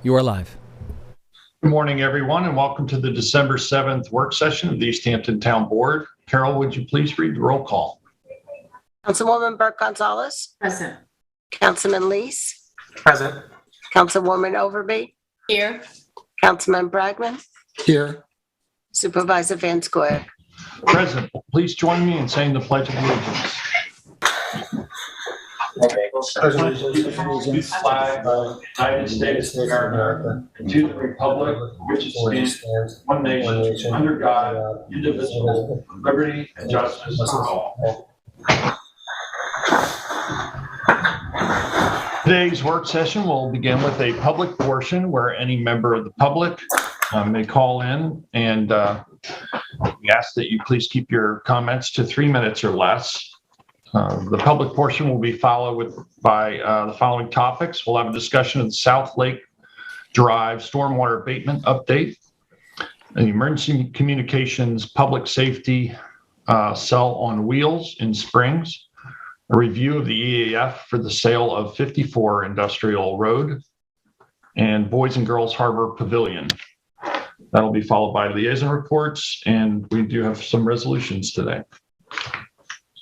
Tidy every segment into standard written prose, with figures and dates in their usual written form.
You are live. Good morning, everyone, and welcome to the December 7th work session of the East Hampton Town Board. Carol, would you please read the roll call? Councilwoman Burke-Gonzalez. Present. Councilman Leese. Present. Councilwoman Overby. Here. Councilman Bragman. Here. Supervisor Van Scoyac. Present. Please join me in saying the Pledge of Allegiance. Allegiance Flag of the United States of America, and to the republic which stands one nation under God, indivisible, with liberty and justice for all. Today's work session will begin with a public portion where any member of the public may call in, and we ask that you please keep your comments to 3 minutes or less. The public portion will be followed by the following topics. We'll have a discussion of the South Lake Drive stormwater abatement update, an emergency communications public safety cell on wheels in Springs, a review of the EAF for the sale of 54 Industrial Road, and Boys and Girls Harbor Pavilion. That'll be followed by liaison reports, and we do have some resolutions today.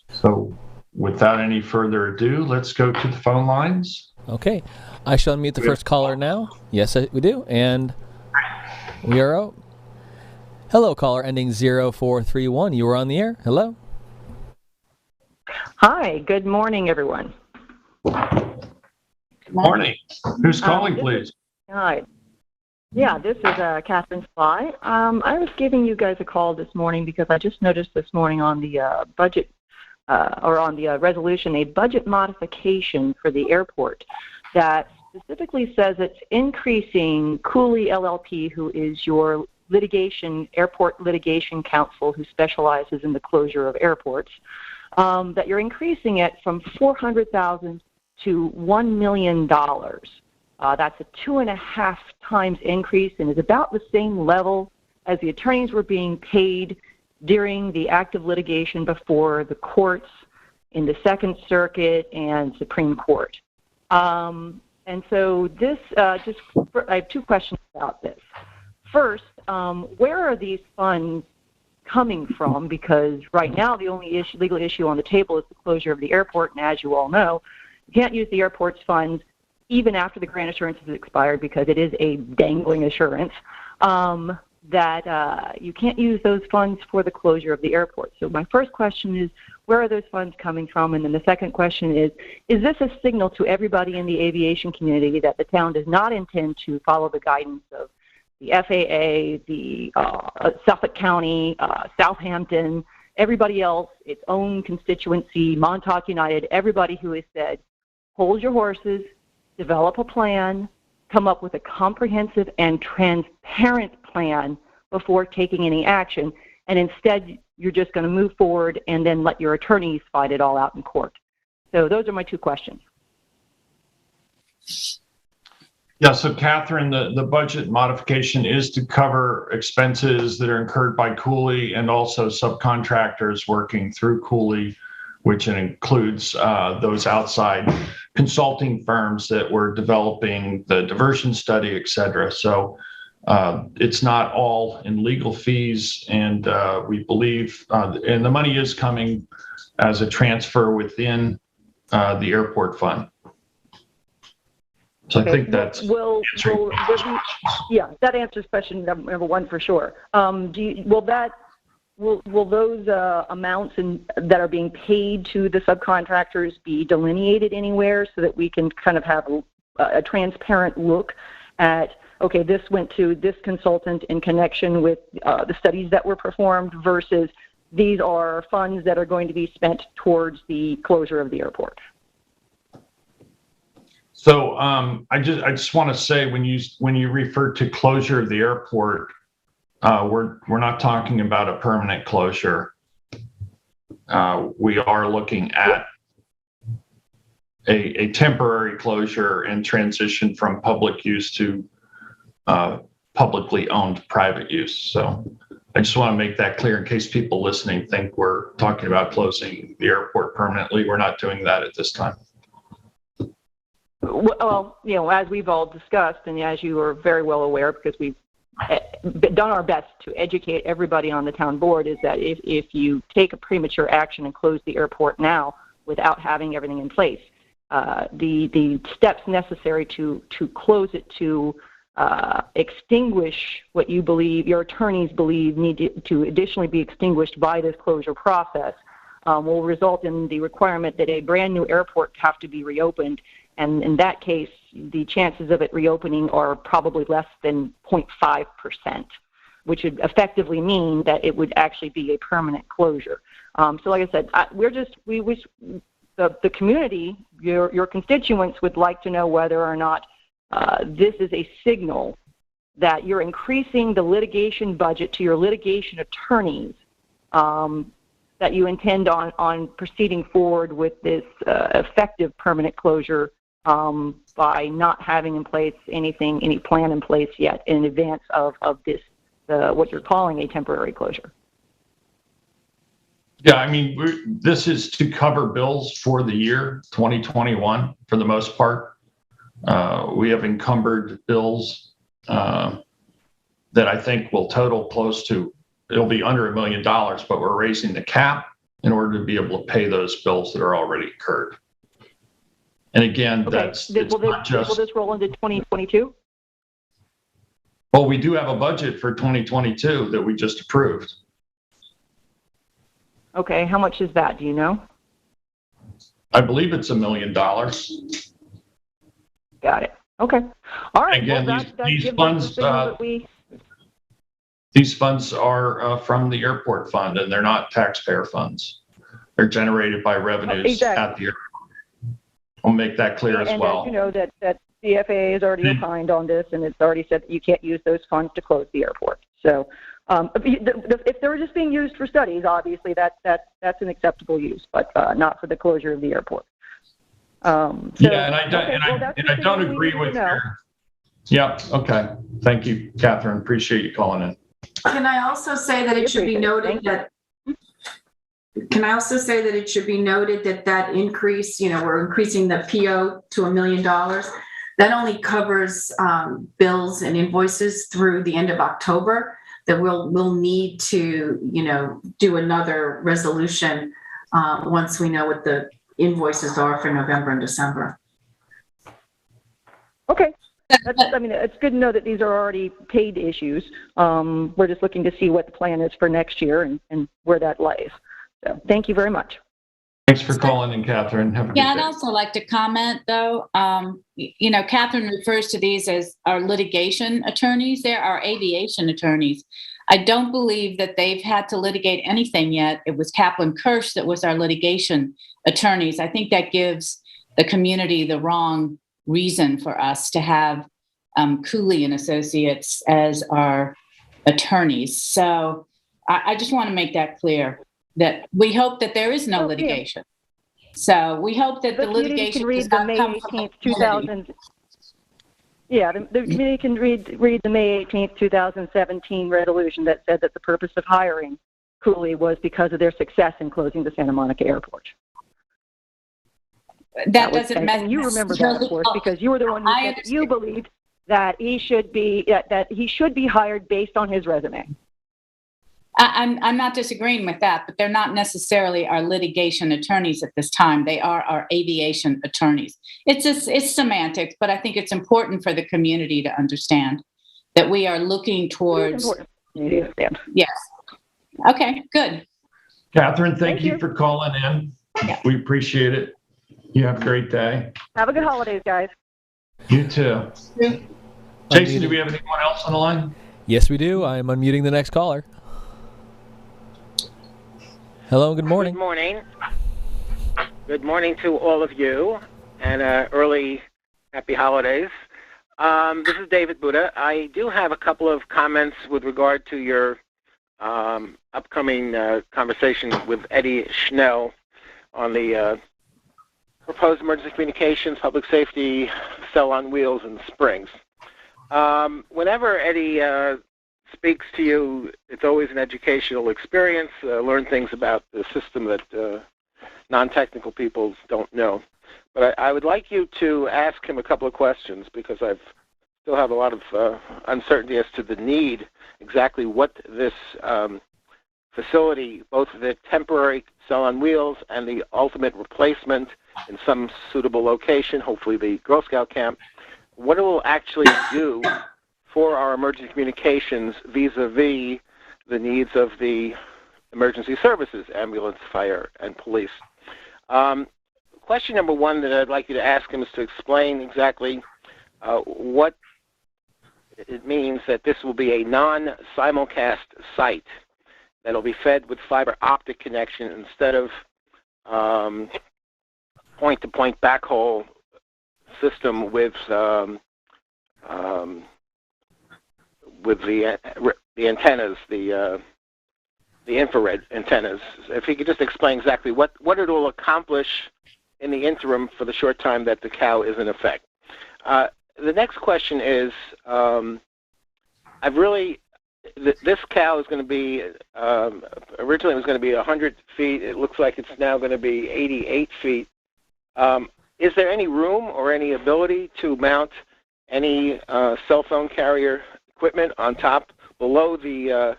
So without any further ado, let's go to the phone lines. Okay. I shall unmute the first caller now. Yes, we do. And we are out. Hello, caller ending 0431. You are on the air. Hello. Hi. Good morning, everyone. Good morning. Who's calling, please? Hi. Yeah, this is Catherine Sly. I was giving you guys a call this morning because I just noticed this morning on the budget or on the resolution, a budget modification for the airport that specifically says it's increasing Cooley LLP, who is your airport litigation counsel who specializes in the closure of airports, that you're increasing it from $400,000 to $1 million. That's a 2.5 times increase and is about the same level as the attorneys were being paid during the active litigation before the courts in the Second Circuit and Supreme Court. And so this, I have two questions about this. First, where are these funds coming from? Because right now the only legal issue on the table is the closure of the airport, and as you all know, you can't use the airport's funds even after the grant assurance has expired because it is a dangling assurance. That you can't use those funds for the closure of the airport. So my first question is, where are those funds coming from? And then the second question is this a signal to everybody in the aviation community that the town does not intend to follow the guidance of the FAA, the Suffolk County, Southampton, everybody else, its own constituency, Montauk United, everybody who has said, hold your horses, develop a plan, come up with a comprehensive and transparent plan before taking any action, and instead you're just going to move forward and then let your attorneys fight it all out in court. So those are my two questions. Yeah, so Catherine, the budget modification is to cover expenses that are incurred by Cooley and also subcontractors working through Cooley, which includes those outside consulting firms that were developing the diversion study, et cetera. So it's not all in legal fees, and we believe, and the money is coming as a transfer within the airport fund. So okay. I think that's yeah, that answers question number one for sure. Will those amounts that are being paid to the subcontractors be delineated anywhere so that we can kind of have a transparent look at, okay, this went to this consultant in connection with the studies that were performed versus these are funds that are going to be spent towards the closure of the airport? So I just want to say when you refer to closure of the airport, we're not talking about a permanent closure. We are looking at a temporary closure and transition from public use to publicly owned private use. So I just want to make that clear in case people listening think we're talking about closing the airport permanently. We're not doing that at this time. Well, as we've all discussed, and as you are very well aware, because we've done our best to educate everybody on the town board, is that if you take a premature action and close the airport now without having everything in place, the steps necessary to close it, to extinguish what you believe, your attorneys believe need to additionally be extinguished by this closure process, will result in the requirement that a brand new airport have to be reopened. And in that case, the chances of it reopening are probably less than 0.5%, which would effectively mean that it would actually be a permanent closure. So like I said, we wish the community, your constituents would like to know whether or not this is a signal that you're increasing the litigation budget to your litigation attorneys, that you intend on proceeding forward with this effective permanent closure by not having in place any plan in place yet in advance of this, what you're calling a temporary closure. Yeah, I mean, this is to cover bills for the year 2021 for the most part. We have encumbered bills that I think will total close to, it'll be under $1 million, but we're raising the cap in order to be able to pay those bills that are already incurred. And again, Okay. Will this roll into 2022? Well, we do have a budget for 2022 that we just approved. Okay, how much is that? Do you know? I believe it's $1 million. Got it. Okay. All right. Again, well, these funds are from the airport fund, and they're not taxpayer funds. They're generated by revenues at the airport. I'll make that clear as well. And you know that the FAA has already opined on this, and it's already said that you can't use those funds to close the airport. So if they're just being used for studies, obviously that's an acceptable use, but not for the closure of the airport. I don't agree with your. Yeah. Okay. Thank you, Catherine. Appreciate you calling in. Can I also say that it should be noted that? Can I also say that it should be noted that increase, we're increasing the PO to $1 million. That only covers bills and invoices through the end of October. That we'll need to, do another resolution once we know what the invoices are for November and December. Okay. It's good to know that these are already paid issues. We're just looking to see what the plan is for next year and where that lies. So thank you very much. Thanks for calling in, Catherine. Have a good day. I'd also like to comment, though. Catherine refers to these as our litigation attorneys. They're our aviation attorneys. I don't believe that they've had to litigate anything yet. It was Kaplan Kirsch that was our litigation attorneys. I think that gives the community the wrong reason for us to have Cooley and Associates as our attorneys. So I just want to make that clear, that we hope that there is no litigation. So we hope that the litigation does not come from the community. Yeah, the committee can read the May 18th, 2017 resolution that said that the purpose of hiring Cooley was because of their success in closing the Santa Monica airport. That doesn't matter. And you remember that, of course, because you were the one who said that you believed that he should be hired based on his resume. I'm not disagreeing with that, but they're not necessarily our litigation attorneys at this time. They are our aviation attorneys. It's semantics, but I think it's important for the community to understand that we are looking towards. Yes. Okay, good. Catherine, thank you for calling in. Yeah. We appreciate it. You have a great day. Have a good holidays, guys. You too. Jason, do we have anyone else on the line? Yes, we do. I'm unmuting the next caller. Hello, good morning. Good morning. Good morning to all of you, and early happy holidays. This is David Buddha. I do have a couple of comments with regard to your upcoming conversation with Eddie Schnell on the proposed emergency communications, public safety, cell on wheels, and Springs. Whenever Eddie speaks to you, it's always an educational experience. Learn things about the system that non-technical people don't know. But I would like you to ask him a couple of questions because I still have a lot of uncertainty as to the need, exactly what this facility, both the temporary cell on wheels and the ultimate replacement in some suitable location, hopefully the Girl Scout camp, what it will actually do for our emergency communications vis-a-vis the needs of the emergency services, ambulance, fire, and police. Question number one that I'd like you to ask him is to explain exactly what it means that this will be a non-simulcast site that will be fed with fiber optic connection instead of point-to-point backhaul system with the antennas, the infrared antennas. If he could just explain exactly what it will accomplish in the interim for the short time that the cow is in effect. The next question is, this cow is going to be, originally it was going to be 100 feet. It looks like it's now going to be 88 feet. Is there any room or any ability to mount any cell phone carrier equipment on top below the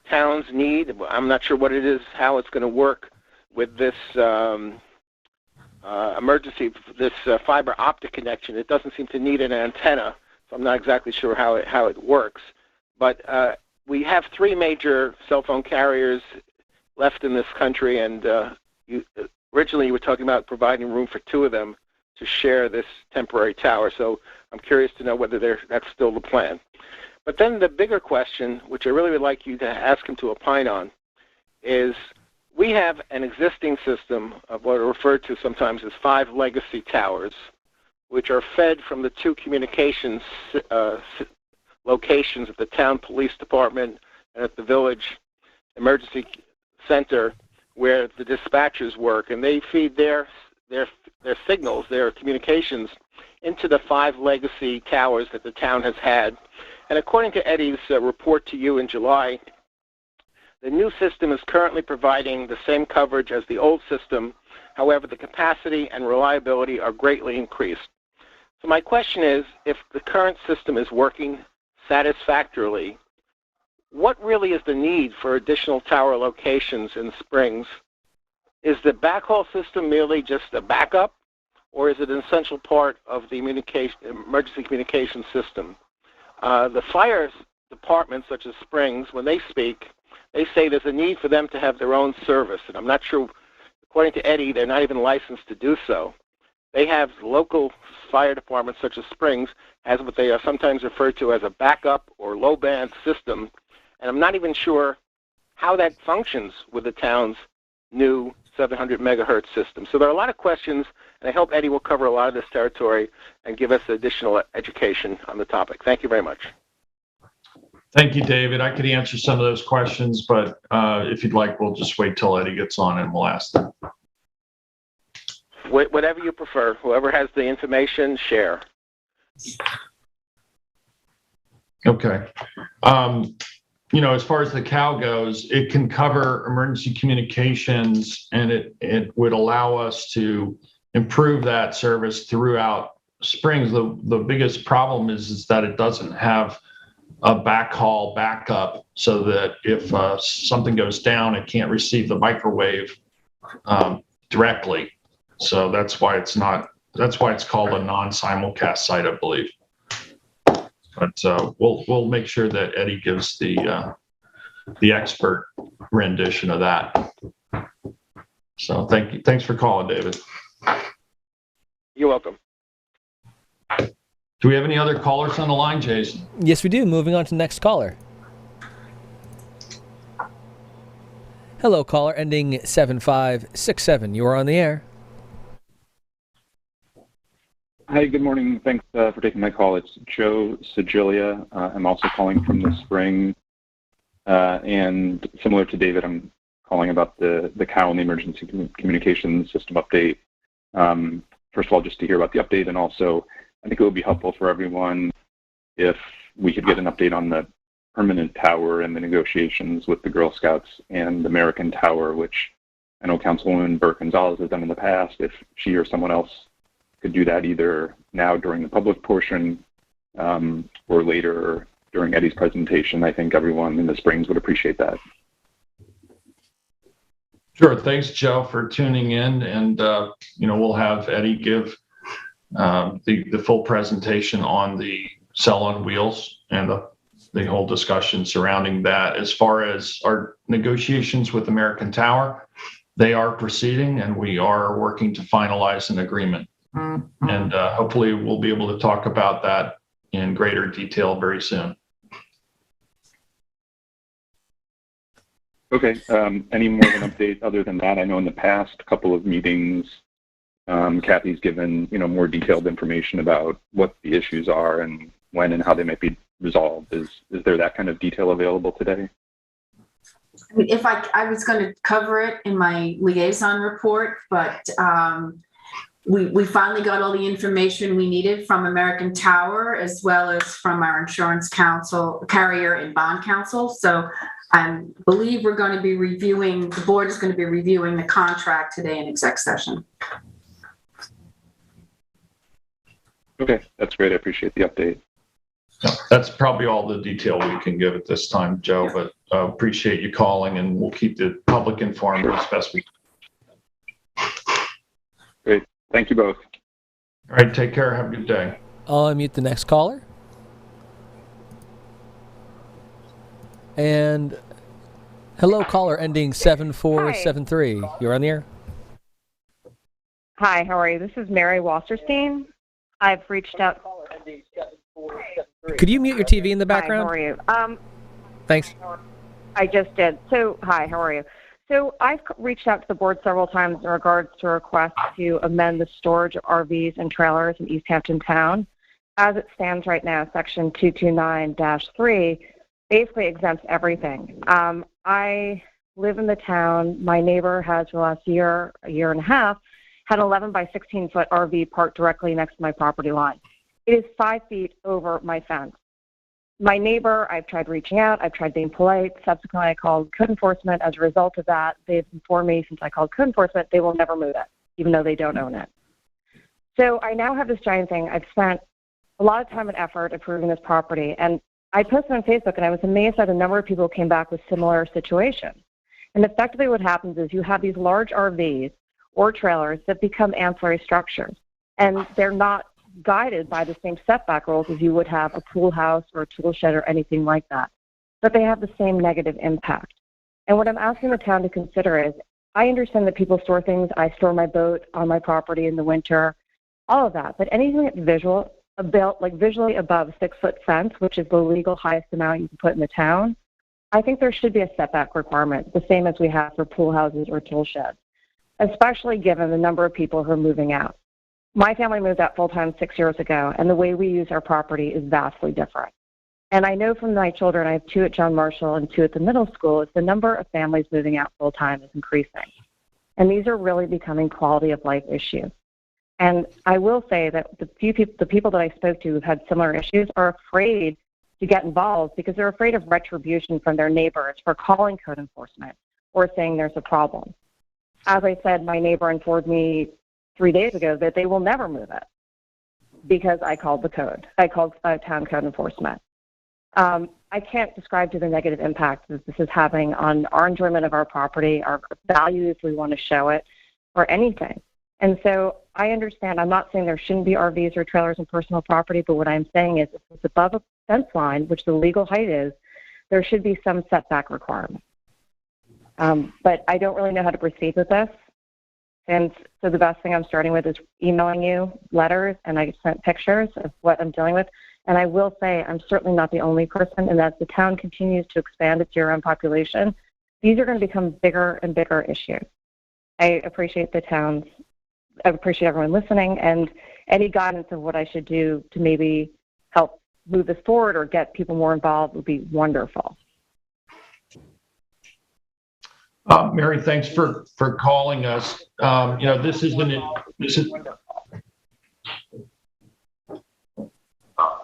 town's need? I'm not sure what it is, how it's going to work with this this fiber optic connection. It doesn't seem to need an antenna, so I'm not exactly sure how it works. But we have 3 major cell phone carriers left in this country, and originally you were talking about providing room for 2 of them to share this temporary tower. So I'm curious to know whether that's still the plan. But then the bigger question, which I really would like you to ask him to opine on, is we have an existing system of what are referred to sometimes as 5 legacy towers, which are fed from the 2 communications locations at the town police department and at the village emergency center where the dispatchers work, and they feed their signals, their communications, into the 5 legacy towers that the town has had. And according to Eddie's report to you in July, the new system is currently providing the same coverage as the old system. However, the capacity and reliability are greatly increased. So my question is, if the current system is working satisfactorily, what really is the need for additional tower locations in Springs? Is the backhaul system merely just a backup, or is it an essential part of the emergency communication system? The fire departments, such as Springs, when they speak, they say there's a need for them to have their own service, and I'm not sure, according to Eddie, they're not even licensed to do so. They have local fire departments, such as Springs, as what they are sometimes referred to as a backup or low-band system, and I'm not even sure how that functions with the town's new 700 megahertz system. So there are a lot of questions, and I hope Eddie will cover a lot of this territory and give us additional education on the topic. Thank you very much. Thank you, David. I could answer some of those questions, but if you'd like, we'll just wait till Eddie gets on and we'll ask them. Whatever you prefer. Whoever has the information, share. Okay. As far as the cow goes, it can cover emergency communications, and it would allow us to improve that service throughout Springs. The biggest problem is that it doesn't have a backhaul backup, so that if something goes down, it can't receive the microwave directly. So that's why it's called a non-simulcast site, I believe. But we'll make sure that Eddie gives the expert rendition of that. So thank you. Thanks for calling, David. You're welcome. Do we have any other callers on the line, Jason? Yes, we do. Moving on to the next caller. Hello, caller, ending 7567. You are on the air. Hi, good morning. Thanks for taking my call. It's Joe Sigilia. I'm also calling from the Spring. And similar to David, I'm calling about the cow and the emergency communications system update. First of all, just to hear about the update, and also I think it would be helpful for everyone if we could get an update on the permanent tower and the negotiations with the Girl Scouts and American Tower, which I know Councilwoman Burke Gonzalez has done in the past. If she or someone else could do that either now during the public portion or later during Eddie's presentation, I think everyone in the Springs would appreciate that. Sure. Thanks, Joe, for tuning in. And, we'll have Eddie give the full presentation on the cell on wheels and the whole discussion surrounding that. As far as our negotiations with American Tower, they are proceeding and we are working to finalize an agreement. And hopefully we'll be able to talk about that in greater detail very soon. Okay. Any more of an update other than that? I know in the past couple of meetings, Kathy's given more detailed information about what the issues are and when and how they might be resolved. Is there that kind of detail available today? If I was going to cover it in my liaison report, but we finally got all the information we needed from American Tower as well as from our insurance carrier and bond counsel. So I believe we're going to be the board is going to be reviewing the contract today in exec session. Okay, that's great. I appreciate the update. Yeah, that's probably all the detail we can give at this time, Joe, but appreciate you calling and we'll keep the public informed as best we can. Great. Thank you both. All right, take care. Have a good day. I'll unmute the next caller. And hello, caller ending 7473. You're on the air. Hi, how are you? This is Mary Wasserstein. I've reached out. Could you mute your TV in the background? Hi, how are you? Thanks. I just did. So, hi, how are you? So I've reached out to the board several times in regards to requests to amend the storage of RVs and trailers in East Hampton Town. As it stands right now, Section 229-3 basically exempts everything. I live in the town. My neighbor has for the last year and a half, had an 11 by 16 foot RV parked directly next to my property line. It is 5 feet over my fence. My neighbor, I've tried reaching out, I've tried being polite. Subsequently, I called code enforcement. As a result of that, they've informed me since I called code enforcement, they will never move it, even though they don't own it. So I now have this giant thing. I've spent a lot of time and effort improving this property, and I posted on Facebook, and I was amazed at the number of people who came back with similar situations. And effectively what happens is you have these large RVs or trailers that become ancillary structures, and they're not guided by the same setback rules as you would have a pool house or a tool shed or anything like that. But they have the same negative impact. And what I'm asking the town to consider is, I understand that people store things. I store my boat on my property in the winter, all of that. But anything that's visually above a 6 foot fence, which is the legal highest amount you can put in the town, I think there should be a setback requirement, the same as we have for pool houses or tool sheds, especially given the number of people who are moving out. My family moved out full-time 6 years ago, and the way we use our property is vastly different. And I know from my children, I have 2 at John Marshall and 2 at the middle school, is the number of families moving out full-time is increasing. And these are really becoming quality of life issues. And I will say that the people that I spoke to who've had similar issues are afraid to get involved because they're afraid of retribution from their neighbors for calling code enforcement or saying there's a problem. As I said, my neighbor informed me 3 days ago that they will never move it because I called town code enforcement. I can't describe to the negative impact that this is having on our enjoyment of our property, our value if we want to show it, or anything. And so I understand, I'm not saying there shouldn't be RVs or trailers in personal property, but what I'm saying is if it's above a fence line, which the legal height is, there should be some setback requirement. But I don't really know how to proceed with this. And so the best thing I'm starting with is emailing you letters, and I sent pictures of what I'm dealing with. And I will say I'm certainly not the only person, and as the town continues to expand its year-round population, these are going to become bigger and bigger issues. I appreciate everyone listening, and any guidance of what I should do to maybe help move this forward or get people more involved would be wonderful. Mary, thanks for calling us.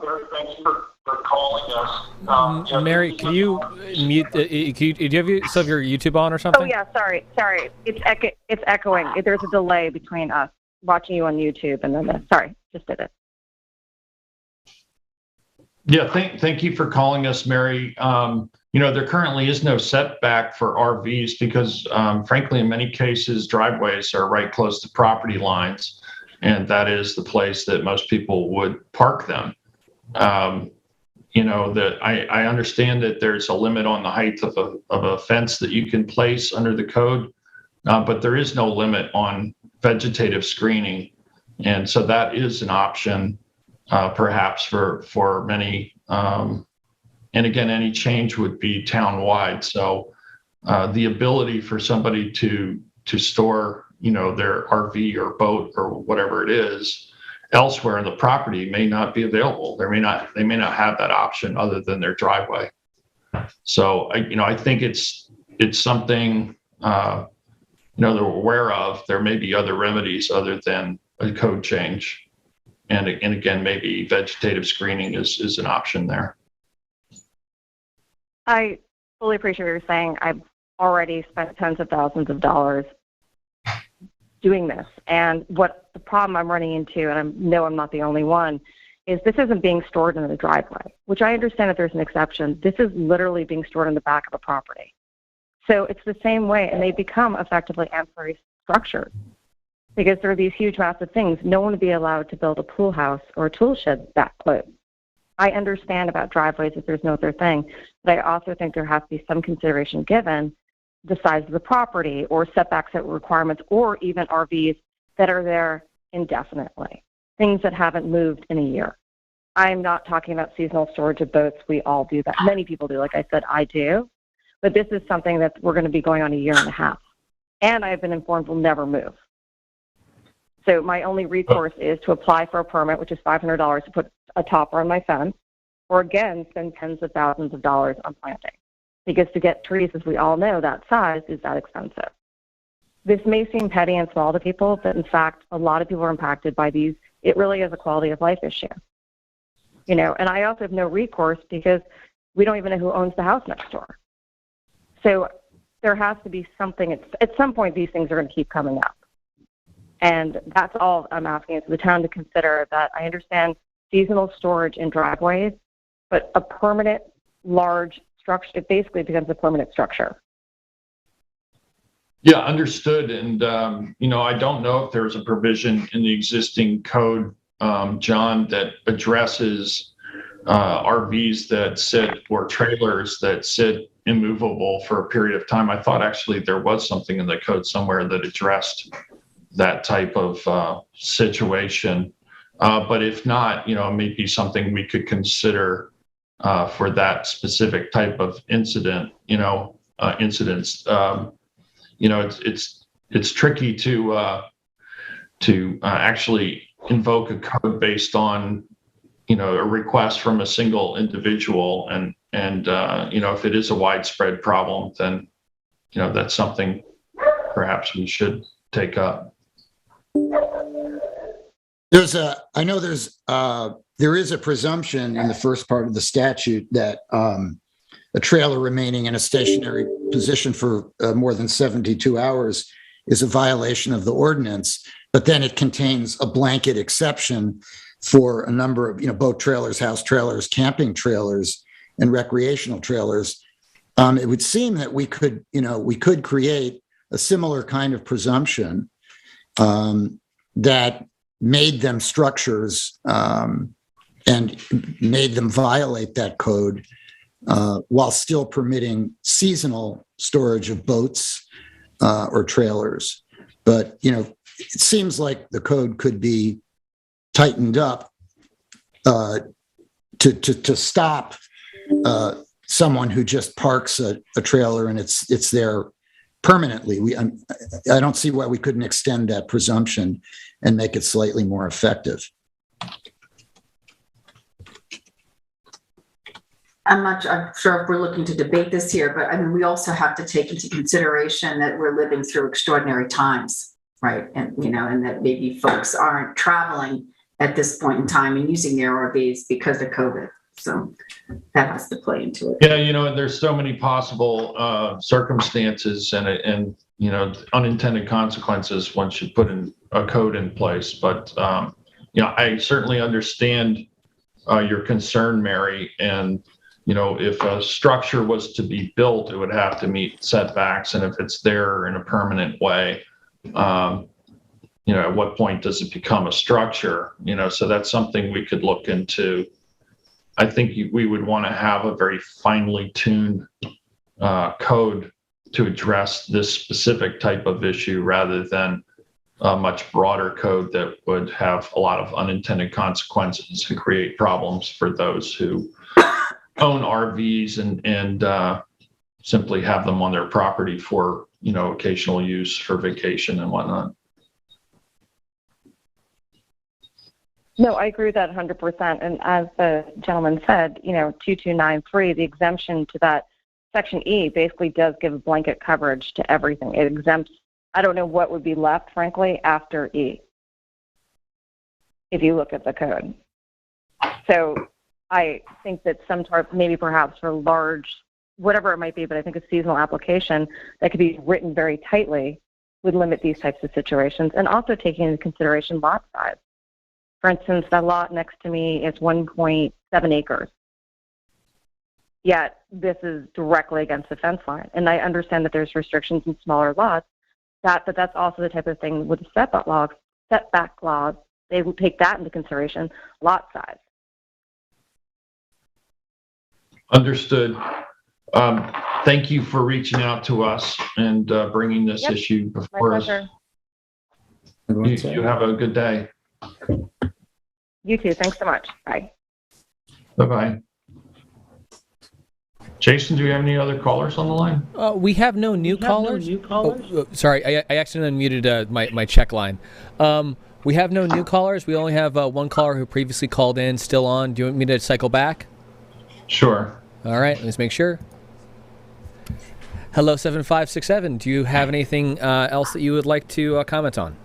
Mary, thanks for calling us. Mary, can you mute? Do you have still have your YouTube on or something? Oh yeah, sorry. It's echoing. There's a delay between us watching you on YouTube and then sorry, just did it. Yeah, thank you for calling us, Mary. There currently is no setback for RVs because, frankly, in many cases, driveways are right close to property lines, and that is the place that most people would park them. I understand that there's a limit on the height of a fence that you can place under the code, but there is no limit on vegetative screening, and so that is an option. Perhaps for many, and again, any change would be town-wide. So the ability for somebody to store, their RV or boat or whatever it is elsewhere in the property may not be available. They may not have that option other than their driveway. So I think it's something that we're aware of. There may be other remedies other than a code change. And again, maybe vegetative screening is an option there. I fully appreciate what you're saying. I've already spent tens of thousands of dollars doing this. And what the problem I'm running into, and I know I'm not the only one, is this isn't being stored in the driveway, which I understand that there's an exception. This is literally being stored in the back of a property. So it's the same way, and they become effectively ancillary structures. Because there are these huge, massive things. No one would be allowed to build a pool house or a tool shed that close. I understand about driveways if there's no other thing, but I also think there has to be some consideration given the size of the property or setbacks requirements or even RVs that are there indefinitely, things that haven't moved in a year. I'm not talking about seasonal storage of boats. We all do that. Many people do. Like I said, I do. But this is something that we're going to be going on a year and a half. And I've been informed will never move. So my only recourse is to apply for a permit, which is $500 to put a topper on my fence, or again, spend tens of thousands of dollars on planting. Because to get trees, as we all know, that size is that expensive. This may seem petty and small to people, but in fact, a lot of people are impacted by these. It really is a quality of life issue. And I also have no recourse because we don't even know who owns the house next door. So there has to be something. At some point, these things are going to keep coming up. And that's all I'm asking is the town to consider that I understand seasonal storage in driveways, but a permanent large structure, it basically becomes a permanent structure. Yeah, understood. And, I don't know if there's a provision in the existing code, John, that addresses RVs that sit or trailers that sit immovable for a period of time. I thought actually there was something in the code somewhere that addressed that type of situation. But if not, it may be something we could consider for that specific type of incidents. It's tricky to actually invoke a code based on a request from a single individual, and if it is a widespread problem, then that's something perhaps we should take up. There is a presumption in the first part of the statute that a trailer remaining in a stationary position for more than 72 hours is a violation of the ordinance, but then it contains a blanket exception for a number of, boat trailers, house trailers, camping trailers, and recreational trailers. It would seem that we could create a similar kind of presumption that made them structures and made them violate that code while still permitting seasonal storage of boats or trailers. But, it seems like the code could be tightened up to stop someone who just parks a trailer and it's there permanently. I don't see why we couldn't extend that presumption and make it slightly more effective. I'm not sure if we're looking to debate this here, but we also have to take into consideration that we're living through extraordinary times, right? And, and that maybe folks aren't traveling at this point in time and using their RVs because of COVID. So that has to play into it. Yeah, there's so many possible circumstances and unintended consequences once you put in a code in place. But I certainly understand your concern, Mary. And if a structure was to be built, it would have to meet setbacks, and if it's there in a permanent way, at what point does it become a structure? So that's something we could look into. I think we would want to have a very finely tuned code to address this specific type of issue rather than a much broader code that would have a lot of unintended consequences and create problems for those who own RVs and simply have them on their property for, occasional use for vacation and whatnot. No, I agree with that 100%. And as the gentleman said, 2293, the exemption to that Section E basically does give blanket coverage to everything. It exempts, I don't know what would be left, frankly, after E, if you look at the code. So I think that maybe perhaps for large, whatever it might be, but I think a seasonal application that could be written very tightly would limit these types of situations, and also taking into consideration lot size. For instance, the lot next to me is 1.7 acres. Yet this is directly against the fence line. And I understand that there's restrictions in smaller lots, but that's also the type of thing with the setback laws, they will take that into consideration, lot size. Understood. Thank you for reaching out to us and bringing this issue before us. You have a good day. You too. Thanks so much. Bye. Bye-bye. Jason, do we have any other callers on the line? We have no new callers. Oh, sorry, I accidentally unmuted my check line. We have no new callers. We only have one caller who previously called in, still on. Do you want me to cycle back? Sure. All right, let's make sure. Hello, 7567. Do you have anything else that you would like to comment on?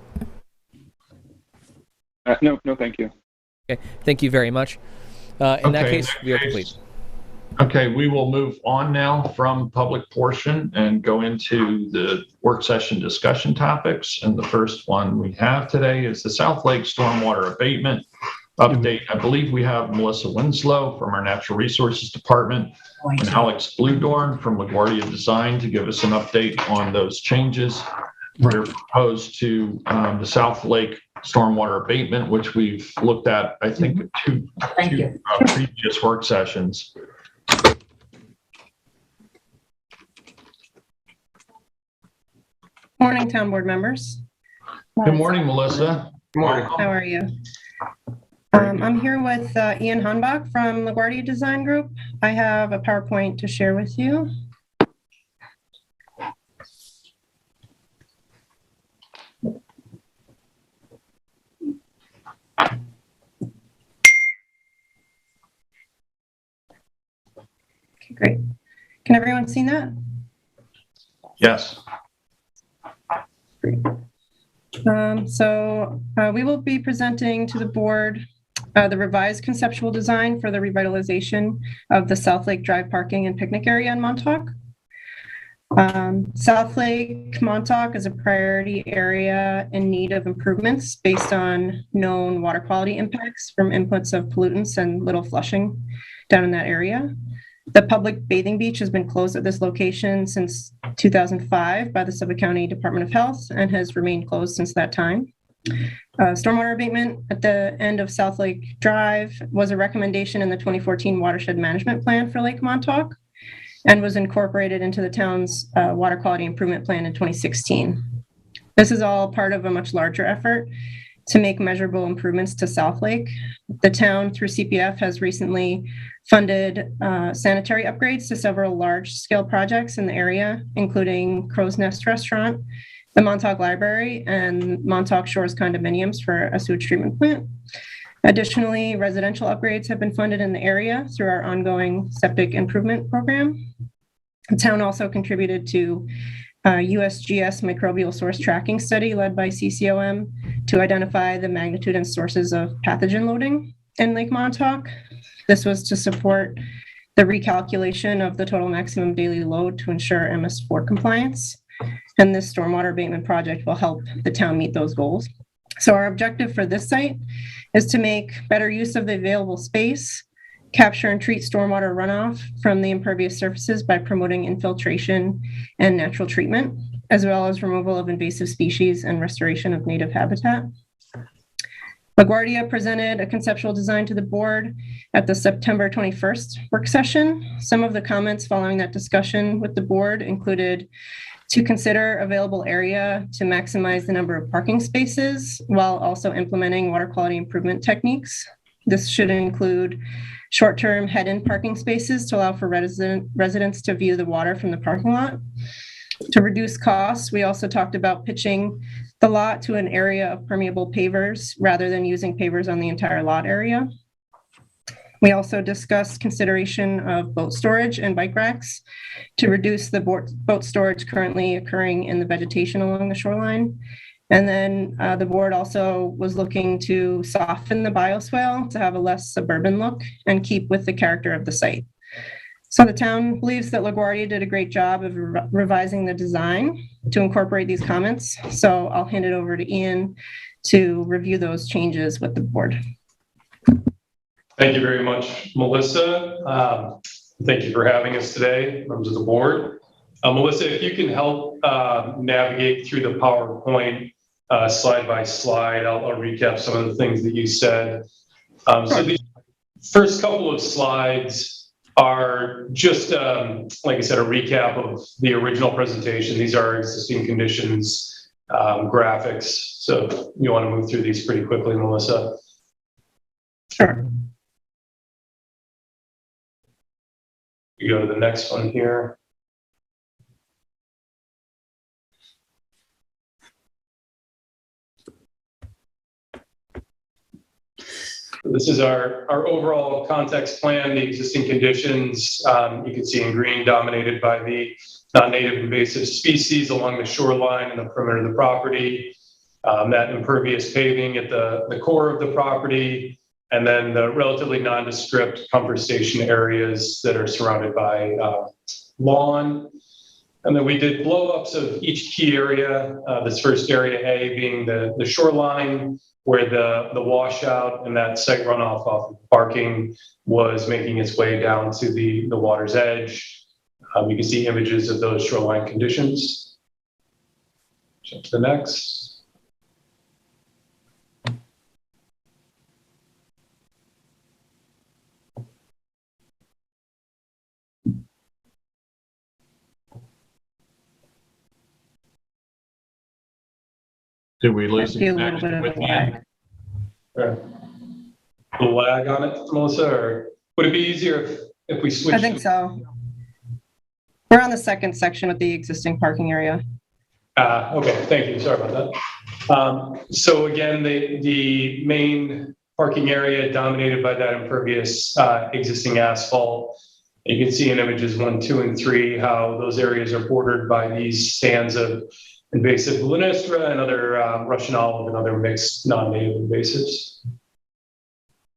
No, thank you. Okay, thank you very much. In that case, we are complete. Okay, we will move on now from public portion and go into the work session discussion topics. And the first one we have today is the South Lake Stormwater Abatement update. I believe we have Melissa Winslow from our Natural Resources Department and Alex Bluedorn from LaGuardia Design to give us an update on those changes that are proposed to the South Lake Stormwater Abatement, which we've looked at, I think, two previous work sessions. Morning, town board members. Good morning, Melissa. Good morning. How are you? I'm here with Ian Hanbach from LaGuardia Design Group. I have a PowerPoint to share with you. Okay, great. Can everyone see that? Yes. Great. We will be presenting to the board the revised conceptual design for the revitalization of the South Lake Drive parking and picnic area in Montauk. South Lake Montauk is a priority area in need of improvements based on known water quality impacts from inputs of pollutants and little flushing down in that area. The public bathing beach has been closed at this location since 2005 by the Suffolk County Department of Health and has remained closed since that time. Stormwater abatement at the end of South Lake Drive was a recommendation in the 2014 Watershed Management Plan for Lake Montauk and was incorporated into the town's water quality improvement plan in 2016. This is all part of a much larger effort to make measurable improvements to South Lake. The town, through CPF, has recently funded sanitary upgrades to several large-scale projects in the area, including Crow's Nest Restaurant, the Montauk Library, and Montauk Shores condominiums for a sewage treatment plant. Additionally, residential upgrades have been funded in the area through our ongoing septic improvement program. The town also contributed to USGS microbial source tracking study led by CCOM to identify the magnitude and sources of pathogen loading in Lake Montauk. This was to support the recalculation of the total maximum daily load to ensure MS4 compliance. And this stormwater abatement project will help the town meet those goals. So our objective for this site is to make better use of the available space, capture and treat stormwater runoff from the impervious surfaces by promoting infiltration and natural treatment, as well as removal of invasive species and restoration of native habitat. LaGuardia presented a conceptual design to the board at the September 21st work session. Some of the comments following that discussion with the board included to consider available area to maximize the number of parking spaces while also implementing water quality improvement techniques. This should include short-term head-in parking spaces to allow for residents to view the water from the parking lot. To reduce costs, we also talked about pitching the lot to an area of permeable pavers rather than using pavers on the entire lot area. We also discussed consideration of boat storage and bike racks to reduce the boat storage currently occurring in the vegetation along the shoreline. And then the board also was looking to soften the bioswale to have a less suburban look and keep with the character of the site. So the town believes that LaGuardia did a great job of revising the design to incorporate these comments. So I'll hand it over to Ian to review those changes with the board. Thank you very much, Melissa. Thank you for having us today, members of the board. Melissa, if you can help navigate through the PowerPoint slide by slide, I'll recap some of the things that you said. So these first couple of slides are just, like I said, a recap of the original presentation. These are existing conditions graphics. So you want to move through these pretty quickly, Melissa? Sure. You go to the next one here. This is our overall context plan, the existing conditions. You can see in green, dominated by the non-native invasive species along the shoreline and the perimeter of the property. That impervious paving at the core of the property, and then the relatively nondescript comfort station areas that are surrounded by lawn. And then we did blow-ups of each key area, this first area A being the shoreline, where the washout and that site runoff off of parking was making its way down to the water's edge. You can see images of those shoreline conditions. Jump to the next. Did we lose A the little bit connection of with a you? lag. A lag on it, Melissa, or would it be easier if we switch? I think so. We're on the second section with the existing parking area. Okay, thank you. Sorry about that. So again, the main parking area dominated by that impervious existing asphalt. You can see in images 1, 2, and 3 how those areas are bordered by these stands of invasive Bluenistra and other Russian olive and other mixed non-native invasives.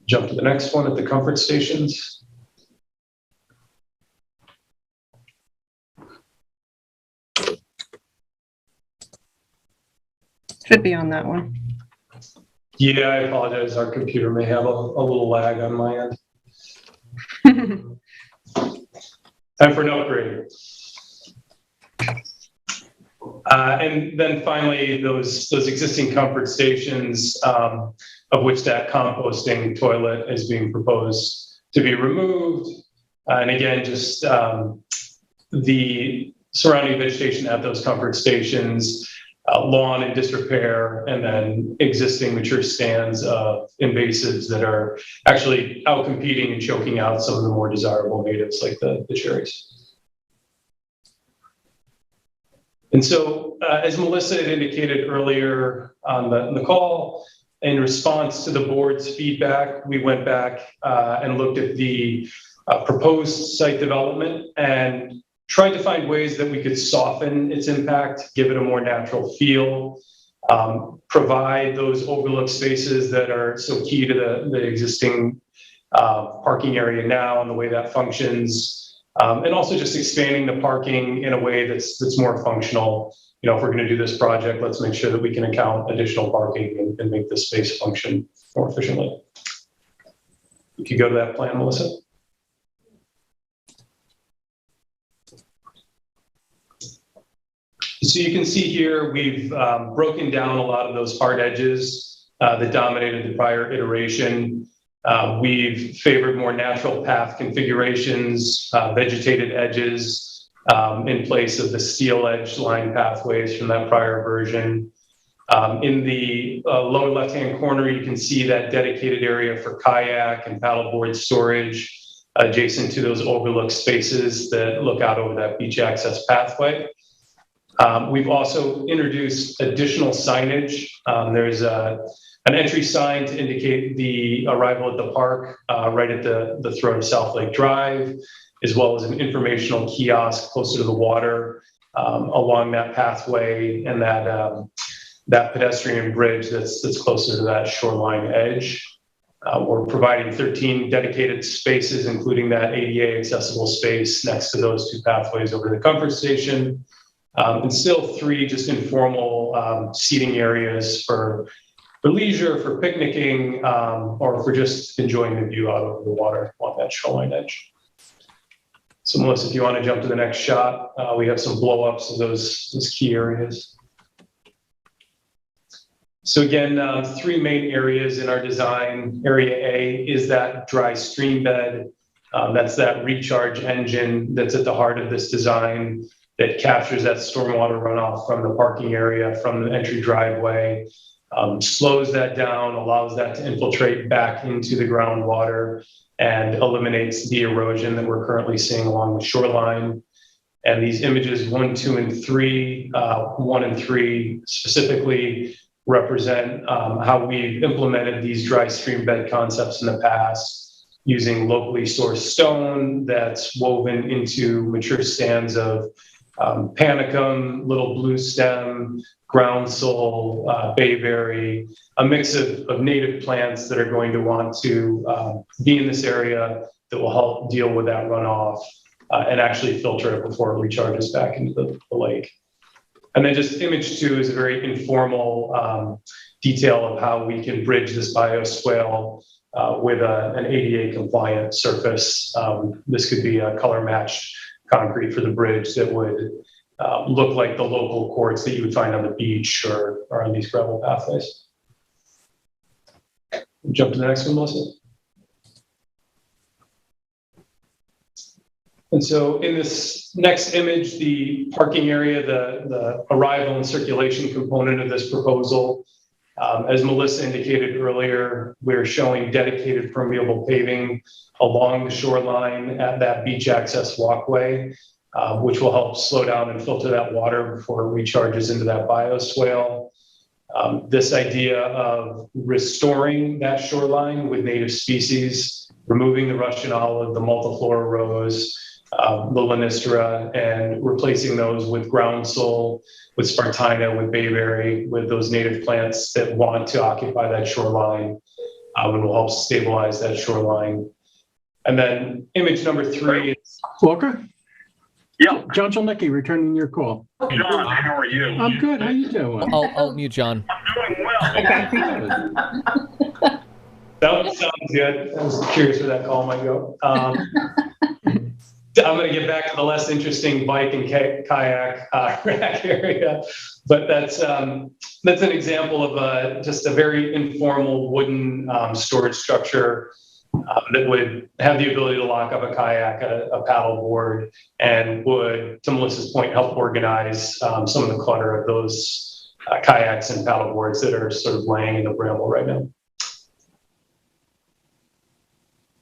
Jump to the next one at the comfort stations. Should be on that one. Yeah, I apologize. Our computer may have a little lag on my end. Time for an upgrade. And then finally, those existing comfort stations, of which that composting toilet is being proposed to be removed. And again, just the surrounding vegetation at those comfort stations, lawn in disrepair, and then existing mature stands of invasives that are actually outcompeting and choking out some of the more desirable natives like the cherries. And so, as Melissa had indicated earlier on the call, in response to the board's feedback, we went back and looked at the proposed site development and tried to find ways that we could soften its impact, give it a more natural feel. provide those overlook spaces that are so key to the existing parking area now and the way that functions, and also just expanding the parking in a way that's more functional. You know, if we're going to do this project, let's make sure that we can account additional parking and make the space function more efficiently. You could go to that plan, Melissa. So you can see here, we've broken down a lot of those hard edges that dominated the prior iteration. We've favored more natural path configurations, vegetated edges in place of the steel edge line pathways from that prior version. In the lower left-hand corner, you can see that dedicated area for kayak and paddleboard storage adjacent to those overlook spaces that look out over that beach access pathway. We've also introduced additional signage. There's an entry sign to indicate the arrival at the park right at the throat of South Lake Drive, as well as an informational kiosk closer to the water along that pathway and that pedestrian bridge that's closer to that shoreline edge. We're providing 13 dedicated spaces, including that ADA accessible space next to those two pathways over the comfort station. And still 3 just informal seating areas for leisure, for picnicking, or for just enjoying the view out over the water along that shoreline edge. So Melissa, if you want to jump to the next shot, we have some blow-ups of those key areas. So again, 3 main areas in our design. Area A is that dry stream bed. That's that recharge engine that's at the heart of this design that captures that stormwater runoff from the parking area, from the entry driveway, slows that down, allows that to infiltrate back into the groundwater, and eliminates the erosion that we're currently seeing along the shoreline. And these images 1, 2, and 3, 1 and 3 specifically represent how we've implemented these dry stream bed concepts in the past, using locally sourced stone that's woven into mature stands of panicum, little blue stem, groundsel, bayberry, a mix of native plants that are going to want to be in this area that will help deal with that runoff and actually filter it before it recharges back into the lake. And then just image 2 is a very informal detail of how we can bridge this bioswale with an ADA compliant surface. This could be a color matched concrete for the bridge that would look like the local courts that you would find on the beach or on these gravel pathways. Jump to the next one, Melissa. And so in this next image, the parking area, the arrival and circulation component of this proposal, as Melissa indicated earlier, we're showing dedicated permeable paving along the shoreline at that beach access walkway, which will help slow down and filter that water before it recharges into that bioswale. This idea of restoring that shoreline with native species, removing the Russian olive, the multiflora rose, the Lanistra, and replacing those with groundsel, with spartina, with bayberry, with those native plants that want to occupy that shoreline and will help stabilize that shoreline. And then image number 3 is Walker? Yeah. John Chelnicki returning your call. John, how are you? I'm good. How you doing? I'll mute John. I'm doing well. that sounds good. I was curious where that call might go. I'm going to get back to the less interesting bike and kayak rack area, but that's an example of just a very informal wooden storage structure that would have the ability to lock up a kayak, a paddleboard, and would, to Melissa's point, help organize some of the clutter of those kayaks and paddleboards that are sort of laying in the bramble right now.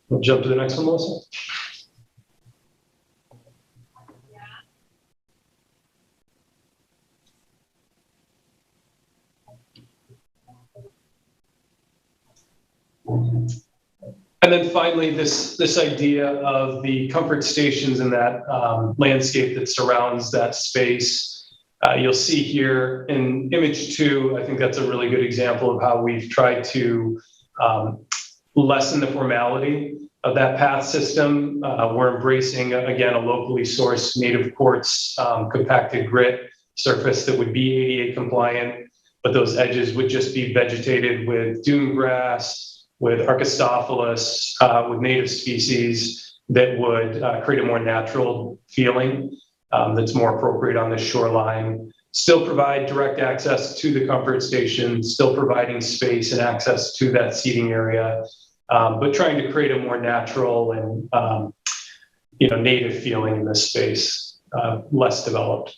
We'll jump to the next one, Melissa. And then finally, this idea of the comfort stations and that landscape that surrounds that space. You'll see here in image 2, I think that's a really good example of how we've tried to lessen the formality of that path system. We're embracing, again, a locally sourced native quartz compacted grit surface that would be ADA compliant, but those edges would just be vegetated with dune grass, with Archistophilus, with native species that would create a more natural feeling that's more appropriate on the shoreline. Still provide direct access to the comfort station, still providing space and access to that seating area, but trying to create a more natural and native feeling in this space, less developed.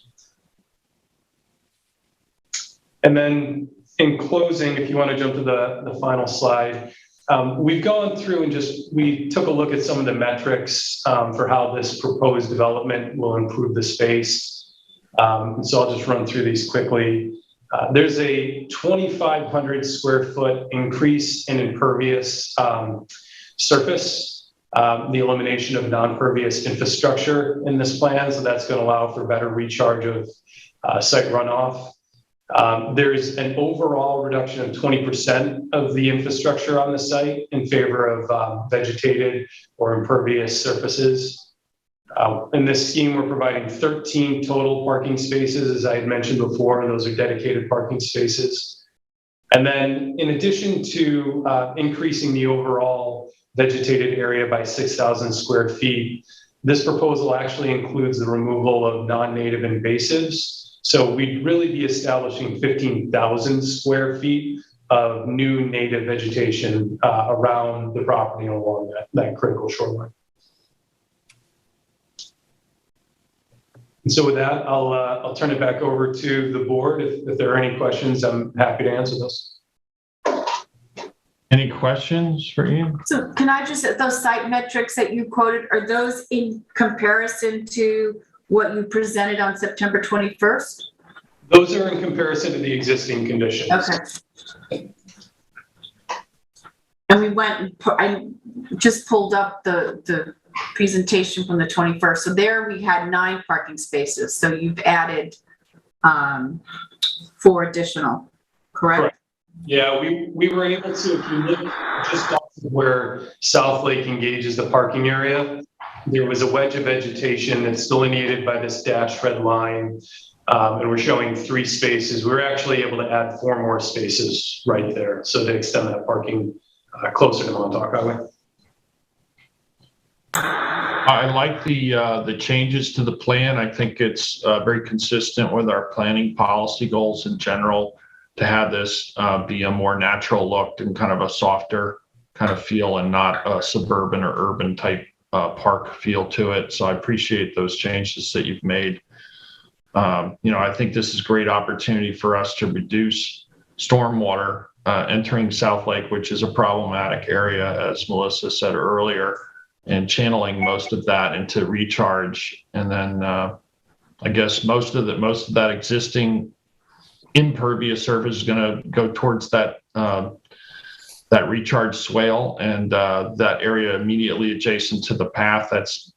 And then in closing, if you want to jump to the final slide, we've gone through and we took a look at some of the metrics for how this proposed development will improve the space. So I'll just run through these quickly. There's a 2,500 square foot increase in impervious surface, the elimination of non-pervious infrastructure in this plan. So that's going to allow for better recharge of site runoff. There's an overall reduction of 20% of the infrastructure on the site in favor of vegetated or impervious surfaces. In this scheme, we're providing 13 total parking spaces, as I had mentioned before, and those are dedicated parking spaces. And then in addition to increasing the overall vegetated area by 6,000 square feet, this proposal actually includes the removal of non-native invasives. So we'd really be establishing 15,000 square feet of new native vegetation around the property along that critical shoreline. And so with that, I'll turn it back over to the board. If there are any questions, I'm happy to answer those. Any questions for Ian? So can I just, those site metrics that you quoted, are those in comparison to what you presented on September 21st? Those are in comparison to the existing conditions. Okay. And I just pulled up the presentation from the 21st. So there we had 9 parking spaces. So you've added 4 additional, correct? Yeah, we were able to, if you look just off of where South Lake engages the parking area, there was a wedge of vegetation that's delineated by this dashed red line. And we're showing 3 spaces. We were actually able to add 4 more spaces right there. So to extend that parking closer to Montauk Highway. I like the changes to the plan. I think it's very consistent with our planning policy goals in general to have this be a more natural look and kind of a softer kind of feel and not a suburban or urban type park feel to it. So I appreciate those changes that you've made. I think this is a great opportunity for us to reduce stormwater entering South Lake, which is a problematic area, as Melissa said earlier, and channeling most of that into recharge. And then I guess most of that existing impervious surface is going to go towards that recharge swale, and that area immediately adjacent to the path that's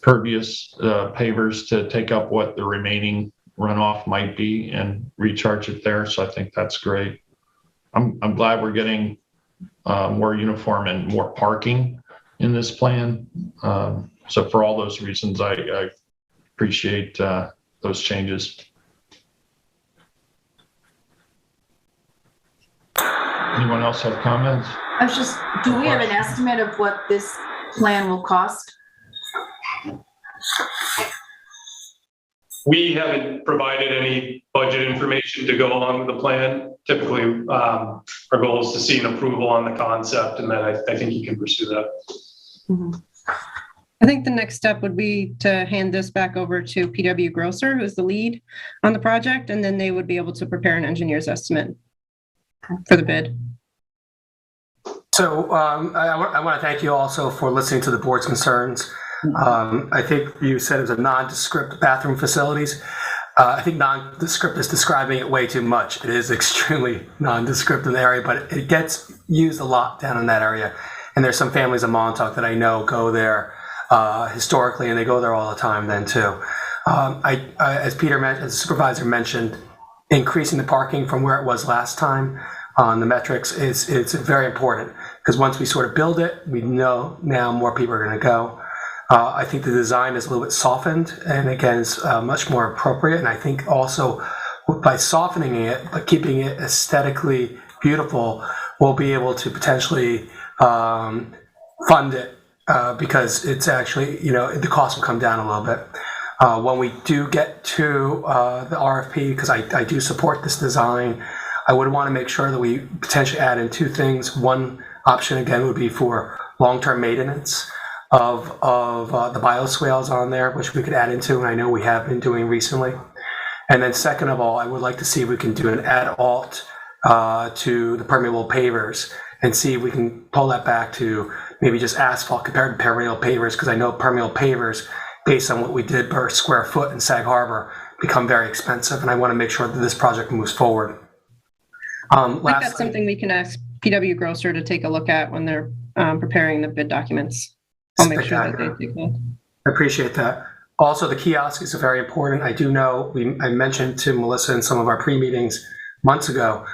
pervious pavers to take up what the remaining runoff might be and recharge it there. So I think that's great. I'm glad we're getting more uniform and more parking in this plan. So for all those reasons, I appreciate those changes. Anyone else have comments? Do we have an estimate of what this plan will cost? We haven't provided any budget information to go along with the plan. Typically, our goal is to see an approval on the concept, and then I think you can pursue that. Mm-hmm. I think the next step would be to hand this back over to PW Grosser, who's the lead on the project, and then they would be able to prepare an engineer's estimate for the bid. So I want to thank you also for listening to the board's concerns. I think you said it was a nondescript bathroom facilities. I think nondescript is describing it way too much. It is extremely nondescript in the area, but it gets used a lot down in that area. And there's some families in Montauk that I know go there historically, and they go there all the time then too. As as the supervisor mentioned, increasing the parking from where it was last time on the metrics it's very important, because once we sort of build it, we know now more people are going to go. I think the design is a little bit softened, and again, it's much more appropriate. And I think also by softening it, but keeping it aesthetically beautiful, we'll be able to potentially fund it because it's actually, the cost will come down a little bit. When we do get to the RFP, because I do support this design, I would want to make sure that we potentially add in two things. One option, again, would be for long-term maintenance of the bioswales on there, which we could add into, and I know we have been doing recently. And then second of all, I would like to see if we can do an add-alt to the permeable pavers and see if we can pull that back to maybe just asphalt compared to permeable pavers, because I know permeable pavers, based on what we did per square foot in Sag Harbor, become very expensive, and I want to make sure that this project moves forward. I think that's something we can ask PW Grosser to take a look at when they're preparing the bid documents. I'll make sure that they take that. I appreciate that. Also, the kiosk is very important. I do know, I mentioned to Melissa in some of our pre-meetings months ago,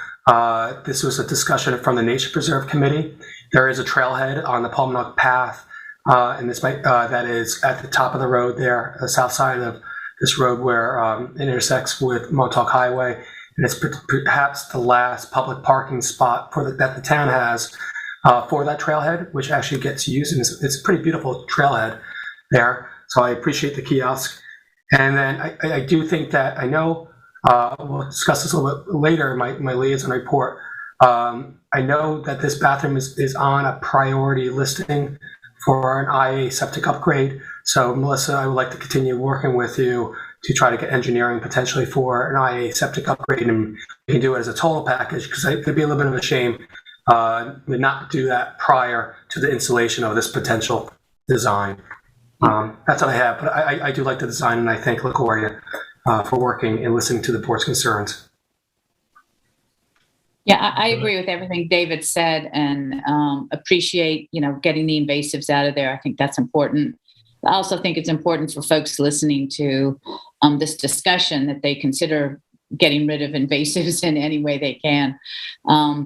this was a discussion from the Nature Preserve Committee. There is a trailhead on the Palmanock Path, and that is at the top of the road there, the south side of this road where it intersects with Montauk Highway. And it's perhaps the last public parking spot that the town has for that trailhead, which actually gets used. And it's a pretty beautiful trailhead there. So I appreciate the kiosk. And then I do think that, I know, we'll discuss this a little bit later in my liaison report. I know that this bathroom is on a priority listing for an IA septic upgrade. So Melissa, I would like to continue working with you to try to get engineering potentially for an IA septic upgrade, and we can do it as a total package, because it could be a little bit of a shame to not do that prior to the installation of this potential design. That's what I have, but I do like the design, and I thank LaGloria for working and listening to the board's concerns. Yeah, I agree with everything David said, and appreciate, getting the invasives out of there. I think that's important. I also think it's important for folks listening to this discussion that they consider getting rid of invasives in any way they can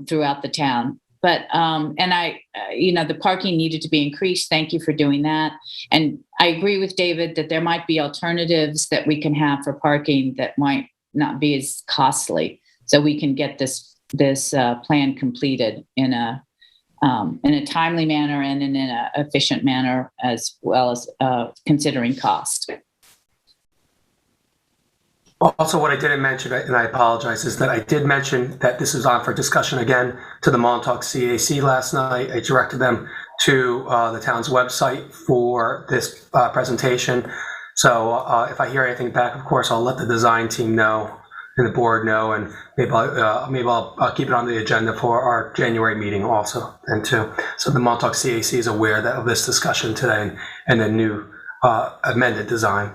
throughout the town. But, the parking needed to be increased. Thank you for doing that. And I agree with David that there might be alternatives that we can have for parking that might not be as costly, so we can get this plan completed in a timely manner and in an efficient manner, as well as considering cost. Also, what I didn't mention, and I apologize, is that I did mention that this is on for discussion again to the Montauk CAC last night. I directed them to the town's website for this presentation. So if I hear anything back, of course, I'll let the design team know and the board know, and maybe I'll keep it on the agenda for our January meeting also, and too. So the Montauk CAC is aware of this discussion today and the new amended design.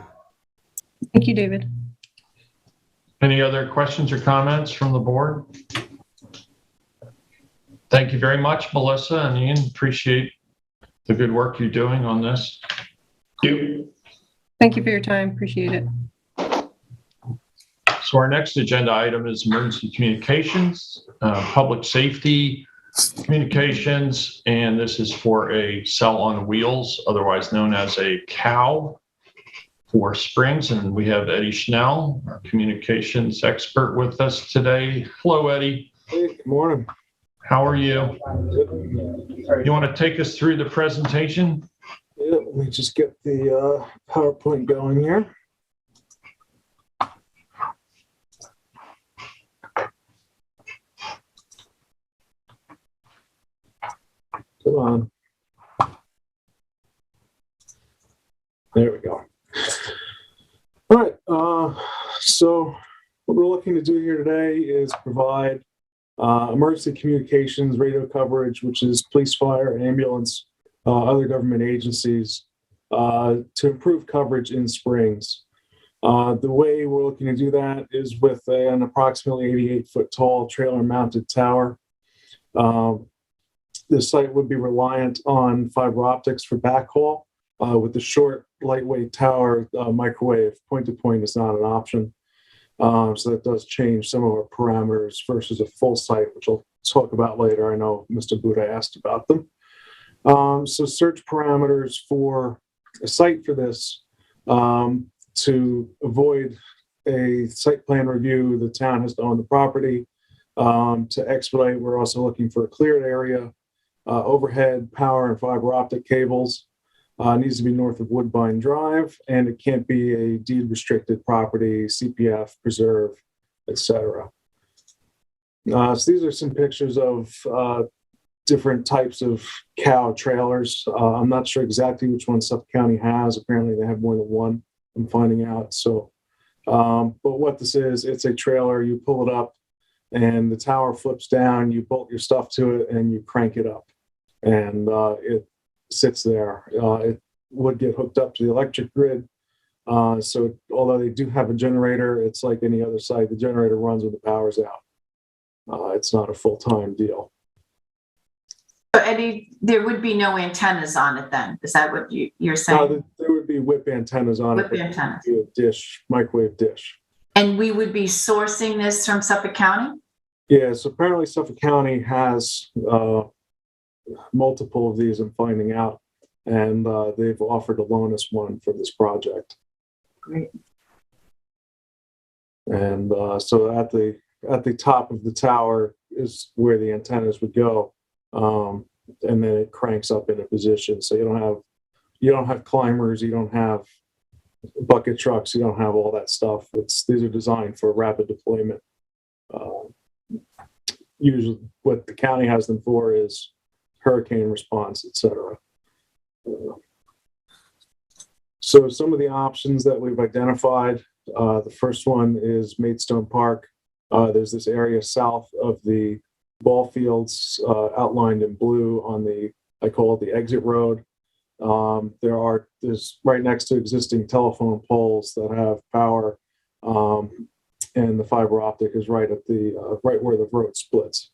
Thank you, David. Any other questions or comments from the board? Thank you very much, Melissa and Ian. Appreciate the good work you're doing on this. Thank you. Thank you for your time. Appreciate it. So our next agenda item is emergency communications, public safety communications, and this is for a cell on wheels, otherwise known as a COW, for Springs. And we have Eddie Schnell, our communications expert, with us today. Hello, Eddie. Hey, good morning. How are you? Good. You want to take us through the presentation? Yeah, let me just get the PowerPoint going here. Come on. There we go. All right. So what we're looking to do here today is provide emergency communications radio coverage, which is police, fire, ambulance, other government agencies, to improve coverage in Springs. The way we're looking to do that is with an approximately 88-foot tall trailer-mounted tower. The site would be reliant on fiber optics for backhaul With the short, lightweight tower, microwave point-to-point is not an option. So that does change some of our parameters versus a full site, which I'll talk about later. I know Mr. Buda asked about them. So search parameters for a site for this, to avoid a site plan review, the town has to own the property. To expedite, we're also looking for a cleared area, overhead power and fiber optic cables. Needs to be north of Woodbine Drive, and it can't be a deed restricted property, CPF, preserve, etc. So these are some pictures of different types of cow trailers. I'm not sure exactly which one Suffolk County has. Apparently they have more than one, I'm finding out. So, but what this is, it's a trailer, you pull it up and the tower flips down, you bolt your stuff to it and you crank it up. And it sits there. It would get hooked up to the electric grid. So although they do have a generator, it's like any other site. The generator runs when the power's out. It's not a full-time deal. So Eddie, there would be no antennas on it then? Is that what you're saying? There would be whip antennas on it. Whip antennas. A dish, microwave dish. And we would be sourcing this from Suffolk County? Yeah, so apparently Suffolk County has multiple of these, I'm finding out, and they've offered to loan us one for this project. Great. And so at the top of the tower is where the antennas would go, and then it cranks up into position. So you don't have climbers, you don't have bucket trucks, you don't have all that stuff. These are designed for rapid deployment. Usually, what the county has them for is hurricane response, etc. So some of the options that we've identified, the first one is Maidstone Park. There's this area south of the ball fields outlined in blue on I call it the exit road. There's right next to existing telephone poles that have power, and the fiber optic is right at right where the road splits.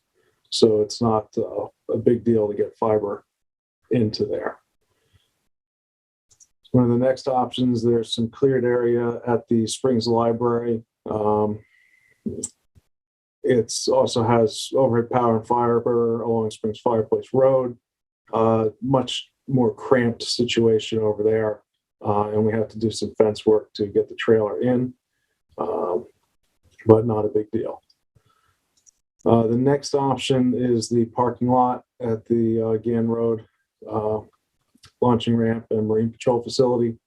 So it's not a big deal to get fiber into there. One of the next options, there's some cleared area at the Springs Library. It also has overhead power and fiber along Springs Fireplace Road. Much more cramped situation over there, and we have to do some fence work to get the trailer in, but not a big deal. The next option is the parking lot at the Gann Road launching ramp and Marine Patrol facility.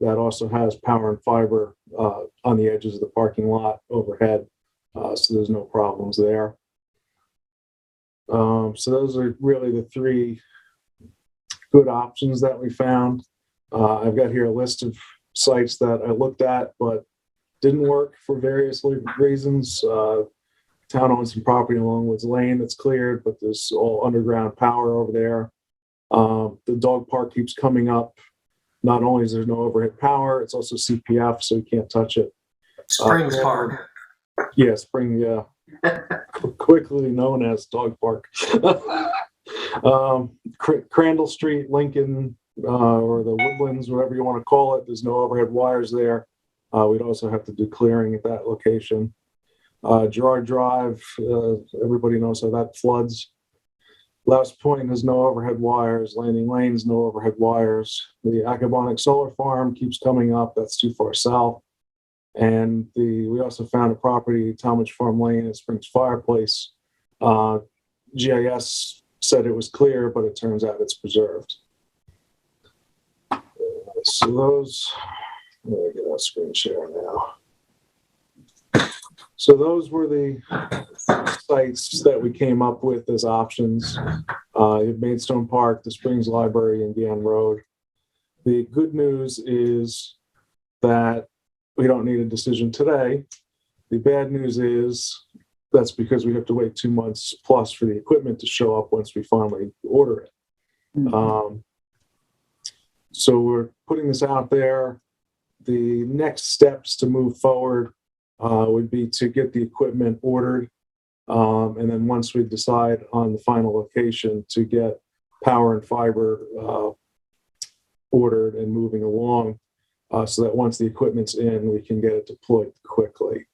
That also has power and fiber on the edges of the parking lot overhead, so there's no problems there. So those are really the three good options that we found. I've got here a list of sites that I looked at but didn't work for various reasons. Town owns some property along Woods Lane that's cleared, but there's all underground power over there. The dog park keeps coming up. Not only is there no overhead power, it's also CPF, so you can't touch it. Springs Park. Yeah, Spring, quickly known as Dog Park. Crandall Street, Lincoln, or the Woodlands, whatever you want to call it, there's no overhead wires there. We'd also have to do clearing at that location. Gerard Drive, everybody knows how that floods. Louse Point has no overhead wires. Landing Lane's no overhead wires. The Acabonic Solar Farm keeps coming up. That's too far south. And we also found a property, Talmadge Farm Lane at Springs Fireplace. GIS said it was clear, but it turns out it's preserved. So those, I'm going to get out screen share now. So those were the sites that we came up with as options. Maidstone Park, the Springs Library, and Gann Road. The good news is that we don't need a decision today. The bad news is that's because we have to wait 2 months plus for the equipment to show up once we finally order it. Mm-hmm. So we're putting this out there. The next steps to move forward would be to get the equipment ordered. And then once we decide on the final location, to get power and fiber ordered and moving along, so that once the equipment's in, we can get it deployed quickly.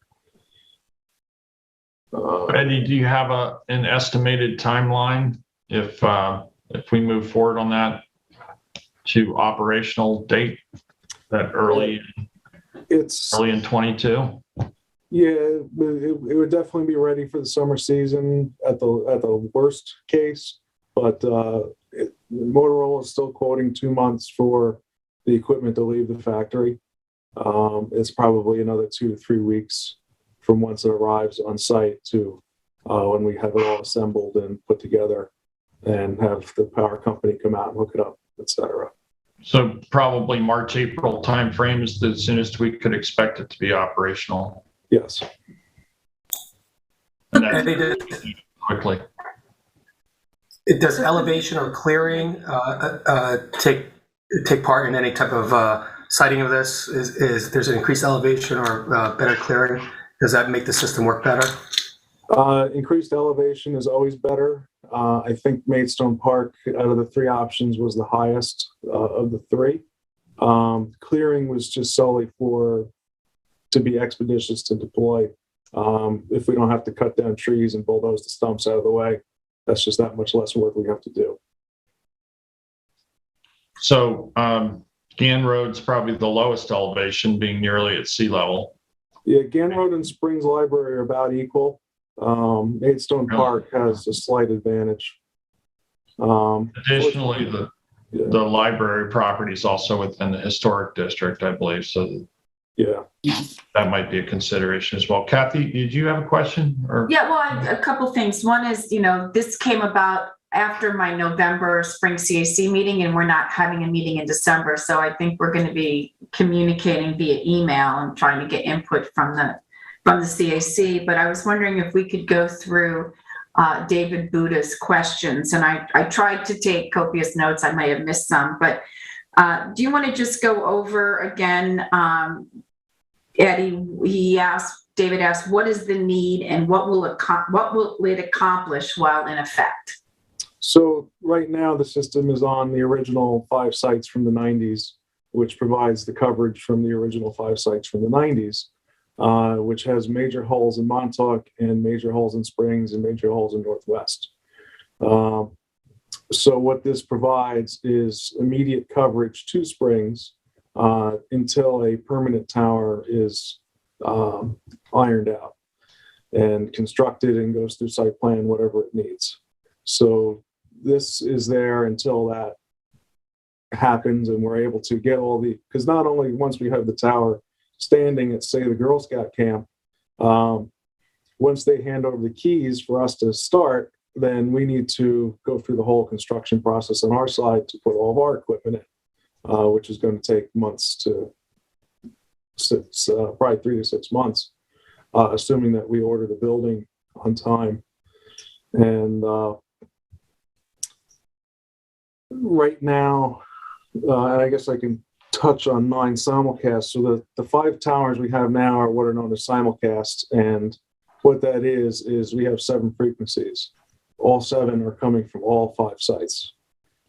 Eddie, do you have an estimated timeline if we move forward on that to operational date, that early in 22? Yeah, it would definitely be ready for the summer season at the worst case, but Motorola is still quoting 2 months for the equipment to leave the factory. It's probably another 2 to 3 weeks from once it arrives on site to when we have it all assembled and put together and have the power company come out and hook it up, etc. So probably March, April timeframe is the soonest we could expect it to be operational. Yes. And that's quickly. Does elevation or clearing take part in any type of siting of this? Is there's an increased elevation or better clearing? Does that make the system work better? Increased elevation is always better. I think Maidstone Park, out of the 3 options, was the highest of the 3. Clearing was just solely to be expeditious to deploy. If we don't have to cut down trees and bulldoze the stumps out of the way, that's just that much less work we have to do. So Gann Road's probably the lowest elevation, being nearly at sea level. Yeah, Gann Road and Springs Library are about equal. Maidstone Park has a slight advantage. Additionally, the library property is also within the historic district, I believe. So yeah, that might be a consideration as well. Kathy, did you have a question? Or Yeah, well, a couple things. One is, this came about after my November spring CAC meeting, and we're not having a meeting in December. So I think we're going to be communicating via email and trying to get input from the CAC. But I was wondering if we could go through David Buddha's questions. And I tried to take copious notes. I may have missed some, but do you want to just go over again, Eddie? David asked, what is the need and what will it accomplish while in effect? So right now the system is on the original 5 sites from the 90s, which provides the coverage from the original 5 sites from the 90s, which has major holes in Montauk and major holes in Springs and major holes in Northwest. So what this provides is immediate coverage to Springs until a permanent tower is ironed out and constructed and goes through site plan, whatever it needs. So this is there until that happens and we're able to get because not only once we have the tower standing at, say, the Girl Scout camp, once they hand over the keys for us to start, then we need to go through the whole construction process on our side to put all of our equipment in, which is going to take months probably 3 to 6 months, assuming that we order the building on time. And right now, and I guess I can touch on 9 simulcasts. So the 5 towers we have now are what are known as simulcasts. And what that is we have 7 frequencies. All 7 are coming from all 5 sites.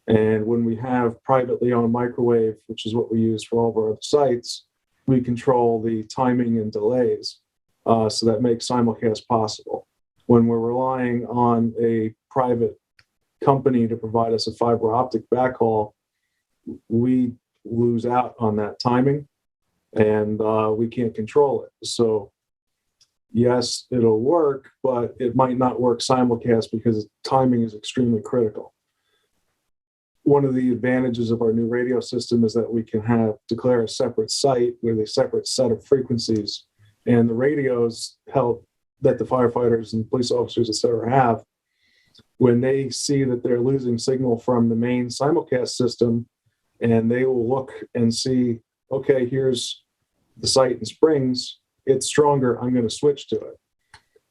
And when we have privately owned microwave, which is what we use for all of our other sites, we control the timing and delays. So that makes simulcast possible. When we're relying on a private company to provide us a fiber optic backhaul, we lose out on that timing and we can't control it. So yes, it'll work, but it might not work simulcast because timing is extremely critical. One of the advantages of our new radio system is that we can declare a separate site with a separate set of frequencies, and the radios help that the firefighters and police officers, et cetera, have. When they see that they're losing signal from the main simulcast system, and they will look and see, okay, here's the site in Springs, it's stronger, I'm going to switch to it.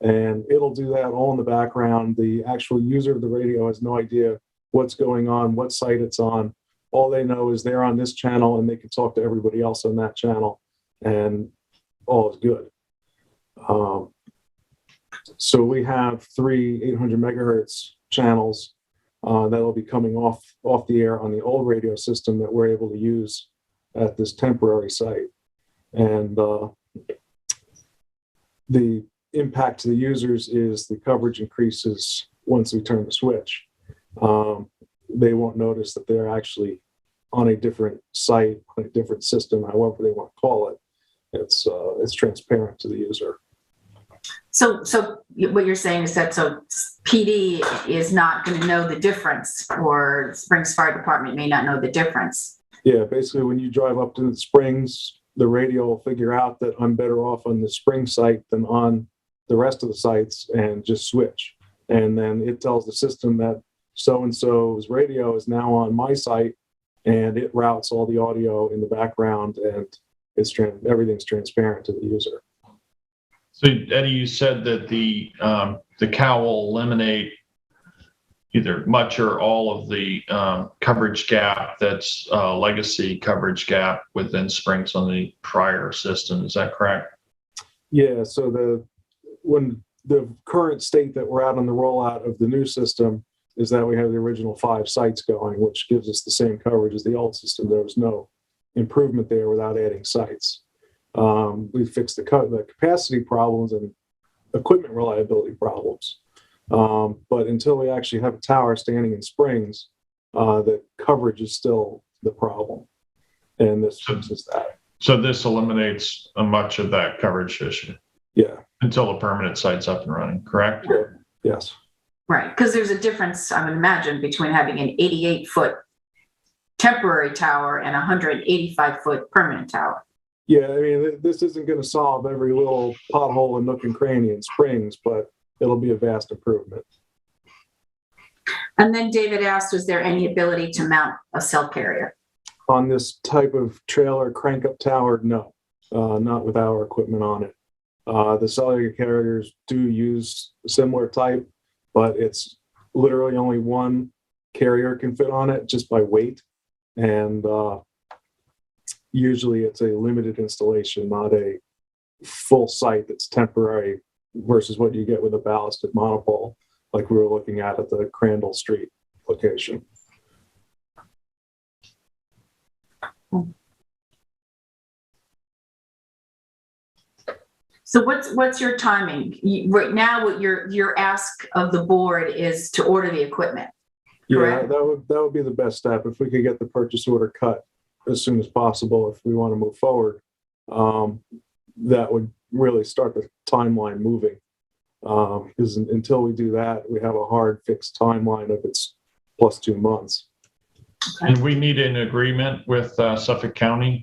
And it'll do that all in the background. The actual user of the radio has no idea what's going on, what site it's on. All they know is they're on this channel and they can talk to everybody else on that channel, and all is good. So we have 3 800 megahertz channels that'll be coming off the air on the old radio system that we're able to use at this temporary site. And the impact to the users is the coverage increases once we turn the switch. They won't notice that they're actually on a different site, on a different system, however they want to call it. It's transparent to the user. So what you're saying is that PD is not going to know the difference, or Springs Fire Department may not know the difference. Yeah, basically when you drive up to the Springs, the radio will figure out that I'm better off on the Spring site than on the rest of the sites and just switch. And then it tells the system that so-and-so's radio is now on my site, and it routes all the audio in the background, and everything's transparent to the user. So Eddie, you said that the cow will eliminate either much or all of the coverage gap that's legacy coverage gap within Springs on the prior system. Is that correct? Yeah, so when the current state that we're at on the rollout of the new system is that we have the original 5 sites going, which gives us the same coverage as the old system. There was no improvement there without adding sites. We fixed the capacity problems and equipment reliability problems. But until we actually have a tower standing in Springs, the coverage is still the problem. And this fixes that. So this eliminates much of that coverage issue. Yeah. Until the permanent site's up and running, correct? Yeah. Yes. Right, because there's a difference, I would imagine, between having an 88-foot temporary tower and a 185-foot permanent tower. Yeah, I mean, this isn't going to solve every little pothole and nook and cranny in Springs, but it'll be a vast improvement. And then David asked, was there any ability to mount a cell carrier? On this type of trailer crank-up tower, no, not with our equipment on it. The cellular carriers do use a similar type, but it's literally only one carrier can fit on it just by weight. And usually it's a limited installation, not a full site that's temporary versus what you get with a ballasted monopole, like we were looking at the Crandall Street location. So what's your timing? Right now, what your ask of the board is to order the equipment. Correct? Yeah, that would be the best step. If we could get the purchase order cut as soon as possible, if we want to move forward, that would really start the timeline moving. Because until we do that, we have a hard fixed timeline of it's plus 2 months. Okay. And we need an agreement with Suffolk County.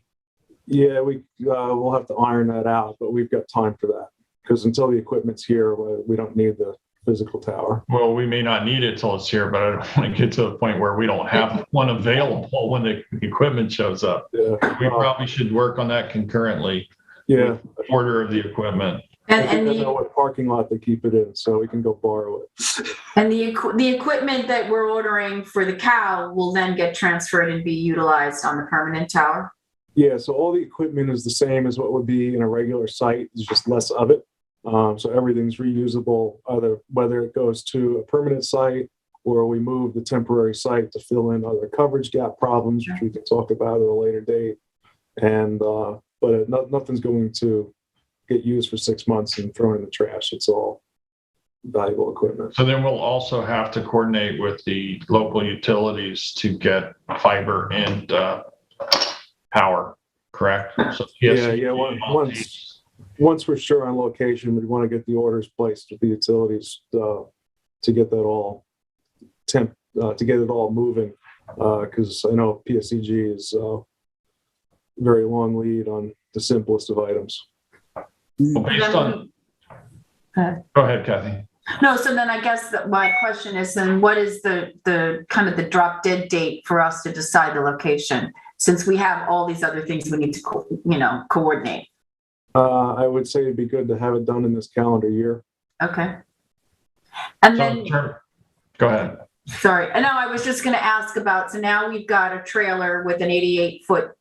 Yeah, we'll have to iron that out, but we've got time for that because until the equipment's here, we don't need the physical tower. Well, we may not need it till it's here, but I don't want to get to a point where we don't have one available when the equipment shows up. Yeah, we probably should work on that concurrently. Yeah, order of the equipment. And I know what parking lot they keep it in, so we can go borrow it. And the equipment that we're ordering for the cow will then get transferred and be utilized on the permanent tower. Yeah, so all the equipment is the same as what would be in a regular site. There's just less of it. So everything's reusable, whether it goes to a permanent site or we move the temporary site to fill in other coverage gap problems, which we can talk about at a later date. And but nothing's going to get used for 6 months and thrown in the trash. It's all valuable equipment. So then we'll also have to coordinate with the local utilities to get fiber and power, correct? So once we're sure on location, we want to get the orders placed with the utilities to get that all to get it all moving. Because I know PSEG is very long lead on the simplest of items. Well, based on, go ahead, Kathy. No, so then I guess that my question is then what is the kind of the drop dead date for us to decide the location? Since we have all these other things we need to, coordinate. I would say it'd be good to have it done in this calendar year. Okay. And then, go ahead. Sorry. No, I was just going to ask about, so now we've got a trailer with an 88-foot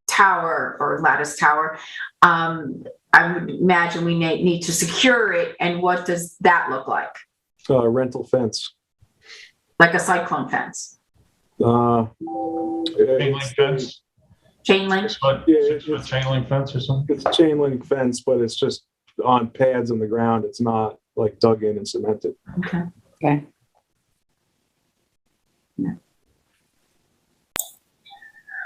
tower or lattice tower. I would imagine we need to secure it. And what does that look like? Rental fence. Like a cyclone fence? Uh, Chain link fence? Chain link? 6-foot chain link fence or something? It's a chain link fence, but it's just on pads on the ground. It's not like dug in and cemented. Okay. Okay.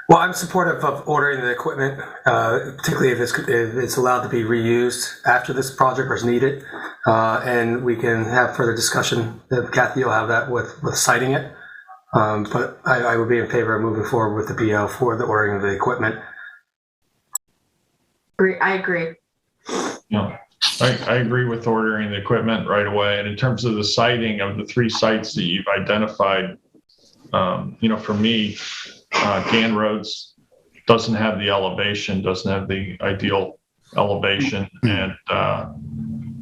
Well, I'm supportive of ordering the equipment, particularly if it's allowed to be reused after this project or is needed. And we can have further discussion. Kathy, you'll have that with citing it. But I would be in favor of moving forward with the PO for the ordering of the equipment. I agree. Yeah, I agree with ordering the equipment right away. And in terms of the siting of the 3 sites that you've identified, for me, Gann Roads doesn't have the elevation, doesn't have the ideal elevation. And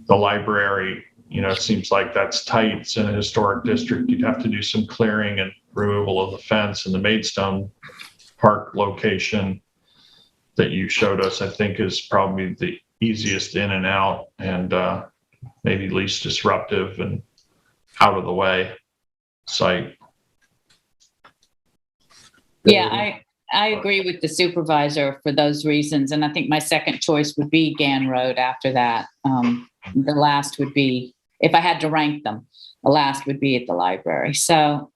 the library, it seems like that's tight. It's in a historic district. You'd have to do some clearing and removal of the fence. And the Maidstone Park location that you showed us, I think, is probably the easiest in and out and maybe least disruptive and out of the way site. Yeah, I agree with the supervisor for those reasons. And I think my second choice would be Gann Road after that. The last would be, if I had to rank them, the last would be at the library. So,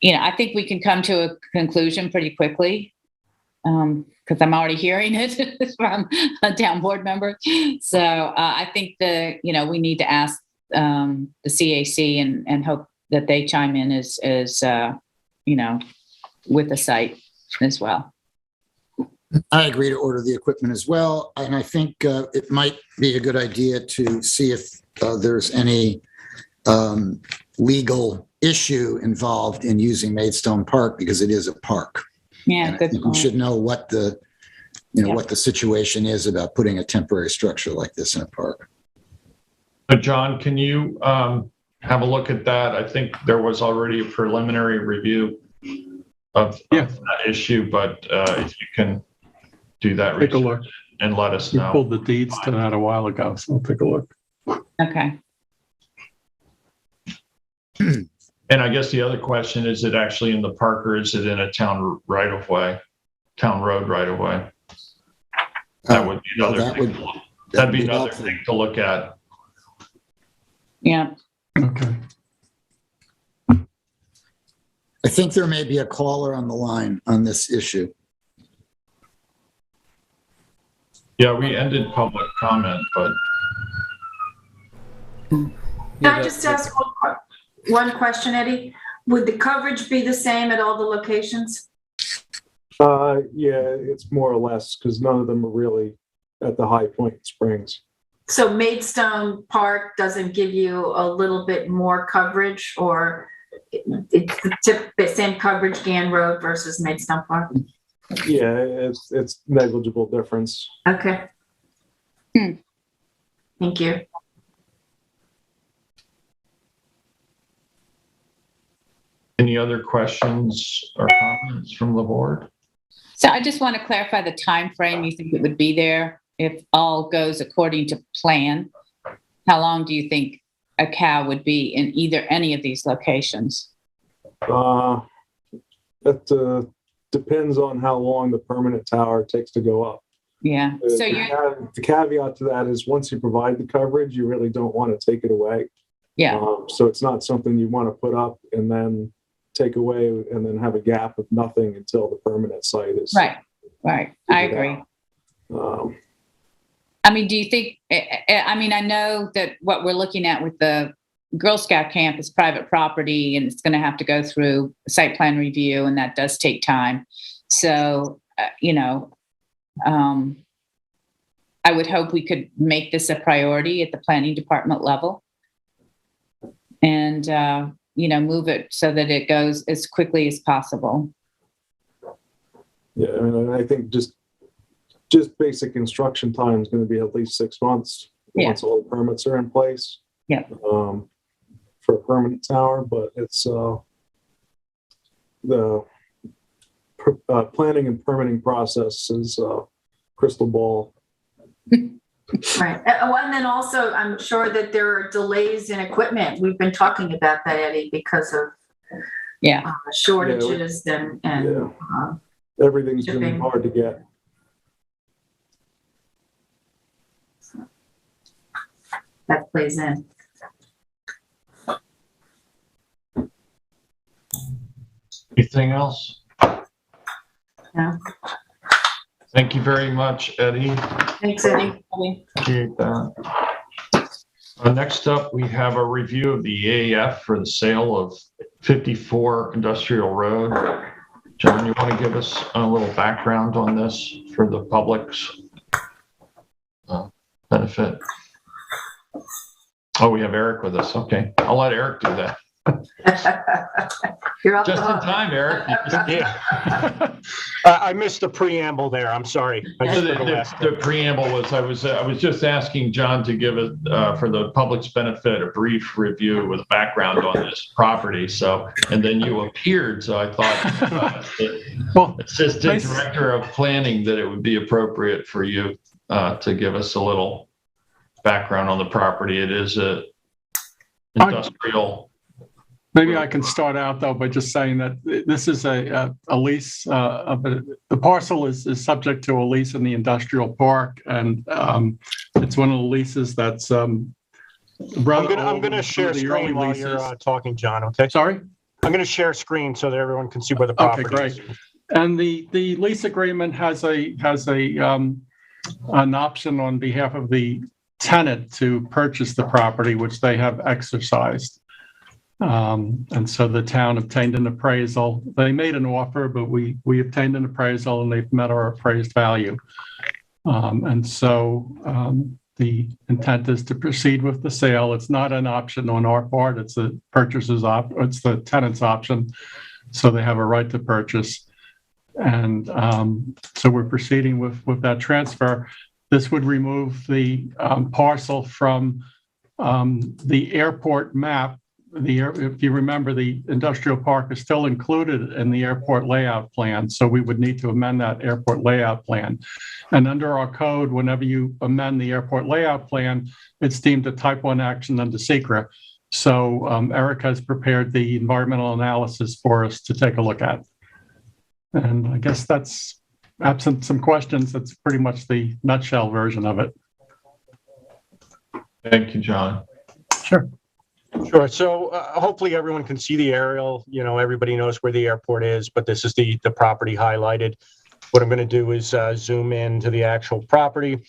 I think we can come to a conclusion pretty quickly because I'm already hearing it from a town board member. So I think we need to ask the CAC and hope that they chime in as with the site as well. I agree to order the equipment as well. And I think it might be a good idea to see if there's any legal issue involved in using Maidstone Park because it is a park. Yeah, and good I think point. we should know what the, what the situation is about putting a temporary structure like this in a park. John, can you have a look at that? I think there was already a preliminary review of that issue, but if you can do that Take a look. and let us You know. pulled the deeds to that a while ago, so I'll take a look. Okay. And I guess the other question, is it actually in the park or is it in a town right of way, town road right of way? That would be another that'd be another thing to look at. Yeah. Okay. I think there may be a caller on the line on this issue. Yeah, we ended public comment, but. Can I just ask one question, Eddie? Would the coverage be the same at all the locations? Yeah, it's more or less because none of them are really at the high point in Springs. So Maidstone Park doesn't give you a little bit more coverage, or it's the same coverage Gann Road versus Maidstone Park? Yeah, it's negligible difference. Okay. Thank you. Any other questions or comments from the board? So I just want to clarify the time frame you think it would be there if all goes according to plan. How long do you think a cow would be in any of these locations? That depends on how long the permanent tower takes to go up. Yeah. So the caveat to that is once you provide the coverage, you really don't want to take it away. Yeah. So it's not something you want to put up and then take away and then have a gap of nothing until the permanent site is right. I agree. I mean, do you think, I know that what we're looking at with the Girl Scout camp is private property and it's going to have to go through site plan review, and that does take time. So, I would hope we could make this a priority at the planning department level and, move it so that it goes as quickly as possible. Yeah, I mean, I think just basic construction time is going to be at least 6 months once all the permits are in place. Yeah. For a permanent tower, but it's the planning and permitting process is crystal ball. Right. Well, and then also, I'm sure that there are delays in equipment. We've been talking about that, Eddie, because of shortages and Everything's been shipping. hard to get. That plays in. Anything else? No. Thank you very much, Eddie. Thanks, Eddie. Appreciate that. Next up, we have a review of the EAF for the sale of 54 Industrial Road. John, you want to give us a little background on this for the public's benefit? Oh, we have Eric with us. Okay, I'll let Eric do that. You're up Just in time, Eric. Yeah. I missed the preamble there. I'm sorry. The preamble was I was just asking John to give it for the public's benefit a brief review with a background on this property. So, and then you appeared, so I thought the Assistant Director of Planning that it would be appropriate for you to give us a little background on the property. It is a industrial. Maybe I can start out though by just saying that this is a lease. The parcel is subject to a lease in the industrial park, and it's one of the leases that's. I'm going to share screen while you're talking, John. Okay. Sorry. I'm going to share screen so that everyone can see where the property is. Okay, great. And the lease agreement has an option on behalf of the tenant to purchase the property, which they have exercised. And so the town obtained an appraisal. They made an offer, but we obtained an appraisal and they've met our appraised value. And so the intent is to proceed with the sale. It's not an option on our part. It's the it's the tenant's option. So they have a right to purchase. And so we're proceeding with that transfer. This would remove the parcel from the airport map. If you remember, the industrial park is still included in the airport layout plan, so we would need to amend that airport layout plan. And under our code, whenever you amend the airport layout plan, it's deemed a type 1 action under SECRA. So Eric has prepared the environmental analysis for us to take a look at. And I guess that's, absent some questions, that's pretty much the nutshell version of it. Thank you, John. Sure. Sure. So hopefully everyone can see the aerial. You know, everybody knows where the airport is, but this is the property highlighted. What I'm going to do is zoom in to the actual property.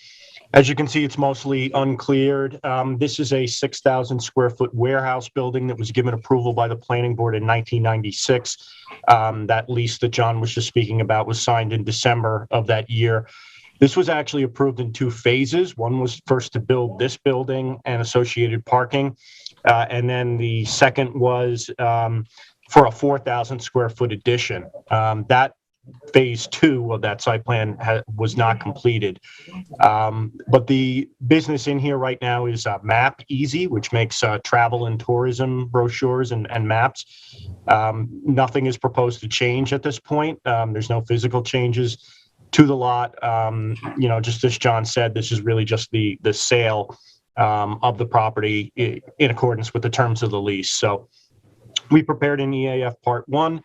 As you can see, it's mostly uncleared. This is a 6,000 square foot warehouse building that was given approval by the planning board in 1996. That lease that John was just speaking about was signed in December of that year. This was actually approved in 2 phases. One was first to build this building and associated parking. And then the second was for a 4,000 square foot addition. That phase 2 of that site plan was not completed. But the business in here right now is Map Easy, which makes travel and tourism brochures and maps. Nothing is proposed to change at this point. There's no physical changes to the lot. You know, just as John said, this is really just the sale of the property in accordance with the terms of the lease. So we prepared an EAF Part 1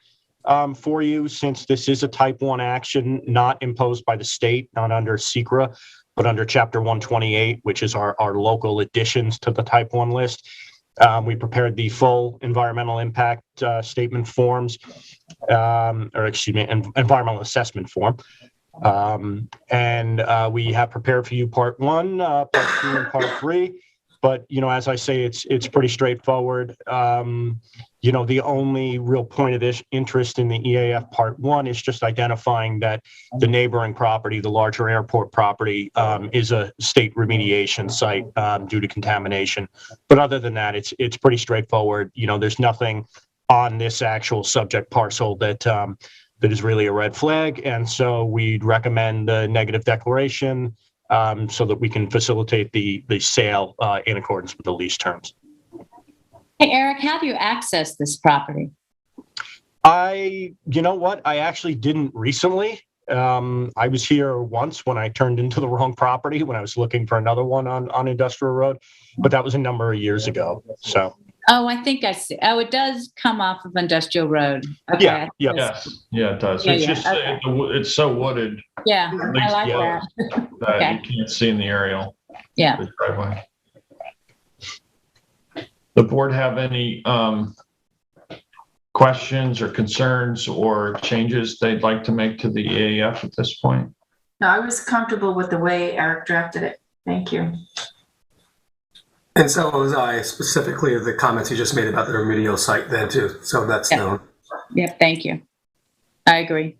for you, since this is a Type 1 action not imposed by the state, not under SECRA, but under Chapter 128, which is our local additions to the Type 1 list. We prepared the full environmental impact statement forms, environmental assessment form. And we have prepared for you Part 1, Part 2, and Part 3. But, you know, as I say, it's pretty straightforward. You know, the only real point of this interest in the EAF Part 1 is just identifying that the neighboring property, the larger airport property, is a state remediation site due to contamination. But other than that, it's pretty straightforward. You know, there's nothing on this actual subject parcel that is really a red flag. And so we'd recommend the negative declaration so that we can facilitate the sale in accordance with the lease terms. Hey, Eric, how do you access this property? You know what? I actually didn't recently. I was here once when I turned into the wrong property when I was looking for another one on Industrial Road, but that was a number of years ago. So. Oh, I think I see. Oh, it does come off of Industrial Road. Okay. Yeah. Yes. Yeah, it does. Yeah, It's yeah, just okay. it's so wooded. Yeah, At I least like close, that. that Okay. you can't see in the aerial. Yeah. The driveway. The board have any questions or concerns or changes they'd like to make to the EAF at this point? No, I was comfortable with the way Eric drafted it. Thank you. And so was I, specifically the comments you just made about the remedial site then too. So that's known. Yeah, thank you. I agree.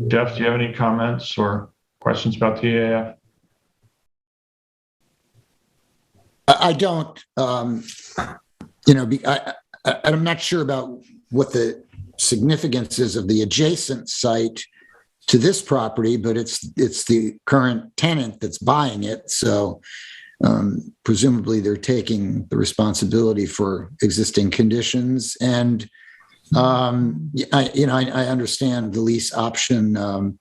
Jeff, do you have any comments or questions about the EAF? I don't. I'm not sure about what the significance is of the adjacent site to this property, but it's the current tenant that's buying it. So presumably they're taking the responsibility for existing conditions. And I understand the lease option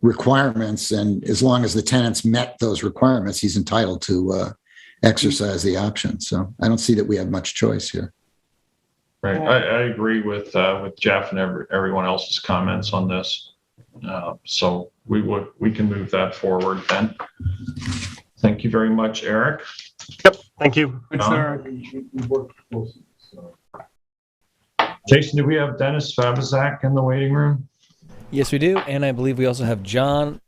requirements, and as long as the tenant's met those requirements, he's entitled to exercise the option. So I don't see that we have much choice here. Right, I agree with Jeff and everyone else's comments on this. So we can move that forward then. Thank you very much, Eric. Yep, thank you. Thanks, Eric. Jason, do we have Dennis Fabizak in the waiting room? Yes, we do. And I believe we also have John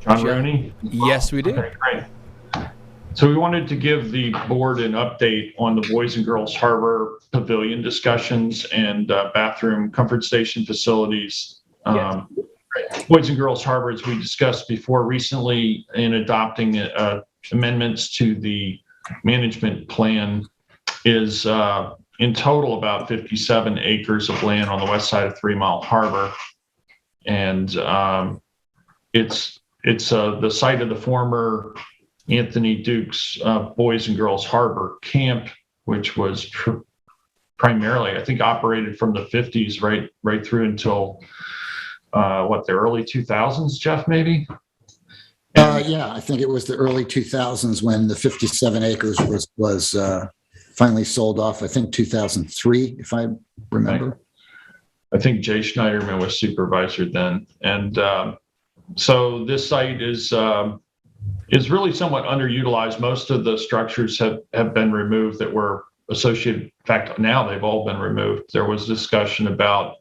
Rooney? Yes, we do. Okay, great. So we wanted to give the board an update on the Boys and Girls Harbor Pavilion discussions and bathroom comfort station facilities. Boys and Girls Harbor, as we discussed before, recently in adopting amendments to the management plan, is in total about 57 acres of land on the west side of 3 Mile Harbor. And it's the site of the former Anthony Duke's Boys and Girls Harbor camp, which was primarily, I think, operated from the 50s right through until the early 2000s, Jeff, maybe? Yeah, I think it was the early 2000s when the 57 acres was finally sold off. I think 2003, if I remember. Right. I think Jay Schneiderman was supervisor then. And so this site is really somewhat underutilized. Most of the structures have been removed that were associated. In fact, now they've all been removed. There was discussion about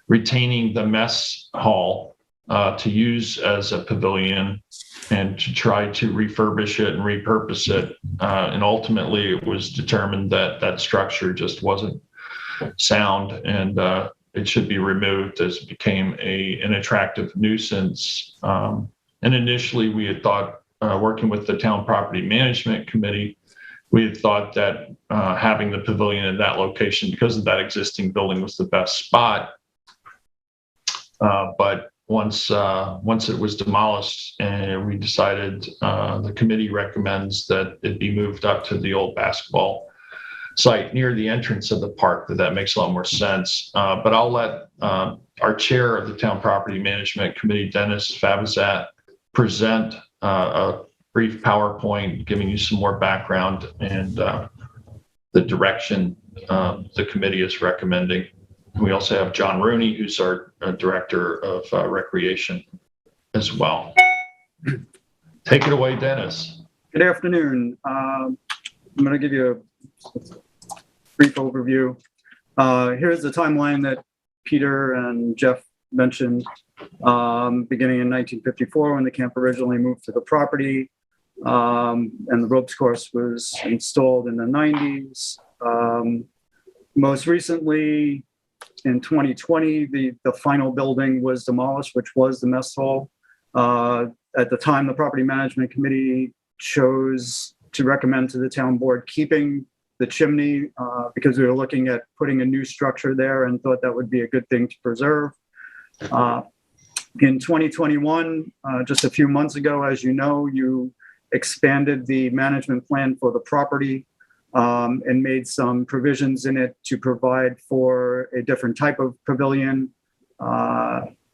retaining the mess hall to use as a pavilion and to try to refurbish it and repurpose it. And ultimately, it was determined that that structure just wasn't sound and it should be removed as it became an attractive nuisance. And initially, we had thought, working with the Town Property Management Committee, we had thought that having the pavilion in that location because of that existing building was the best spot. But once it was demolished, we decided the committee recommends that it be moved up to the old basketball site near the entrance of the park. That makes a lot more sense. But I'll let our chair of the Town Property Management Committee, Dennis Fabizak, present a brief PowerPoint giving you some more background and the direction the committee is recommending. We also have John Rooney, who's our director of recreation as well. Take it away, Dennis. Good afternoon. I'm going to give you a brief overview. Here's the timeline that Peter and Jeff mentioned, beginning in 1954 when the camp originally moved to the property, and the ropes course was installed in the 90s. Most recently, in 2020, the final building was demolished, which was the mess hall. At the time, the Property Management Committee chose to recommend to the town board keeping the chimney because we were looking at putting a new structure there and thought that would be a good thing to preserve. In 2021, just a few months ago, as you know, you expanded the management plan for the property and made some provisions in it to provide for a different type of pavilion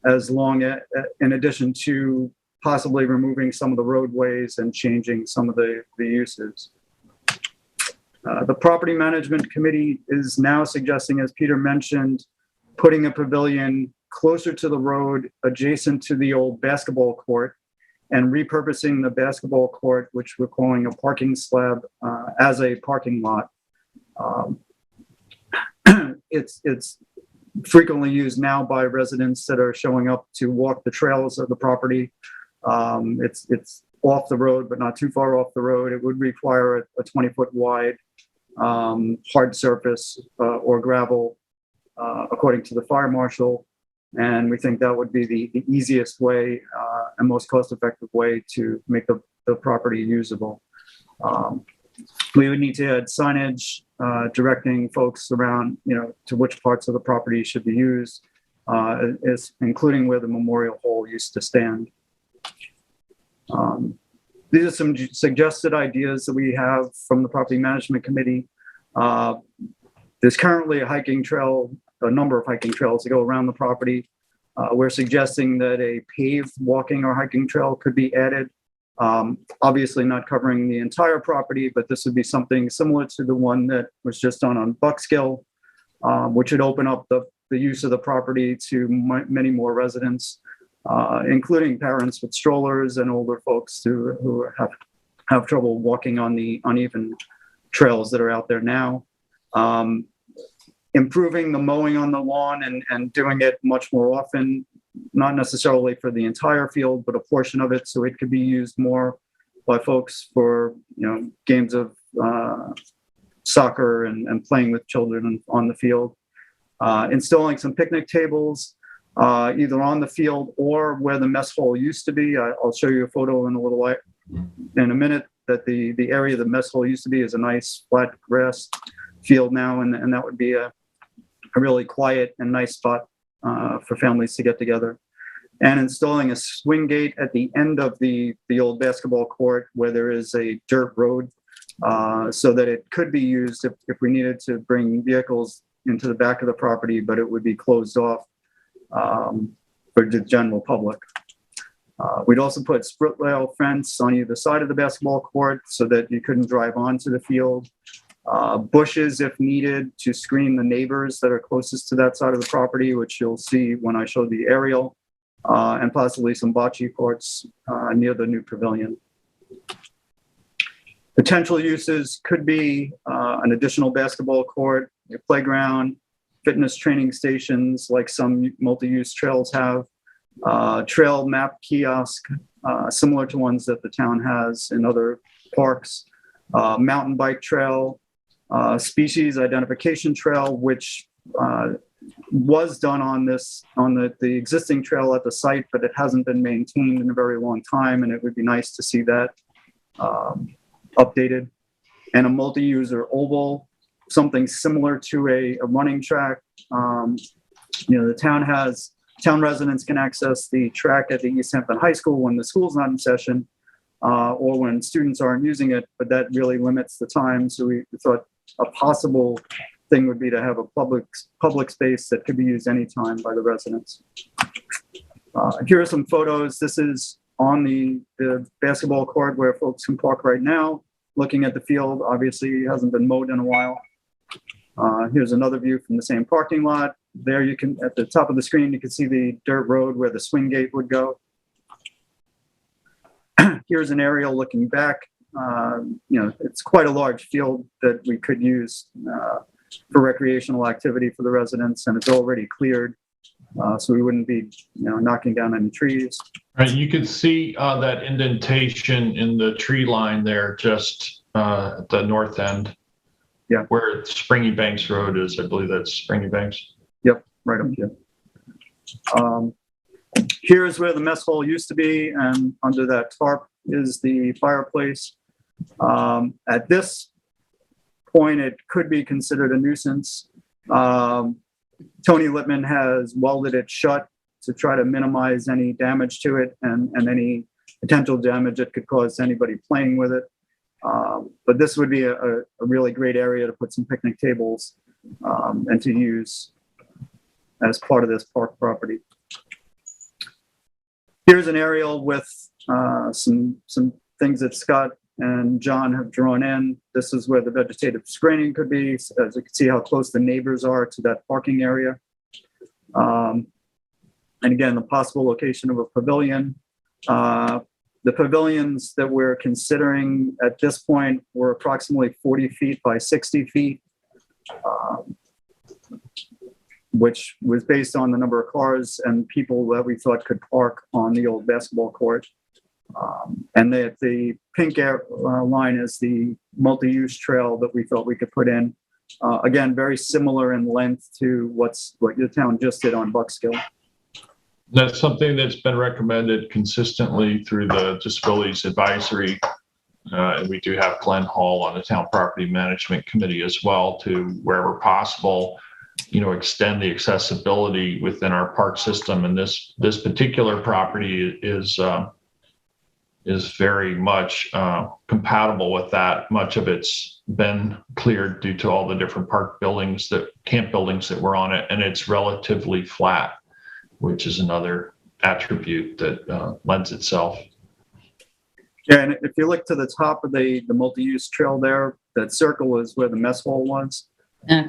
as long as, in addition to possibly removing some of the roadways and changing some of the uses. The Property Management Committee is now suggesting, as Peter mentioned, putting a pavilion closer to the road adjacent to the old basketball court and repurposing the basketball court, which we're calling a parking slab, as a parking lot. It's frequently used now by residents that are showing up to walk the trails of the property. It's off the road, but not too far off the road. It would require a 20-foot wide hard surface or gravel, according to the fire marshal. And we think that would be the easiest way and most cost-effective way to make the property usable. We would need to add signage directing folks around, to which parts of the property should be used, including where the memorial hall used to stand. These are some suggested ideas that we have from the Property Management Committee. There's currently a number of hiking trails that go around the property. We're suggesting that a paved walking or hiking trail could be added. Obviously not covering the entire property, but this would be something similar to the one that was just done on Buckskill, which would open up the use of the property to many more residents, including parents with strollers and older folks who have trouble walking on the uneven trails that are out there now. Improving the mowing on the lawn and doing it much more often, not necessarily for the entire field, but a portion of it, so it could be used more by folks for games of soccer and playing with children on the field. Installing some picnic tables, either on the field or where the mess hall used to be. I'll show you a photo in a minute that the area the mess hall used to be is a nice flat grass field now, and that would be a really quiet and nice spot for families to get together. And installing a swing gate at the end of the old basketball court where there is a dirt road, so that it could be used if we needed to bring vehicles into the back of the property, but it would be closed off for the general public. We'd also put split rail fence on either side of the basketball court so that you couldn't drive onto the field. Bushes if needed to screen the neighbors that are closest to that side of the property, which you'll see when I show the aerial, and possibly some bocce courts near the new pavilion. Potential uses could be an additional basketball court, a playground, fitness training stations like some multi-use trails have, trail map kiosk, similar to ones that the town has in other parks, mountain bike trail, species identification trail, which was done on the existing trail at the site, but it hasn't been maintained in a very long time, and it would be nice to see that updated. And a multi-user oval, something similar to a running track. The town residents can access the track at the East Hampton High School when the school's not in session, or when students aren't using it, but that really limits the time. So we thought a possible thing would be to have a public space that could be used anytime by the residents. Here are some photos. This is on the basketball court where folks can park right now, looking at the field. Obviously, it hasn't been mowed in a while. Here's another view from the same parking lot. There you can, at the top of the screen, you can see the dirt road where the swing gate would go. Here's an aerial looking back. It's quite a large field that we could use for recreational activity for the residents, and it's already cleared, so we wouldn't be, knocking down any trees. Right, you could see that indentation in the tree line there, just at the north end. Yeah. Where Springy Banks Road is, I believe that's Springy Banks. Yep, right up here. Here's where the mess hall used to be, and under that tarp is the fireplace. At this point, it could be considered a nuisance. Tony Lippman has welded it shut to try to minimize any damage to it and any potential damage it could cause to anybody playing with it. But this would be a really great area to put some picnic tables and to use as part of this park property. Here's an aerial with some things that Scott and John have drawn in. This is where the vegetative screening could be. As you can see how close the neighbors are to that parking area. And again, the possible location of a pavilion. The pavilions that we're considering at this point were approximately 40 feet by 60 feet, which was based on the number of cars and people that we thought could park on the old basketball court. And the pink line is the multi-use trail that we thought we could put in. Again, very similar in length to what the town just did on Buckskill. That's something that's been recommended consistently through the Disabilities Advisory. And we do have Glenn Hall on the Town Property Management Committee as well, to wherever possible, extend the accessibility within our park system. And this particular property is very much compatible with that. Much of it's been cleared due to all the different camp buildings that were on it, and it's relatively flat, which is another attribute that lends itself. Yeah, and if you look to the top of the multi-use trail there, that circle is where the mess hall was. Okay.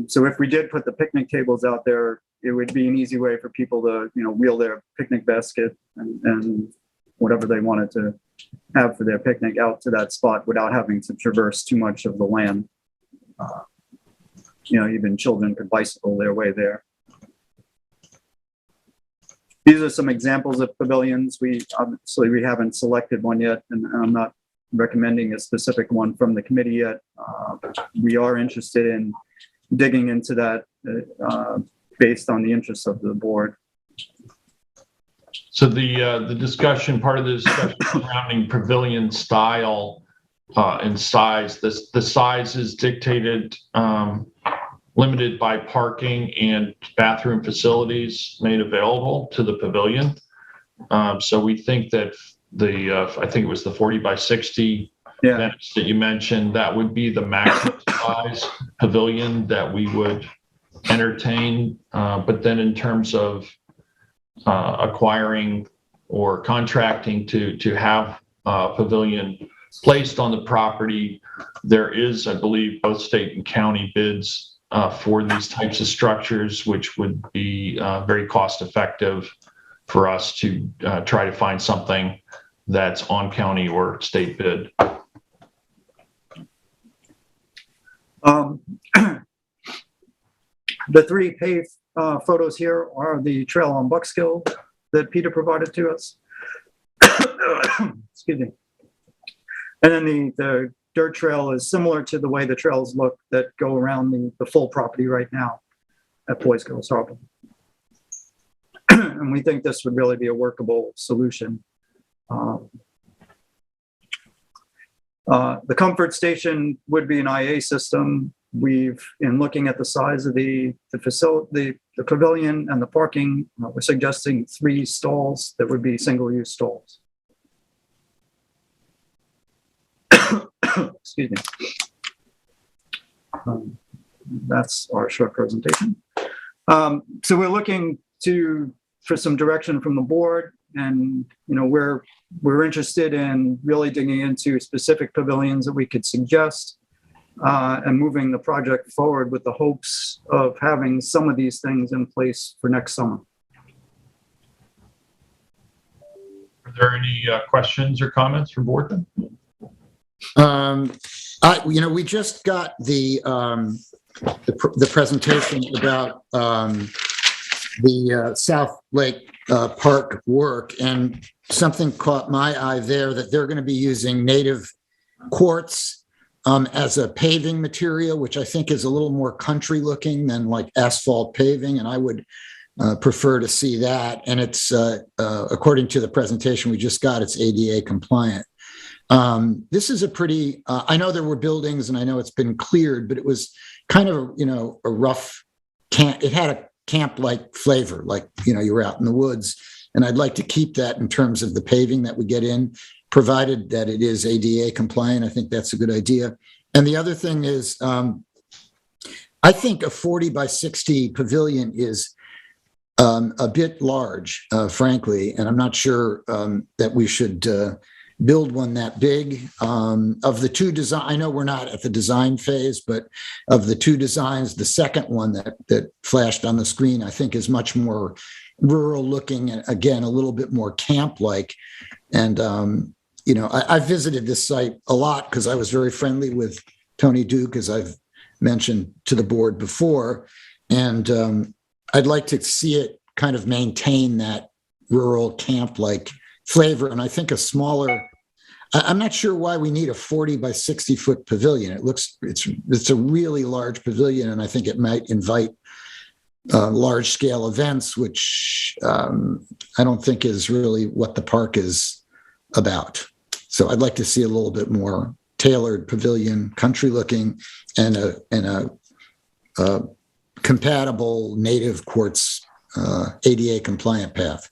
So if we did put the picnic tables out there, it would be an easy way for people to, wheel their picnic basket and whatever they wanted to have for their picnic out to that spot without having to traverse too much of the land. Even children could bicycle their way there. These are some examples of pavilions. We haven't selected one yet, and I'm not recommending a specific one from the committee yet. We are interested in digging into that based on the interests of the board. So the discussion, part of the discussion surrounding pavilion style and size, the size is dictated, limited by parking and bathroom facilities made available to the pavilion. So we think that I think it was the 40 by 60 bench that you mentioned, that would be the maximum size pavilion that we would entertain. But then in terms of acquiring or contracting to have a pavilion placed on the property, there is, I believe, both state and county bids for these types of structures, which would be very cost effective for us to try to find something that's on county or state bid. The three paved photos here are the trail on Buckskill that Peter provided to us. Excuse me. And then the dirt trail is similar to the way the trails look that go around the full property right now at Boys Girls Harbor. And we think this would really be a workable solution. The comfort station would be an IA system. In looking at the size of the facility, the pavilion and the parking, we're suggesting 3 stalls that would be single-use stalls. Excuse me. That's our short presentation. So we're looking for some direction from the board, and we're interested in really digging into specific pavilions that we could suggest, and moving the project forward with the hopes of having some of these things in place for next summer. Are there any questions or comments from board? We just got the presentation about the South Lake Park work, and something caught my eye there, that they're going to be using native quartz as a paving material, which I think is a little more country looking than like asphalt paving, and I would prefer to see that. And it's according to the presentation we just got, it's ADA compliant. This is a pretty, I know there were buildings and I know it's been cleared, but it was kind of, a rough camp. It had a camp-like flavor, like, you were out in the woods. And I'd like to keep that in terms of the paving that we get in, provided that it is ADA compliant. I think that's a good idea. And the other thing is, I think a 40 by 60 pavilion is a bit large, frankly, and I'm not sure that we should build one that big. Of the two design, I know we're not at the design phase, but of the two designs, the second one that flashed on the screen, I think is much more rural looking, and again, a little bit more camp-like. And, I visited this site a lot because I was very friendly with Tony Duke, as I've mentioned to the board before. And I'd like to see it kind of maintain that rural camp-like flavor. And I think a smaller, I'm not sure why we need a 40 by 60 foot pavilion. It's a really large pavilion, and I think it might invite large scale events, which I don't think is really what the park is about. So I'd like to see a little bit more tailored pavilion, country looking, and a compatible native quartz ADA compliant path.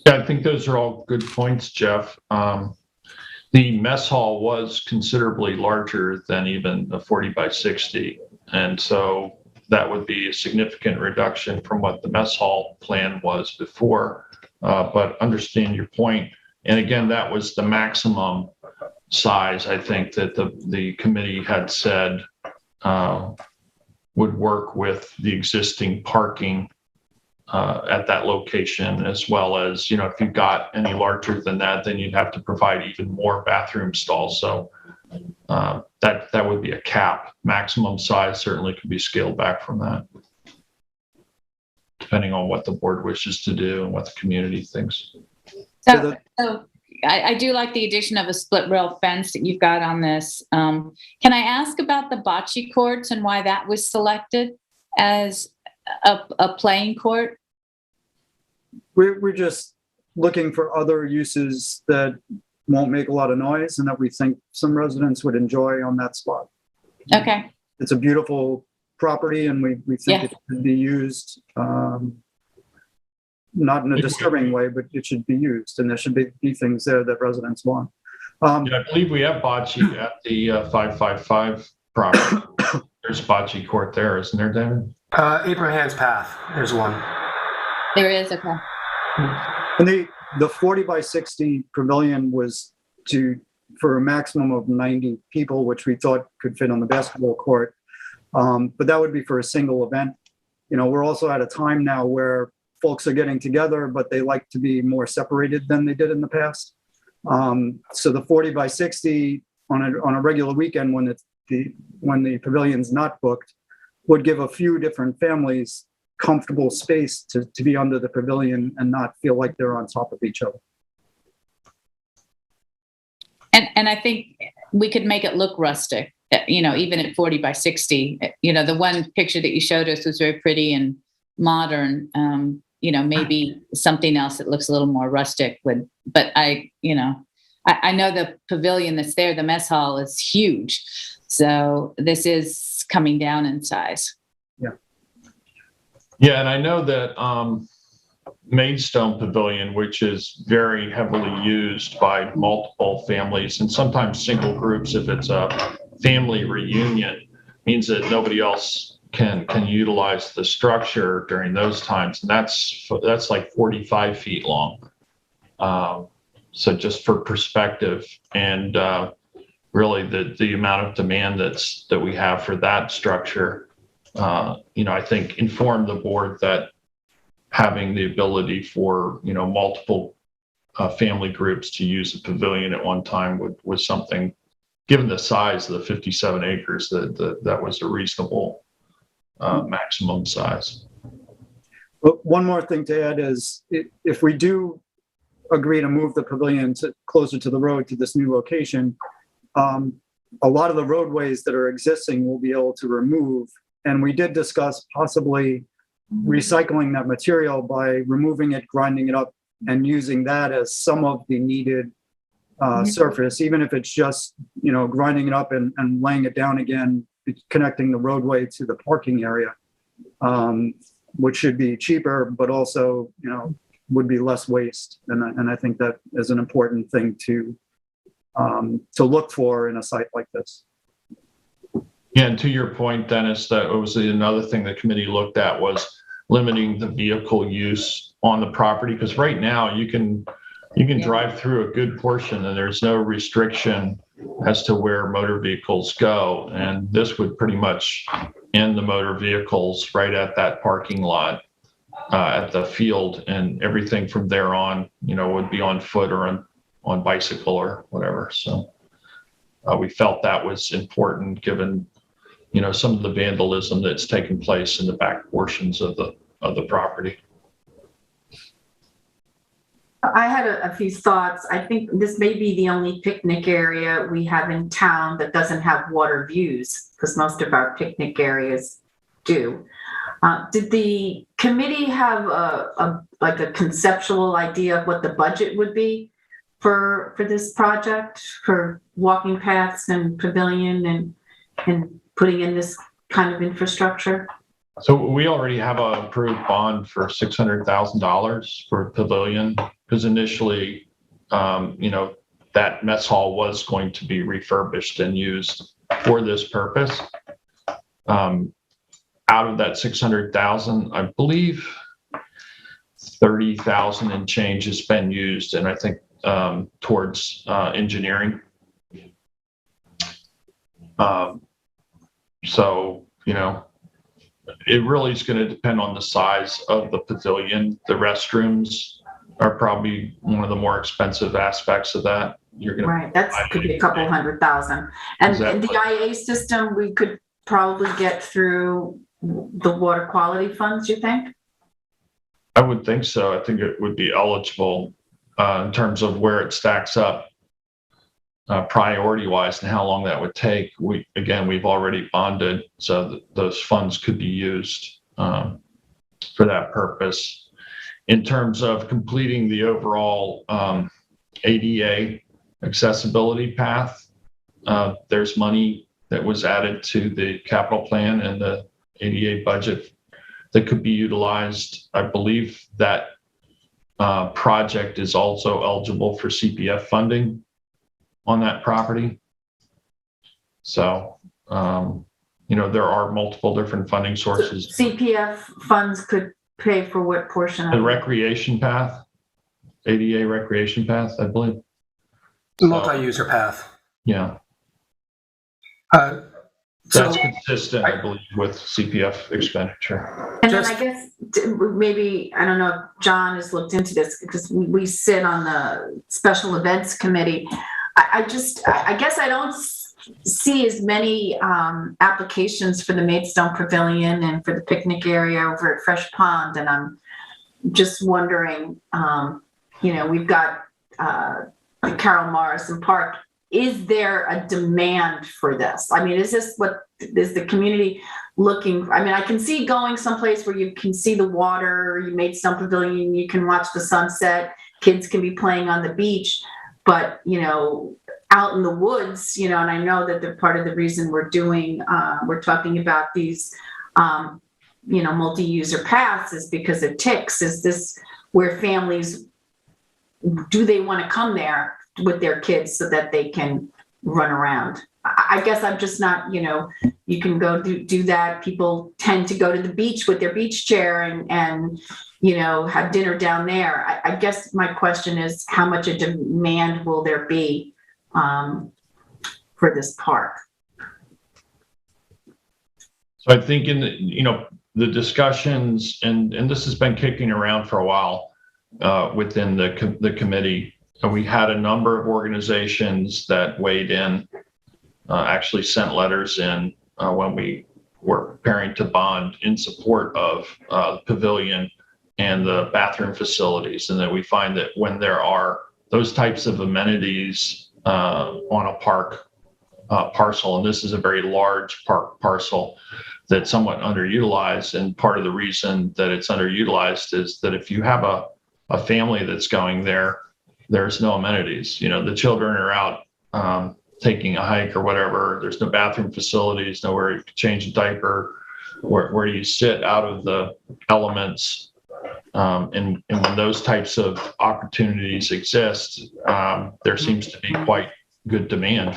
Yeah, I think those are all good points, Jeff. The mess hall was considerably larger than even the 40 by 60. And so that would be a significant reduction from what the mess hall plan was before. But understand your point. And again, that was the maximum size, I think, that the committee had said would work with the existing parking at that location, as well as, if you got any larger than that, then you'd have to provide even more bathroom stalls. So that would be a cap. Maximum size certainly could be scaled back from that, depending on what the board wishes to do and what the community thinks. So I do like the addition of a split rail fence that you've got on this. Can I ask about the bocce courts and why that was selected as a playing court? We're just looking for other uses that won't make a lot of noise and that we think some residents would enjoy on that spot. Okay. It's a beautiful property, and we think it should be used, not in a disturbing way, but it should be used, and there should be things there that residents want. I believe we have bocce at the 555 property. There's a bocce court there, isn't there, David? Abraham's Path, there's one. There is, okay. And the 40 by 60 pavilion was for a maximum of 90 people, which we thought could fit on the basketball court. But that would be for a single event. We're also at a time now where folks are getting together, but they like to be more separated than they did in the past. So the 40 by 60 on a regular weekend when the pavilion's not booked would give a few different families comfortable space to be under the pavilion and not feel like they're on top of each other. And I think we could make it look rustic, even at 40 by 60. The one picture that you showed us was very pretty and modern. Maybe something else that looks a little more rustic but I know the pavilion that's there, the mess hall, is huge. So this is coming down in size. Yeah, and I know that Maidstone Pavilion, which is very heavily used by multiple families and sometimes single groups, if it's a family reunion, means that nobody else can utilize the structure during those times, and that's like 45 feet long. So just for perspective, and really the amount of demand that we have for that structure, I think informed the board that having the ability for multiple family groups to use a pavilion at one time was something, given the size of the 57 acres, that was a reasonable maximum size. But one more thing to add is if we do agree to move the pavilion closer to the road to this new location, a lot of the roadways that are existing will be able to remove. And we did discuss possibly recycling that material by removing it, grinding it up, and using that as some of the needed surface, even if it's just, grinding it up and laying it down again, connecting the roadway to the parking area, which should be cheaper, but also, would be less waste. And I think that is an important thing to look for in a site like this. Yeah, and to your point, Dennis, that was another thing the committee looked at was limiting the vehicle use on the property, because right now you can drive through a good portion and there's no restriction as to where motor vehicles go. And this would pretty much end the motor vehicles right at that parking lot, at the field, and everything from there on, would be on foot or on bicycle or whatever. So we felt that was important given, some of the vandalism that's taken place in the back portions of the property. I had a few thoughts. I think this may be the only picnic area we have in town that doesn't have water views, because most of our picnic areas do. Did the committee have a conceptual idea of what the budget would be for this project, for walking paths and pavilion and putting in this kind of infrastructure? So we already have an approved bond for $600,000 for pavilion, because initially, that mess hall was going to be refurbished and used for this purpose. Out of that 600,000, I believe 30,000 and change has been used, and I think towards engineering. So, it really is going to depend on the size of the pavilion. The restrooms are probably one of the more expensive aspects of that. Right, that could be a couple $100,000. And the IA system, we could probably get through the water quality funds, you think? I would think so. I think it would be eligible in terms of where it stacks up priority-wise and how long that would take. We've already bonded, so those funds could be used for that purpose. In terms of completing the overall ADA accessibility path, there's money that was added to the capital plan and the ADA budget that could be utilized. I believe that project is also eligible for CPF funding on that property. So, there are multiple different funding sources. So CPF funds could pay for what portion of The it? recreation path, ADA recreation path, I believe. Multi-user path. Yeah. That's consistent, I believe, with CPF expenditure. And then I guess maybe, I don't know if John has looked into this, because we sit on the special events committee. I guess I don't see as many applications for the Maidstone Pavilion and for the picnic area over at Fresh Pond. And I'm just wondering, we've got the Carol Morrison Park. Is there a demand for this? I mean, is the community looking? I mean, I can see going someplace where you can see the water, you made some pavilion, you can watch the sunset, kids can be playing on the beach, but, out in the woods, and I know that the part of the reason we're talking about these, multi-user paths is because of ticks. Is this where families, do they want to come there with their kids so that they can run around? I guess I'm just not, you can go do that. People tend to go to the beach with their beach chair and have dinner down there. I guess my question is, how much a demand will there be for this park? So I think in the discussions, and this has been kicking around for a while within the committee, we had a number of organizations that weighed in, actually sent letters in when we were preparing to bond in support of the pavilion and the bathroom facilities. And that we find that when there are those types of amenities on a park parcel, and this is a very large park parcel that's somewhat underutilized. And part of the reason that it's underutilized is that if you have a family that's going there, there's no amenities. The children are out taking a hike or whatever. There's no bathroom facilities, nowhere you can change a diaper, where you sit out of the elements. And when those types of opportunities exist, there seems to be quite good demand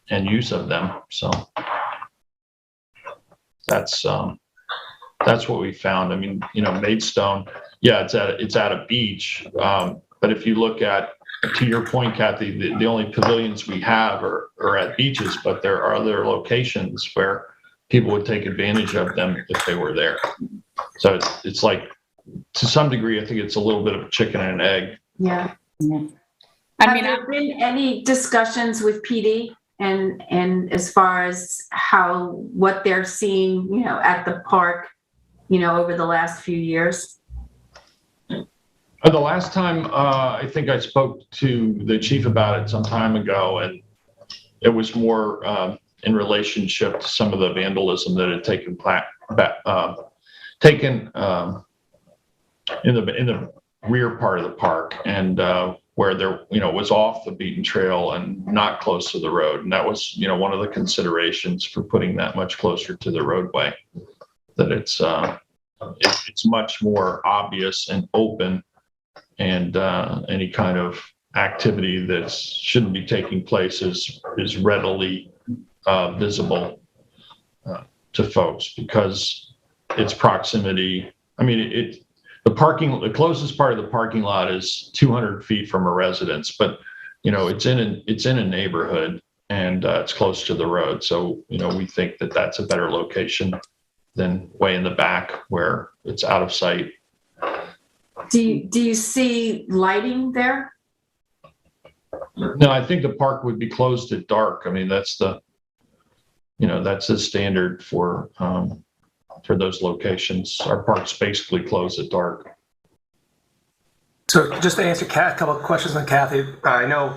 and use of them. So that's That's what we found. I mean, Maidstone, yeah, it's at a beach. But if you look at, to your point, Kathy, the only pavilions we have are at beaches, but there are other locations where people would take advantage of them if they were there. So it's like, to some degree, I think it's a little bit of a chicken and an egg. Yeah. Have there been any discussions with PD and as far as what they're seeing, at the park, over the last few years? The last time I think I spoke to the chief about it some time ago, and it was more in relationship to some of the vandalism that had taken in the rear part of the park, and where there was off the beaten trail and not close to the road, and that was one of the considerations for putting that much closer to the roadway, that it's much more obvious and open, and any kind of activity that shouldn't be taking place is readily visible to folks because its proximity. I mean, the closest part of the parking lot is 200 feet from a residence, but it's in a neighborhood, and it's close to the road. So we think that that's a better location than way in the back where it's out of sight. Do you see lighting there? No, I think the park would be closed at dark. I mean, that's the standard for those locations. Our parks basically close at dark. So just to answer a couple of questions on Kathy, I know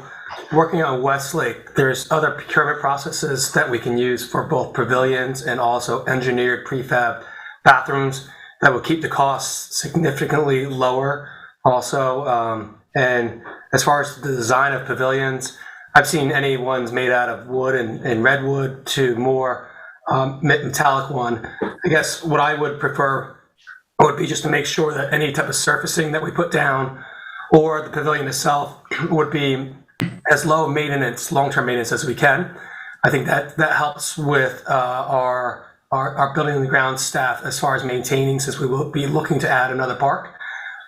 working on Westlake, there's other procurement processes that we can use for both pavilions and also engineered prefab bathrooms that will keep the costs significantly lower also. And as far as the design of pavilions, I've seen any ones made out of wood and redwood to more metallic one. I guess what I would prefer would be just to make sure that any type of surfacing that we put down or the pavilion itself would be as low maintenance, long-term maintenance as we can. I think that helps with our building on the ground staff as far as maintaining, since we will be looking to add another park.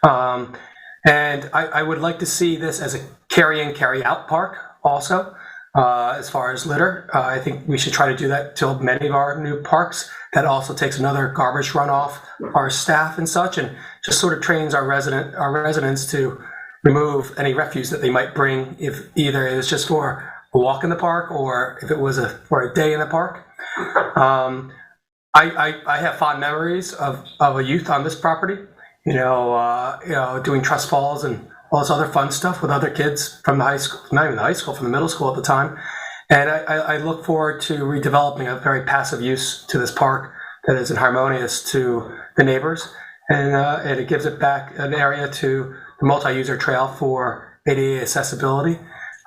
And I would like to see this as a carry-in, carry-out park also. As far as litter, I think we should try to do that to many of our new parks. That also takes another garbage runoff our staff and such, and just sort of trains our residents to remove any refuse that they might bring, if either it was just for a walk in the park or if it was for a day in the park. I have fond memories of a youth on this property, doing trust falls and all this other fun stuff with other kids from the high school, not even the high school, from the middle school at the time. And I look forward to redeveloping a very passive use to this park that is harmonious to the neighbors. And it gives it back an area to the multi-user trail for ADA accessibility.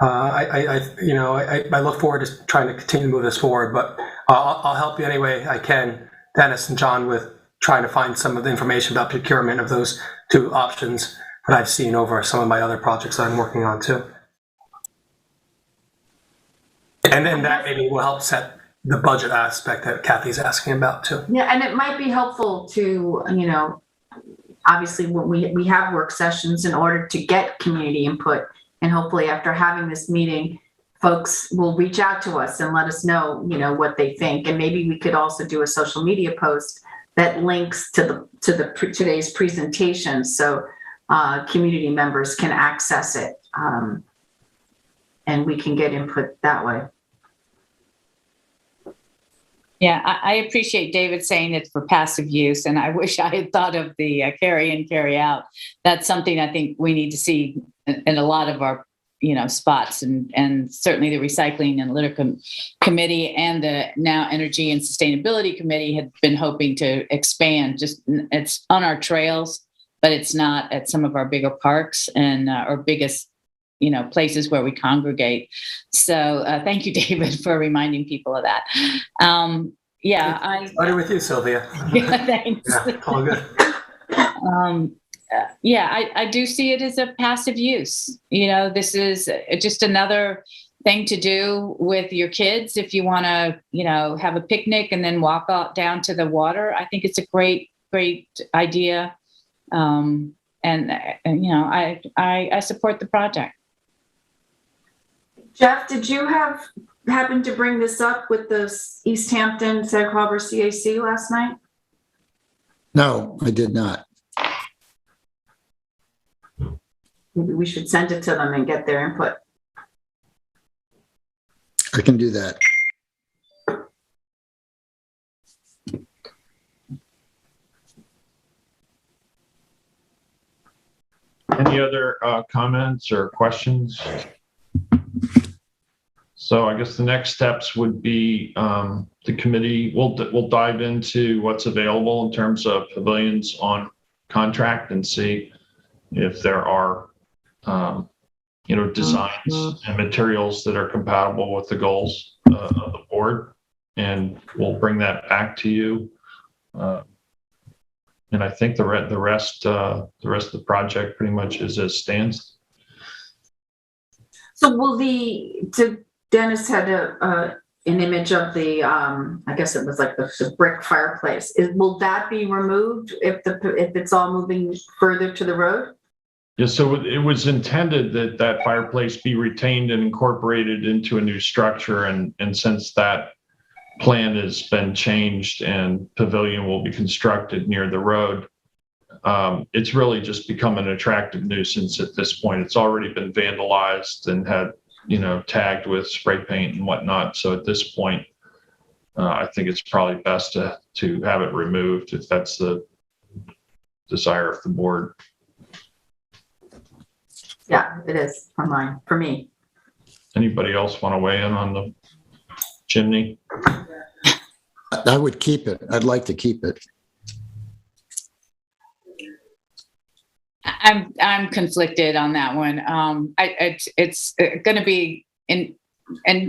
I look forward to trying to continue to move this forward, but I'll help you any way I can, Dennis and John, with trying to find some of the information about procurement of those two options that I've seen over some of my other projects that I'm working on too. And then that maybe will help set the budget aspect that Kathy's asking about too. Yeah, and it might be helpful to, obviously when we have work sessions in order to get community input, and hopefully after having this meeting, folks will reach out to us and let us know, what they think. And maybe we could also do a social media post that links to today's presentation, so community members can access it, and we can get input that way. Yeah, I appreciate David saying it's for passive use, and I wish I had thought of the carry in, carry out. That's something I think we need to see in a lot of our, spots, and certainly the Recycling and Litter Committee and the now Energy and Sustainability Committee had been hoping to expand. Just it's on our trails, but it's not at some of our bigger parks and our biggest places where we congregate. So thank you, David, for reminding people of that. I started with you, Sylvia. Yeah, thanks. Yeah, all good. I do see it as a passive use. This is just another thing to do with your kids if you want to, have a picnic and then walk out down to the water. I think it's a great great idea. And you know, I support the project. Jeff, did you happen to bring this up with the East Hampton Sag Harbor CAC last night? No, I did not. Maybe we should send it to them and get their input. I can do that. Any other comments or questions? So I guess the next steps would be the committee. We'll dive into what's available in terms of pavilions on contract and see if there are designs and materials that are compatible with the goals of the board, and we'll bring that back to you. And I think the rest of the project pretty much is as stands. So Dennis had an image of the, I guess it was like the brick fireplace. Will that be removed if it's all moving further to the road? Yeah, so it was intended that fireplace be retained and incorporated into a new structure, and since that plan has been changed and pavilion will be constructed near the road, it's really just become an attractive nuisance at this point. It's already been vandalized and had tagged with spray paint and whatnot. So at this point, I think it's probably best to have it removed if that's the desire of the board. Yeah, it is for me. Anybody else want to weigh in on the chimney? I would keep it. I'd like to keep it. I'm conflicted on that one. It's going to be and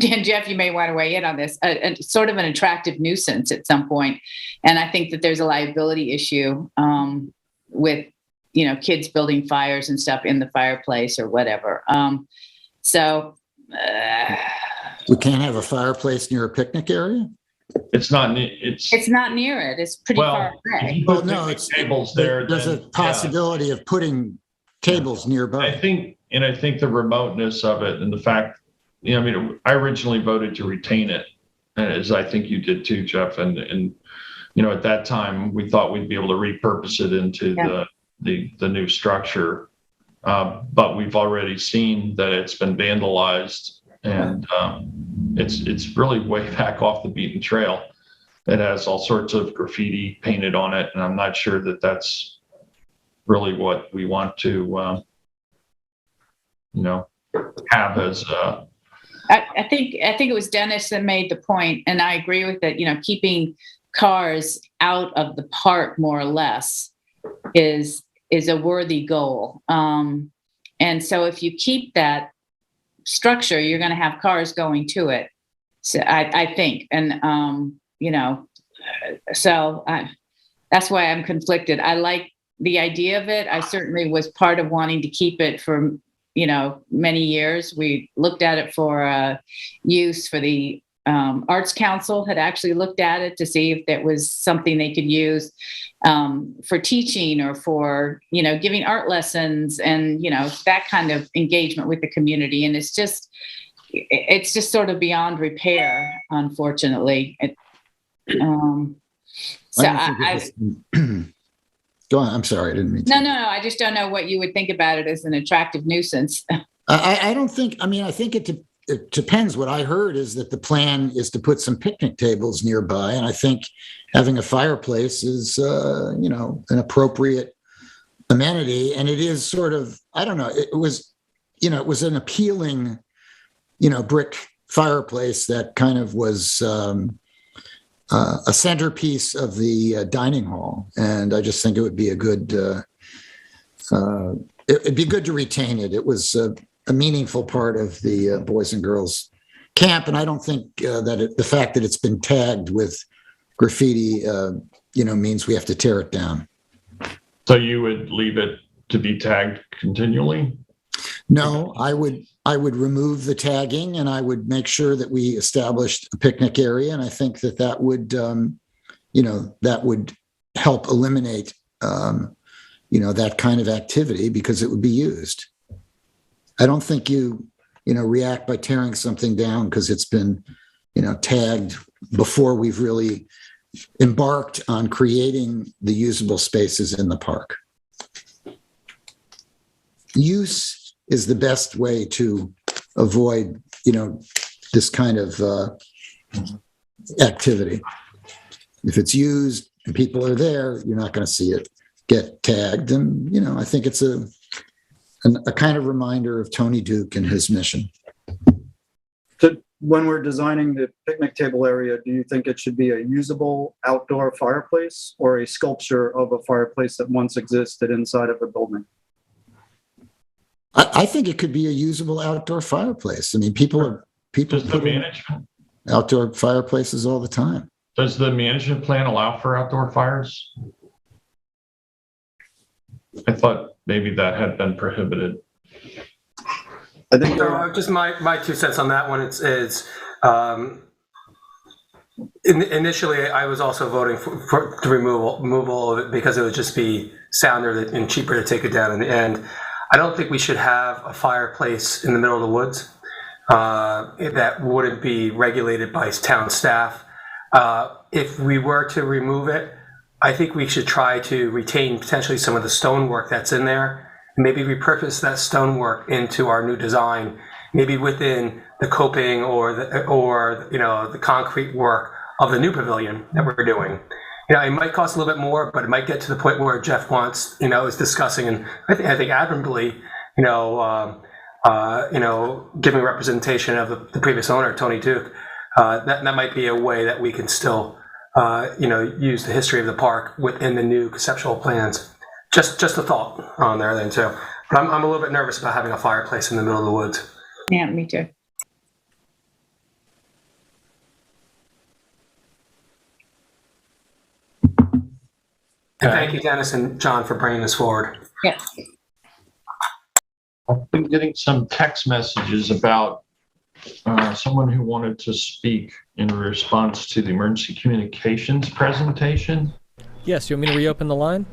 Jeff, you may want to weigh in on this. Sort of an attractive nuisance at some point, and I think that there's a liability issue with kids building fires and stuff in the fireplace or whatever. We can't have a fireplace near a picnic area. It's not near it. It's pretty far away. Well, no, it's tables there. There's a possibility of putting tables nearby. I think the remoteness of it and the fact, I originally voted to retain it, as I think you did too, Jeff. And at that time we thought we'd be able to repurpose it into the new structure, but we've already seen that it's been vandalized. And it's really way back off the beaten trail. It has all sorts of graffiti painted on it, and I'm not sure that that's really what we want to, have as. I think it was Dennis that made the point, and I agree with it. Keeping cars out of the park more or less is a worthy goal. And so if you keep that structure, you're going to have cars going to it. So I think, and that's why I'm conflicted. I like the idea of it. I certainly was part of wanting to keep it for many years. We looked at it for use for the Arts Council had actually looked at it to see if that was something they could use for teaching or for, giving art lessons and, that kind of engagement with the community. And it's just sort of beyond repair, unfortunately. Go on. I'm sorry. I didn't mean to. No. I just don't know what you would think about it as an attractive nuisance. I don't think, I think it depends. What I heard is that the plan is to put some picnic tables nearby. And I think having a fireplace is, an appropriate amenity. And it is sort of, I don't know, it was an appealing, brick fireplace that kind of was a centerpiece of the dining hall. And I just think it would be it'd be good to retain it. It was a meaningful part of the Boys and Girls Camp. And I don't think that the fact that it's been tagged with graffiti, means we have to tear it down. So you would leave it to be tagged continually? No, I would remove the tagging and I would make sure that we established a picnic area. And I think that would help eliminate, that kind of activity because it would be used. I don't think you react by tearing something down because it's been, tagged before we've really embarked on creating the usable spaces in the park. Use is the best way to avoid, this kind of activity. If it's used and people are there, you're not going to see it get tagged. And, I think it's a kind of reminder of Tony Duke and his mission. So when we're designing the picnic table area, do you think it should be a usable outdoor fireplace or a sculpture of a fireplace that once existed inside of a building? I think it could be a usable outdoor fireplace. I mean, people put in outdoor fireplaces all the time. Does the management plan allow for outdoor fires? I thought maybe that had been prohibited. I think just my 2 cents on that one. Initially, I was also voting for the removal of it because it would just be sounder and cheaper to take it down in the end. I don't think we should have a fireplace in the middle of the woods that wouldn't be regulated by town staff. If we were to remove it, I think we should try to retain potentially some of the stonework that's in there, and maybe repurpose that stonework into our new design, maybe within the coping or the concrete work of the new pavilion that we're doing. It might cost a little bit more, but it might get to the point where Jeff wants, is discussing, and I think admirably, giving representation of the previous owner, Tony Duke. That might be a way that we can still, use the history of the park within the new conceptual plans. Just a thought on there then too. But I'm a little bit nervous about having a fireplace in the middle of the woods. Yeah, me too. And thank you, Dennis and John, for bringing this forward. Yes. I've been getting some text messages about someone who wanted to speak in response to the emergency communications presentation. Yes, you want me to reopen the line?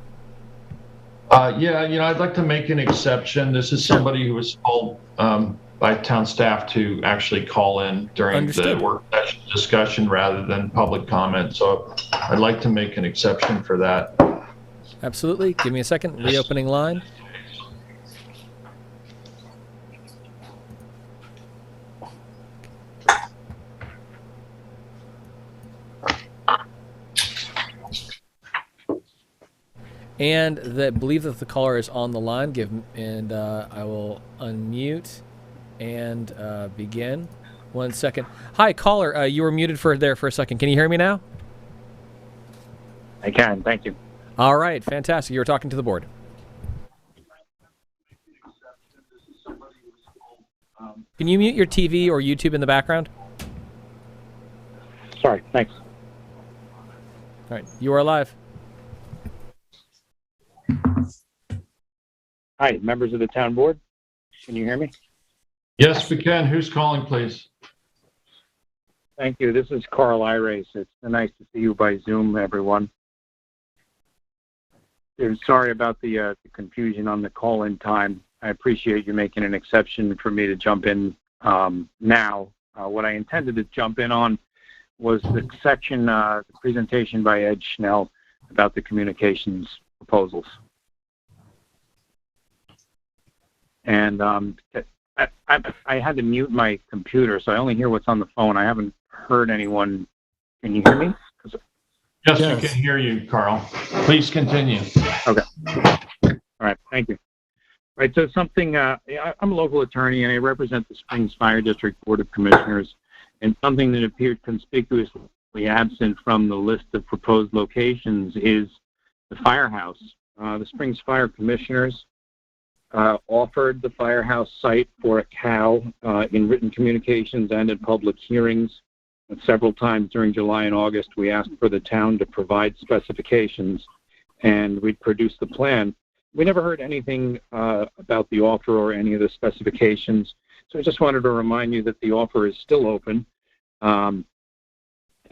I'd like to make an exception. This is somebody who was told by town staff to actually call in during the work session discussion rather than public comment. So I'd like to make an exception for that. Absolutely. Give me a second. Reopening line. And believe that the caller is on the line. I will unmute and begin. 1 second. Hi, caller. You were muted for a second. Can you hear me now? I can. Thank you. All right. Fantastic. You were talking to the board. Can you mute your TV or YouTube in the background? Sorry. Thanks. All right. You are live. Hi, members of the town board. Can you hear me? Yes, we can. Who's calling, please? Thank you. This is Carl Irace. It's nice to see you by Zoom, everyone. Sorry about the confusion on the call-in time. I appreciate you making an exception for me to jump in now. What I intended to jump in on was the section, the presentation by Ed Schnell about the communications proposals. And I had to mute my computer, so I only hear what's on the phone. I haven't heard anyone. Can you hear me? Yes, we can hear you, Carl. Please continue. Okay. All right. Thank you. Right. So something, I'm a local attorney and I represent the Springs Fire District Board of Commissioners, and something that appeared conspicuously absent from the list of proposed locations is the firehouse. The Springs Fire Commissioners offered the firehouse site for a cow in written communications and in public hearings. And several times during July and August, we asked for the town to provide specifications, and we'd produce the plan. We never heard anything about the offer or any of the specifications, so I just wanted to remind you that the offer is still open. And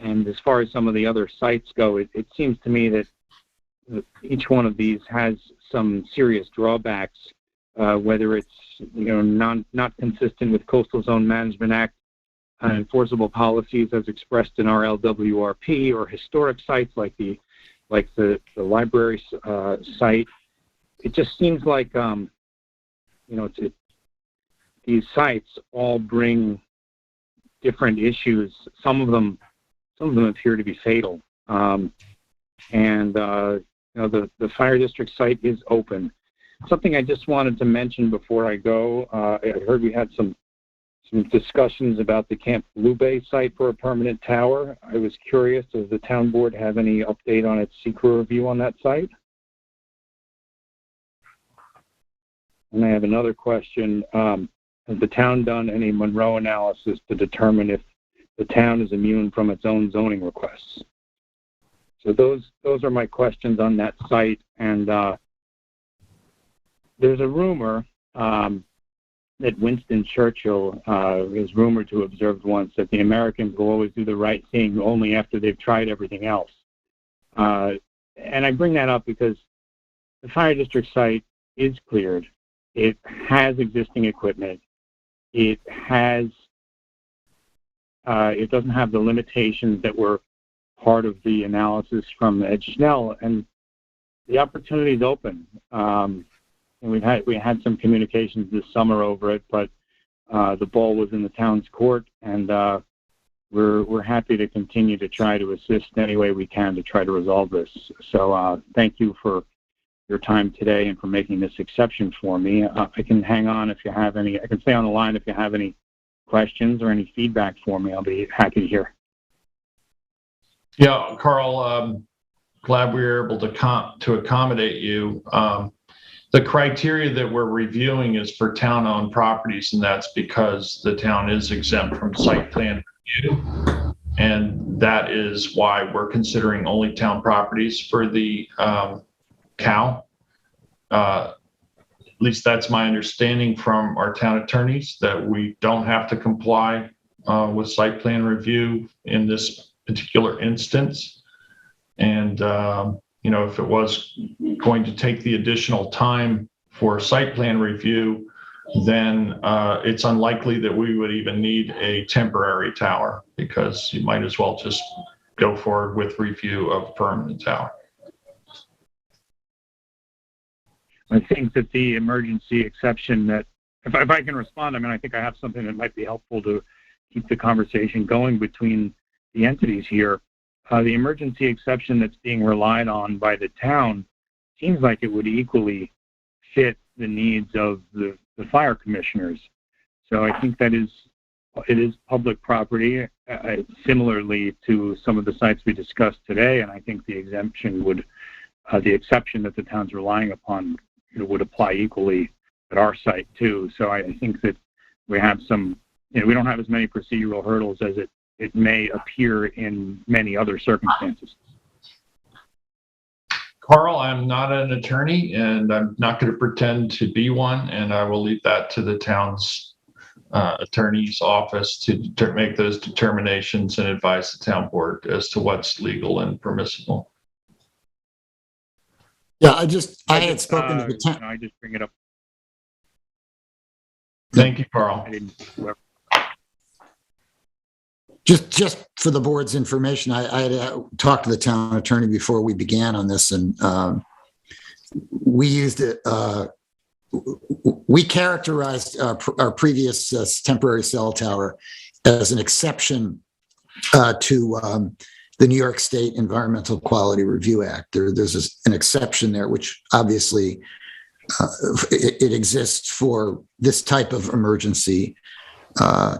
as far as some of the other sites go, it seems to me that each one of these has some serious drawbacks, whether it's not consistent with Coastal Zone Management Act enforceable policies as expressed in our LWRP, or historic sites like the library site. It just seems like these sites all bring different issues. Some of them appear to be fatal. The fire district site is open. Something I just wanted to mention before I go, I heard we had some discussions about the Camp Blue Bay site for a permanent tower. I was curious, does the town board have any update on its secret review on that site? And I have another question. Has the town done any Monroe analysis to determine if the town is immune from its own zoning requests? So those are my questions on that site. And there's a rumor that Winston Churchill is rumored to have observed once, that the Americans will always do the right thing only after they've tried everything else. And I bring that up because the fire district site is cleared. It has existing equipment. It doesn't have the limitations that were part of the analysis from Ed Schnell, and the opportunity is open. And we had some communications this summer over it, but the ball was in the town's court, and we're happy to continue to try to assist any way we can to try to resolve this. So thank you for your time today and for making this exception for me. I can hang on if you have any. I can stay on the line if you have any questions or any feedback for me. I'll be happy to hear. Yeah, Carl, glad we were able to accommodate you. The criteria that we're reviewing is for town-owned properties, and that's because the town is exempt from site plan review. And that is why we're considering only town properties for the COW. At least that's my understanding from our town attorneys, that we don't have to comply with site plan review in this particular instance. And if it was going to take the additional time for site plan review, then it's unlikely that we would even need a temporary tower, because you might as well just go forward with review of permanent tower. I think that the emergency exception that, if I can respond, I think I have something that might be helpful to keep the conversation going between the entities here. The emergency exception that's being relied on by the town seems like it would equally fit the needs of the fire commissioners. So I think that it is public property, similarly to some of the sites we discussed today, and I think the exception that the town's relying upon would apply equally at our site too. So I think that we have some, we don't have as many procedural hurdles as it may appear in many other circumstances. Carl, I'm not an attorney, and I'm not going to pretend to be one, and I will leave that to the town's attorney's office to make those determinations and advise the town board as to what's legal and permissible. Yeah, I had spoken to the town. I just bring it up. Thank you, Carl. Just for the board's information, I had talked to the town attorney before we began on this, and we used it. We characterized our previous temporary cell tower as an exception to the New York State Environmental Quality Review Act. There's an exception there, which obviously it exists for this type of emergency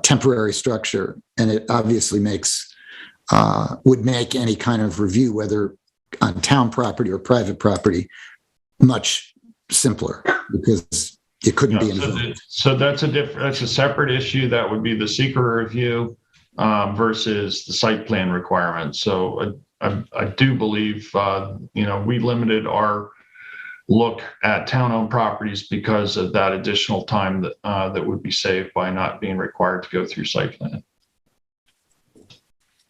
temporary structure, and it obviously would make any kind of review, whether on town property or private property, much simpler, because it couldn't be involved. So that's a separate issue. That would be the secret review versus the site plan requirements. So I do believe we limited our look at town-owned properties because of that additional time that would be saved by not being required to go through site plan.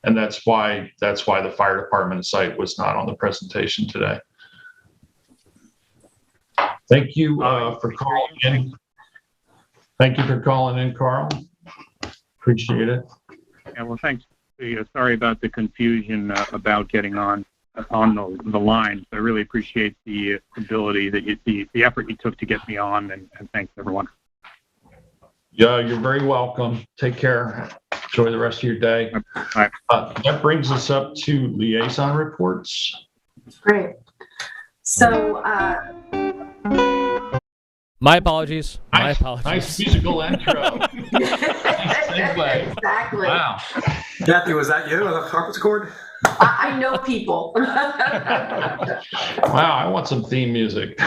And that's why the fire department site was not on the presentation today. Thank you for calling in. Thank you for calling in, Carl. Appreciate it. Yeah, well, thanks. Sorry about the confusion about getting on the line. I really appreciate the ability that the effort you took to get me on, and thanks everyone. Yeah, you're very welcome. Take care. Enjoy the rest of your day. That brings us up to liaison reports. Great. So, my apologies. My apologies. Nice musical intro. Nice segue. Exactly. Wow. Kathy, was that you on the conference cord? I know people. Wow, I want some theme music.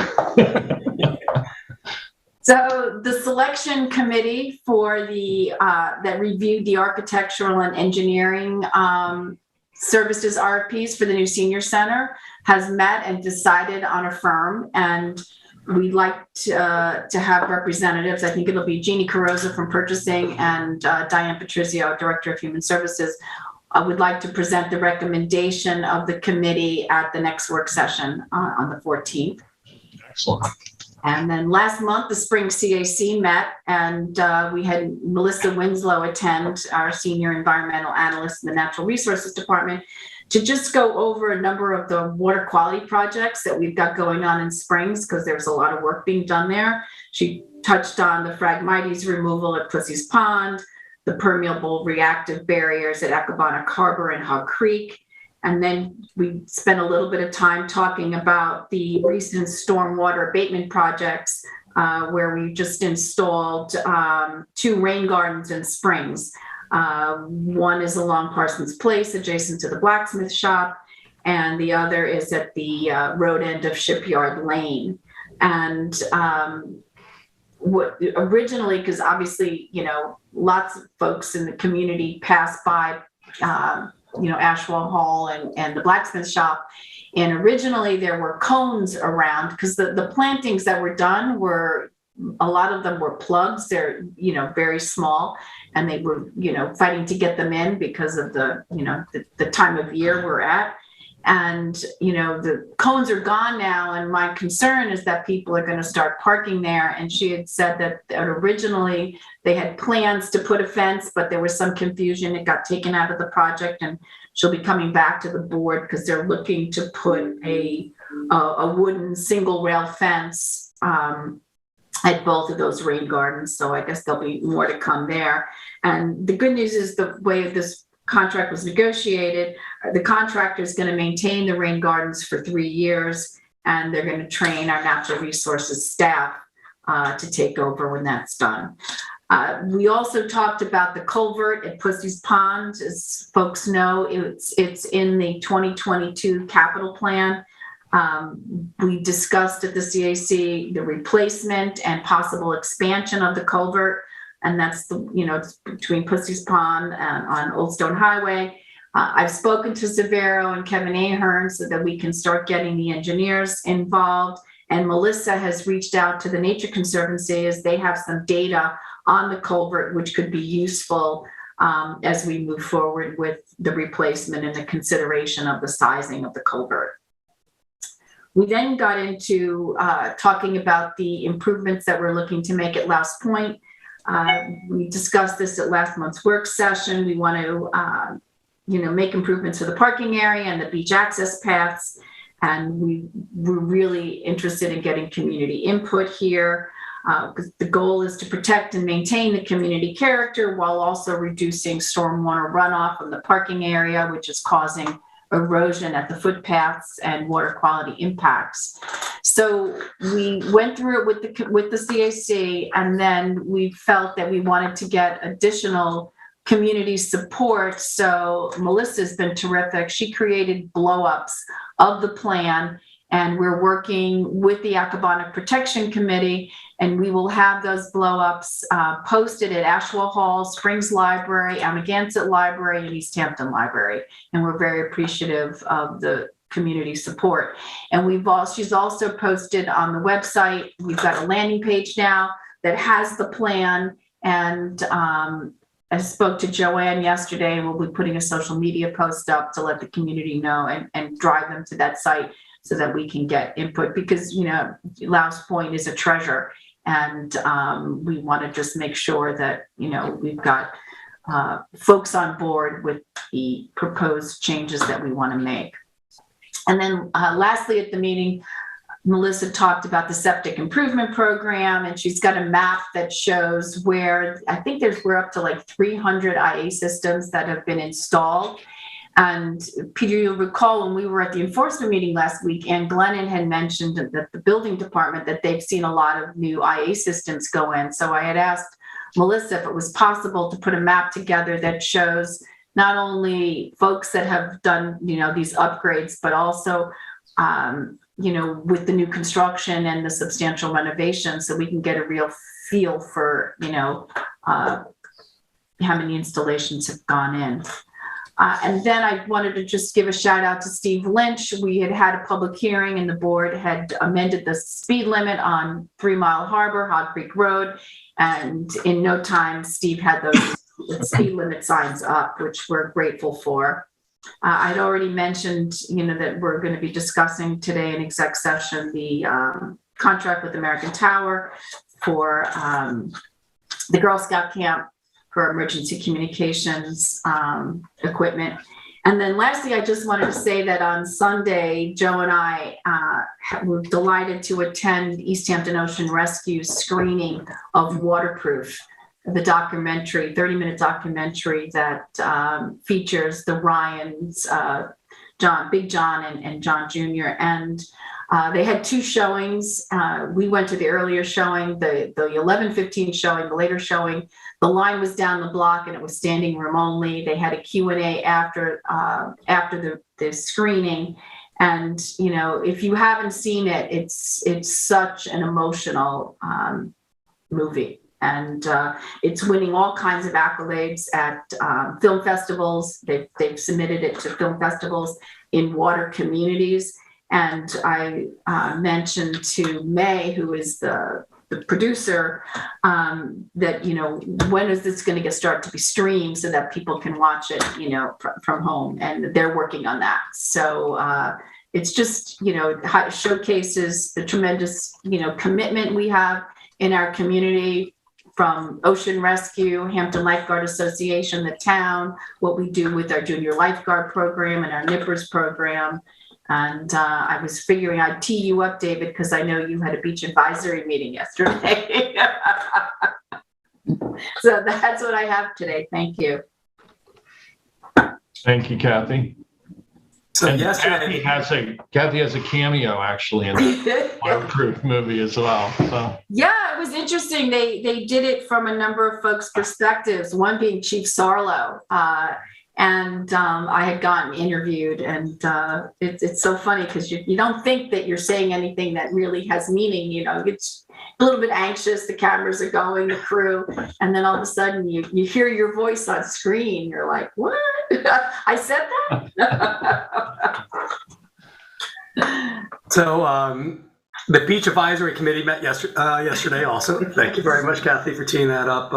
So the selection committee for the that reviewed the architectural and engineering services RFPs for the new senior center has met and decided on a firm, and we'd like to have representatives. I think it'll be Jeannie Carrozza from purchasing and Diane Patrizio, director of human services. I would like to present the recommendation of the committee at the next work session on the 14th. Excellent. And then last month, the spring CAC met, and we had Melissa Winslow attend, our senior environmental analyst in the Natural Resources Department, to just go over a number of the water quality projects that we've got going on in Springs, because there's a lot of work being done there. She touched on the Phragmites removal at Pussy's Pond, the permeable reactive barriers at Accabonoc Harbor and Hog Creek. And then we spent a little bit of time talking about the recent stormwater abatement projects where we just installed 2 rain gardens in Springs. One is along Parsons Place, adjacent to the blacksmith shop, and the other is at the road end of Shipyard Lane. And what originally, because obviously, lots of folks in the community pass by, Ashwell Hall and the blacksmith shop. And originally there were cones around, because the plantings that were done a lot of them were plugs. They're, very small, and they were, fighting to get them in because of the time of year we're at. And, the cones are gone now. And my concern is that people are going to start parking there. And she had said that originally they had plans to put a fence, but there was some confusion. It got taken out of the project, and she'll be coming back to the board because they're looking to put a wooden single rail fence at both of those rain gardens. So I guess there'll be more to come there. And the good news is the way this contract was negotiated, the contractor is going to maintain the rain gardens for 3 years, and they're going to train our natural resources staff to take over when that's done. We also talked about the culvert at Pussy's Pond. As folks know, it's in the 2022 capital plan. We discussed at the CAC the replacement and possible expansion of the culvert. And that's it's between Pussy's Pond and on Old Stone Highway. I've spoken to Severo and Kevin Ahern so that we can start getting the engineers involved. And Melissa has reached out to the Nature Conservancy as they have some data on the culvert, which could be useful as we move forward with the replacement and the consideration of the sizing of the culvert. We then got into talking about the improvements that we're looking to make at Louse Point. We discussed this at last month's work session. We want to, make improvements to the parking area and the beach access paths. And we're really interested in getting community input here, because the goal is to protect and maintain the community character while also reducing stormwater runoff from the parking area, which is causing erosion at the footpaths and water quality impacts. So we went through it with the CAC, and then we felt that we wanted to get additional community support. So Melissa's been terrific. She created blow-ups of the plan, and we're working with the Accabonoc Protection Committee, and we will have those blow-ups posted at Ashwell Hall, Springs Library, Amagansett Library, and East Hampton Library. And we're very appreciative of the community support. And she's also posted on the website. We've got a landing page now that has the plan. And I spoke to Joanne yesterday, and we'll be putting a social media post up to let the community know and drive them to that site so that we can get input, because, Louse Point is a treasure, and we want to just make sure that, we've got folks on board with the proposed changes that we want to make. And then lastly at the meeting, Melissa talked about the septic improvement program, and she's got a map that shows where I think we're up to like 300 IA systems that have been installed. And Peter, you'll recall when we were at the enforcement meeting last week, Ann Glennon had mentioned that the building department, that they've seen a lot of new IA systems go in. So I had asked Melissa if it was possible to put a map together that shows not only folks that have done, these upgrades, but also, with the new construction and the substantial renovation, so we can get a real feel for, how many installations have gone in. And then I wanted to just give a shout out to Steve Lynch. We had a public hearing, and the board had amended the speed limit on 3 Mile Harbor, Hog Creek Road. And in no time, Steve had those speed limit signs up, which we're grateful for. I'd already mentioned, that we're going to be discussing today in exec session the contract with American Tower for the Girl Scout camp for emergency communications equipment. And then lastly, I just wanted to say that on Sunday, Joe and I were delighted to attend East Hampton Ocean Rescue's screening of Waterproof, the documentary, 30-minute documentary that features the Ryans, Big John and John Jr. And they had 2 showings. We went to the earlier showing, the 11:15 showing, the later showing. The line was down the block and it was standing room only. They had a Q&A after the screening. And, if you haven't seen it, it's such an emotional movie. And it's winning all kinds of accolades at film festivals. They've submitted it to film festivals in water communities. And I mentioned to May, who is the producer, that, when is this going to start to be streamed so that people can watch it, from home? And they're working on that. So it's just, showcases the tremendous, commitment we have in our community, from Ocean Rescue, Hampton Lifeguard Association, the town, what we do with our junior lifeguard program and our Nippers program. And I was figuring I'd tee you up, David, because I know you had a beach advisory meeting yesterday. So that's what I have today. Thank you. Thank you, Kathy. So and yesterday, Kathy has a cameo actually in the Waterproof movie as well. So yeah, it was interesting. They did it from a number of folks' perspectives. One being Chief Sarlo, and I had gotten interviewed, and it's so funny because you don't think that you're saying anything that really has meaning. It's a little bit anxious. The cameras are going, the crew, and then all of a sudden you hear your voice on screen. You're like, what? I said that? So the Beach Advisory Committee met yesterday also. Thank you very much, Kathy, for teeing that up.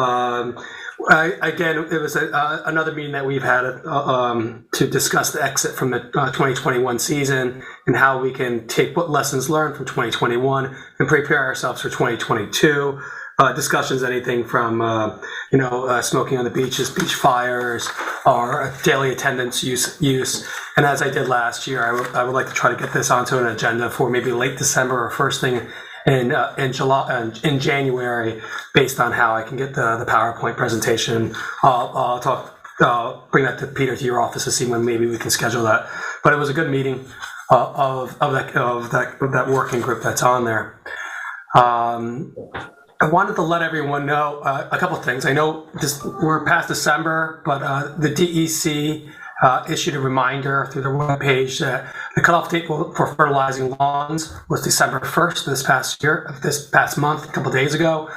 Again, it was another meeting that we've had to discuss the exit from the 2021 season and how we can take what lessons learned from 2021 and prepare ourselves for 2022. Discussions, anything from smoking on the beaches, beach fires, or daily attendance use. And as I did last year, I would like to try to get this onto an agenda for maybe late December or first thing in January, based on how I can get the PowerPoint presentation. I'll bring that to Peter, to your office, to see when maybe we can schedule that. But it was a good meeting of that working group that's on there. I wanted to let everyone know a couple of things. I know we're past December, but the DEC issued a reminder through their webpage that the cutoff date for fertilizing lawns was December 1st this past month, a couple of days ago.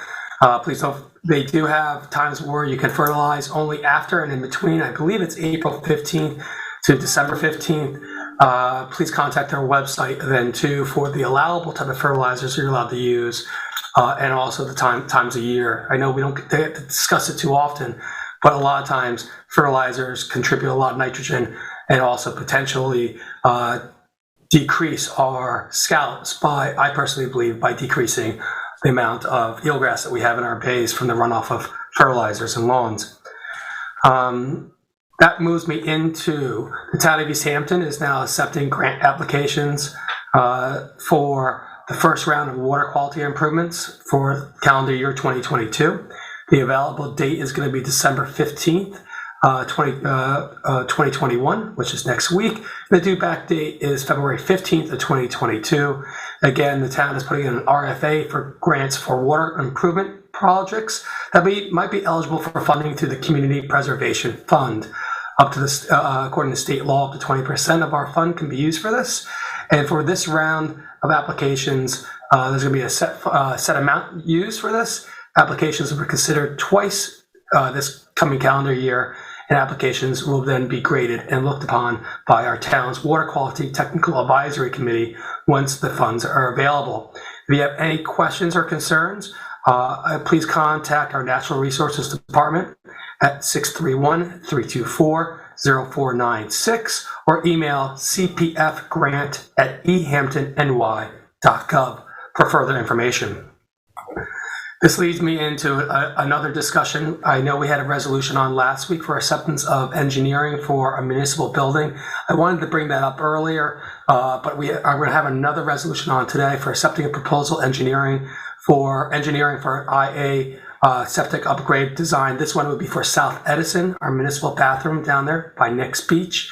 Please don't. They do have times where you can fertilize only after and in between. I believe it's April 15th to December 15th. Please contact their website then too for the allowable type of fertilizers you're allowed to use. And also the times of year. I know we don't get to discuss it too often, but a lot of times fertilizers contribute a lot of nitrogen and also potentially decrease our scallops by, I personally believe, by decreasing the amount of eelgrass that we have in our bays from the runoff of fertilizers and lawns. That moves me into the town of East Hampton is now accepting grant applications for the first round of water quality improvements for calendar year 2022. The available date is going to be December 15th, 2021, which is next week. The due back date is February 15th of 2022. Again, the town is putting in an RFA for grants for water improvement projects that might be eligible for funding through the Community Preservation Fund. Up to this, according to state law, up to 20% of our fund can be used for this. And for this round of applications, there's going to be a set amount used for this. Applications will be considered twice this coming calendar year, and applications will then be graded and looked upon by our town's Water Quality Technical Advisory Committee once the funds are available. If you have any questions or concerns, please contact our Natural Resources Department at 631-324-0496 or email cpfgrant@ehamptonny.gov for further information. This leads me into another discussion. I know we had a resolution on last week for acceptance of engineering for a municipal building. I wanted to bring that up earlier, but we are going to have another resolution on today for accepting a proposal engineering for IA septic upgrade design. This one would be for South Edison, our municipal bathroom down there by Nick's Beach.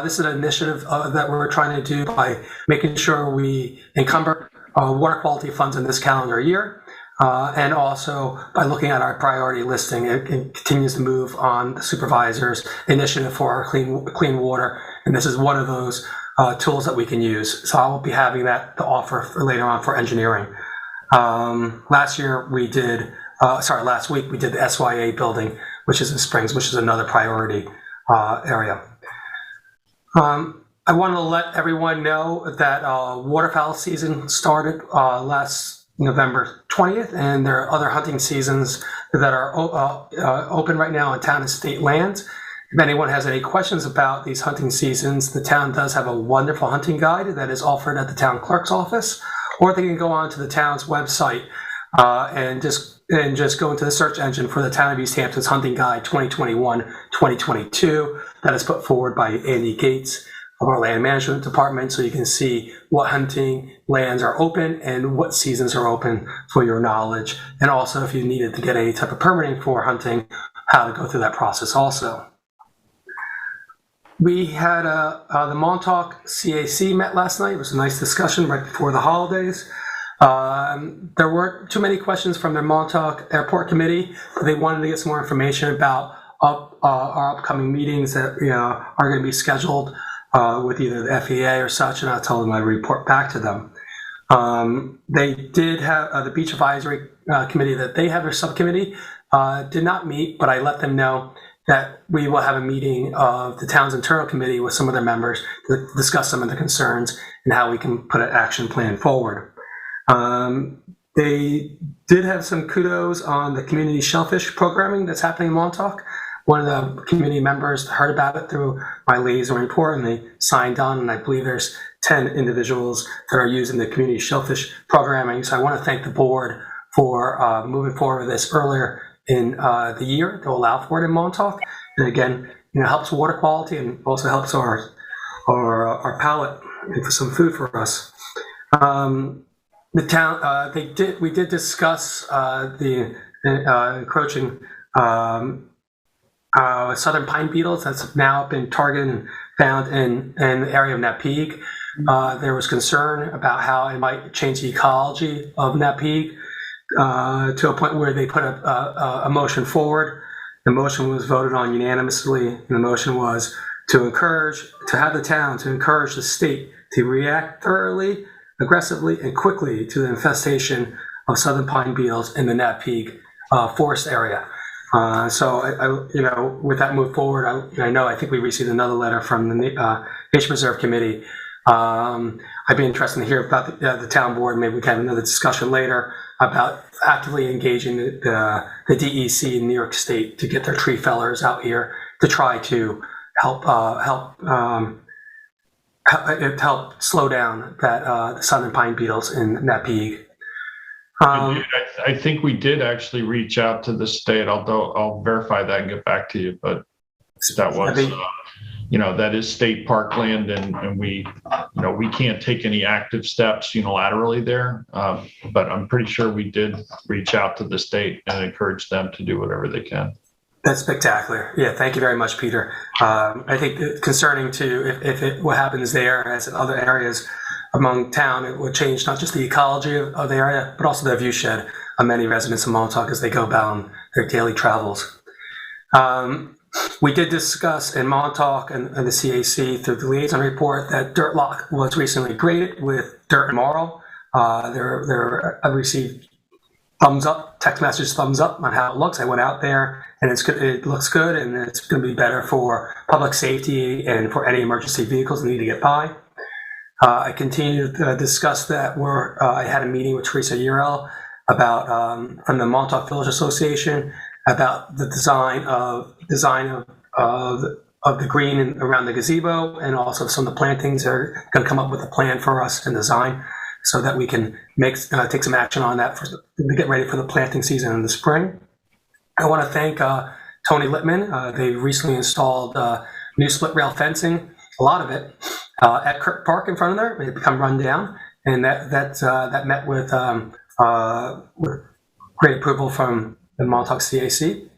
This is an initiative that we're trying to do by making sure we encumber water quality funds in this calendar year. And also by looking at our priority listing, it continues to move on the supervisor's initiative for our clean water. And this is one of those tools that we can use. So I will be having that to offer for later on for engineering. Last week we did the SYA building, which is in Springs, which is another priority area. I want to let everyone know that waterfowl season started last November 20th, and there are other hunting seasons that are open right now on town and state lands. If anyone has any questions about these hunting seasons, the town does have a wonderful hunting guide that is offered at the town clerk's office, or they can go on to the town's website and just go into the search engine for the Town of East Hampton's Hunting Guide 2021-2022 that is put forward by Andy Gates of our Land Management Department, so you can see what hunting lands are open and what seasons are open for your knowledge. And also if you needed to get any type of permitting for hunting, how to go through that process also. We had the Montauk CAC met last night. It was a nice discussion right before the holidays. There weren't too many questions from the Montauk Airport Committee. They wanted to get some more information about our upcoming meetings that are going to be scheduled with either the FAA or such, and I'll tell them I report back to them. They did have the Beach Advisory Committee that they have their subcommittee did not meet, but I let them know that we will have a meeting of the town's internal committee with some of their members to discuss some of the concerns and how we can put an action plan forward. They did have some kudos on the community shellfish programming that's happening in Montauk. One of the community members heard about it through my liaison report, and they signed on, and I believe there's 10 individuals that are using the community shellfish programming. So I want to thank the board for moving forward with this earlier in the year to allow for it in Montauk. And again, helps water quality and also helps our palate and for some food for us. The town, we did discuss the encroaching southern pine beetles that's now been targeted and found in the area of Napeague. There was concern about how it might change the ecology of Napeague to a point where they put a motion forward. The motion was voted on unanimously, and the motion was to have the town to encourage the state to react thoroughly, aggressively, and quickly to the infestation of southern pine beetles in the Napeague forest area. So, with that move forward, I think we received another letter from the Nature Preserve Committee. I'd be interested to hear about the town board. Maybe we can have another discussion later about actively engaging the DEC in New York State to get their tree fellers out here to try to help it helped slow down that the southern pine beetles in Napeague. I think we did actually reach out to the state, although I'll verify that and get back to you. But that was, that is state parkland, and we, we can't take any active steps unilaterally there. But I'm pretty sure we did reach out to the state and encourage them to do whatever they can. That's spectacular. Yeah, thank you very much, Peter. I think it's concerning too, if what happens there as in other areas among town, it would change not just the ecology of the area, but also the view shed of many residents of Montauk as they go about their daily travels. We did discuss in Montauk and the CAC through the liaison report that Dirt Lock was recently graded with dirt and marl. I received thumbs up, text message thumbs up on how it looks. I went out there and it's good. It looks good, and it's going to be better for public safety and for any emergency vehicles that need to get by. I continue to discuss that where I had a meeting with Teresa Urel about from the Montauk Village Association about the design of the green around the gazebo, and also some of the plantings. Are going to come up with a plan for us and design so that we can take some action on that to get ready for the planting season in the spring. I want to thank Tony Littman. They recently installed new split rail fencing, a lot of it, at Kirk Park in front of there. It had become run down, and that met with great approval from the Montauk CAC.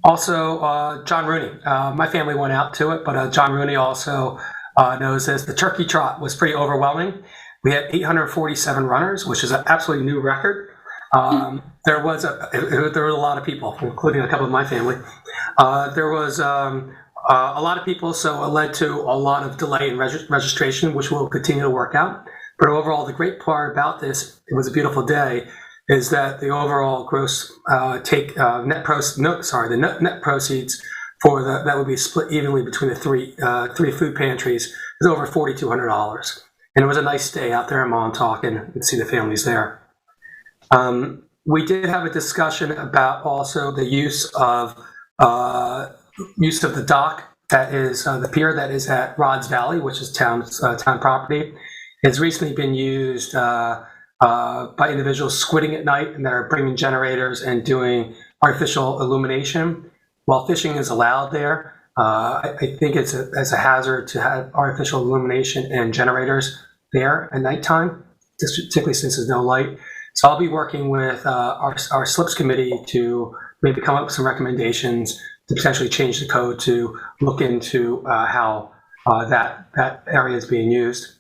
Also, John Rooney. My family went out to it, but John Rooney also knows this. The turkey trot was pretty overwhelming. We had 847 runners, which is an absolutely new record. There were a lot of people, including a couple of my family. There was a lot of people, so it led to a lot of delay in registration, which we'll continue to work out. But overall, the great part about this, it was a beautiful day, is that the overall gross net proceeds for that would be split evenly between the three food pantries is over $4,200. And it was a nice day out there in Montauk, and see the families there. We did have a discussion about also the use of the dock that is the pier that is at Rods Valley, which is town property. It's recently been used by individuals squidding at night, and they're bringing generators and doing artificial illumination. While fishing is allowed there, I think it's a hazard to have artificial illumination and generators there at nighttime, particularly since there's no light. So I'll be working with our slips committee to maybe come up with some recommendations to potentially change the code to look into how that area is being used.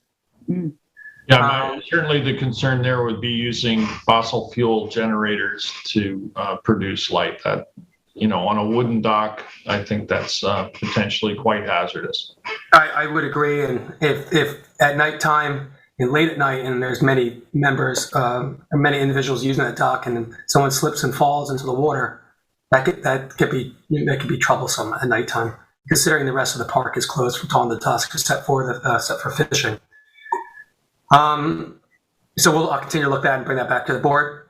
Yeah, certainly the concern there would be using fossil fuel generators to produce light. That, on a wooden dock, I think that's potentially quite hazardous. I would agree, and if at nighttime and late at night, and there's many members, many individuals using that dock, and someone slips and falls into the water, that could be troublesome at nighttime, considering the rest of the park is closed from dawn to dusk, except for fishing. So I'll continue to look at that and bring that back to the board.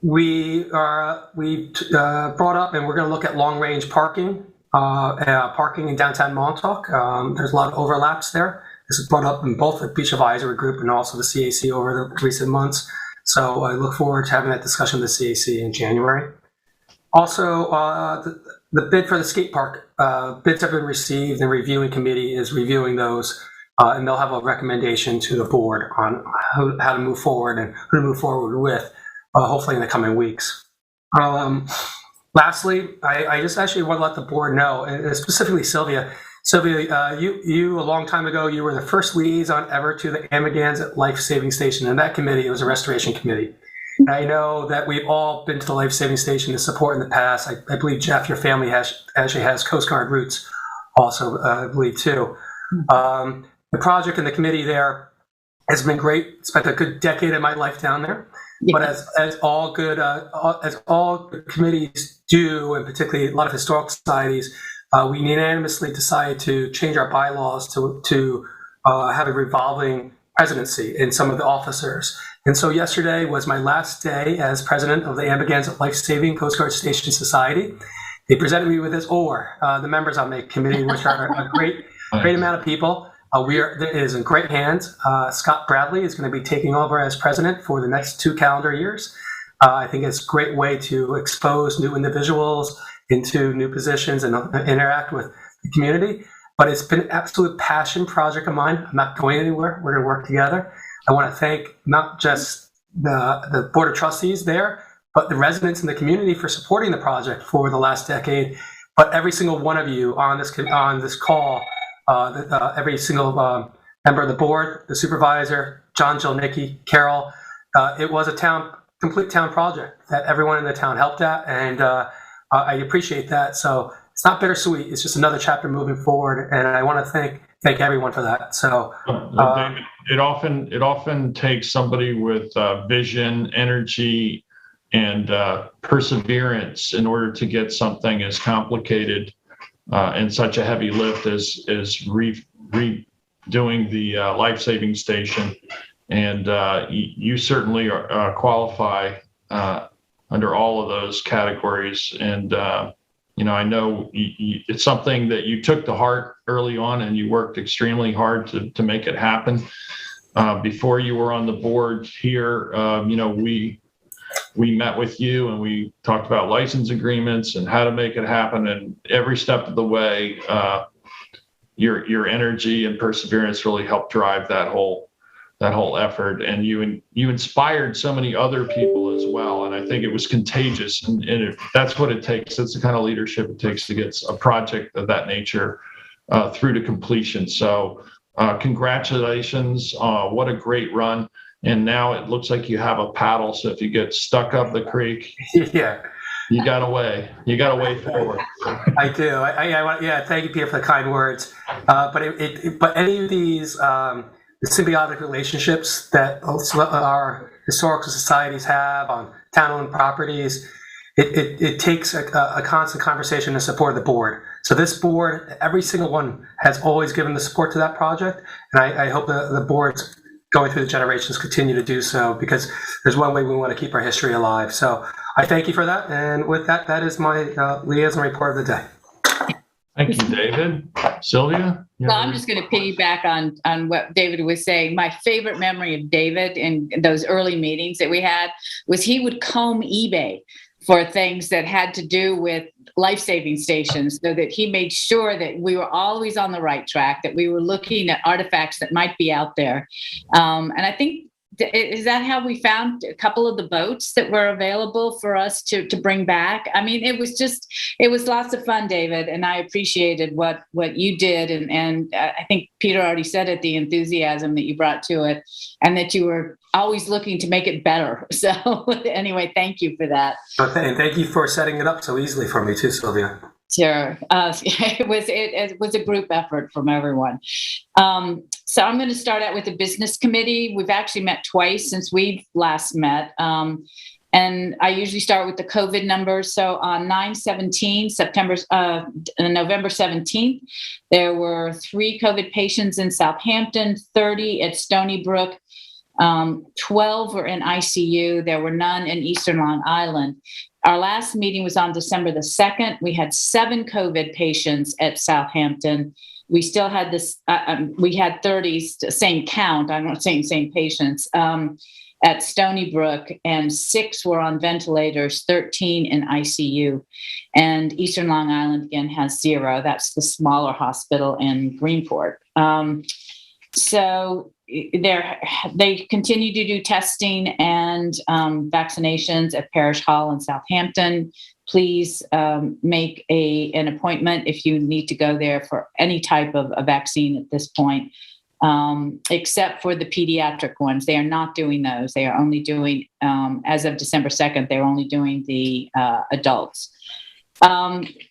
We brought up, and we're going to look at long-range parking in downtown Montauk. There's a lot of overlaps there. This was brought up in both the Beach Advisory Group and also the CAC over the recent months. So I look forward to having that discussion with the CAC in January. Also, the bid for the skate park, bids have been received, and reviewing committee is reviewing those, and they'll have a recommendation to the board on how to move forward and who to move forward with, hopefully in the coming weeks. Lastly, I just actually want to let the board know, and specifically Sylvia, you a long time ago, you were the first liaison ever to the Amagansett Life Saving Station, and that committee, it was a restoration committee. And I know that we've all been to the Life Saving Station to support in the past. I believe, Jeff, your family actually has Coast Guard roots also, I believe, too. The project and the committee there has been great. Spent a good decade of my life down there. But as all good committees do, and particularly a lot of historical societies, we unanimously decided to change our bylaws to have a revolving presidency in some of the officers. And so yesterday was my last day as president of the Amagansett Life Saving Coast Guard Station Society. They presented me with this oar, the members on the committee, which are a great amount of people. It is in great hands. Scott Bradley is going to be taking over as president for the next 2 calendar years. I think it's a great way to expose new individuals into new positions and interact with the community. But it's been an absolute passion project of mine. I'm not going anywhere. We're going to work together. I want to thank not just the Board of Trustees there, but the residents in the community for supporting the project for the last decade. But every single one of you on this call, every single member of the board, the supervisor, John, Jill, Nikki, Carol, it was a complete town project that everyone in the town helped at, and I appreciate that. So it's not bittersweet. It's just another chapter moving forward, and I want to thank everyone for that. So, David, it often takes somebody with vision, energy, and perseverance in order to get something as complicated and such a heavy lift as redoing the life-saving station. And you certainly qualify under all of those categories. And I know it's something that you took to heart early on, and you worked extremely hard to make it happen. Before you were on the board here, we met with you and we talked about license agreements and how to make it happen. And every step of the way, your energy and perseverance really helped drive that whole effort. And you inspired so many other people as well. And I think it was contagious. And that's what it takes. That's the kind of leadership it takes to get a project of that nature through to completion. So congratulations. What a great run. And now it looks like you have a paddle. So if you get stuck up the creek, yeah, you got a way forward. I do. Thank you, Peter, for the kind words. But any of these the symbiotic relationships that our historical societies have on town-owned properties, it takes a constant conversation and support of the board. So this board, every single one, has always given the support to that project, and I hope the boards going through the generations continue to do so, because there's one way we want to keep our history alive. So I thank you for that, and with that, that is my liaison report of the day. Thank you, David. Sylvia? Well, I'm just going to piggyback on what David was saying. My favorite memory of David in those early meetings that we had was he would comb eBay for things that had to do with life-saving stations, so that he made sure that we were always on the right track, that we were looking at artifacts that might be out there. And I think, is that how we found a couple of the boats that were available for us to bring back? I mean, it was lots of fun, David, and I appreciated what you did. And I think Peter already said it, the enthusiasm that you brought to it, and that you were always looking to make it better. So anyway, thank you for that. And thank you for setting it up so easily for me too, Sylvia. Sure. It was a group effort from everyone. So I'm going to start out with the business committee. We've actually met twice since we last met. And I usually start with the COVID numbers. So on 9/17, November 17th, there were 3 COVID patients in Southampton, 30 at Stony Brook, 12 were in ICU. There were none in Eastern Long Island. Our last meeting was on December the 2nd. We had 7 COVID patients at Southampton. We still had we had 30, same count, I'm not saying same patients, at Stony Brook, and 6 were on ventilators, 13 in ICU. And Eastern Long Island, again, has 0. That's the smaller hospital in Greenport. So they continue to do testing and vaccinations at Parish Hall in Southampton. Please make an appointment if you need to go there for any type of a vaccine at this point, except for the pediatric ones. They are not doing those. They are only doing, as of December 2nd, they're only doing the adults.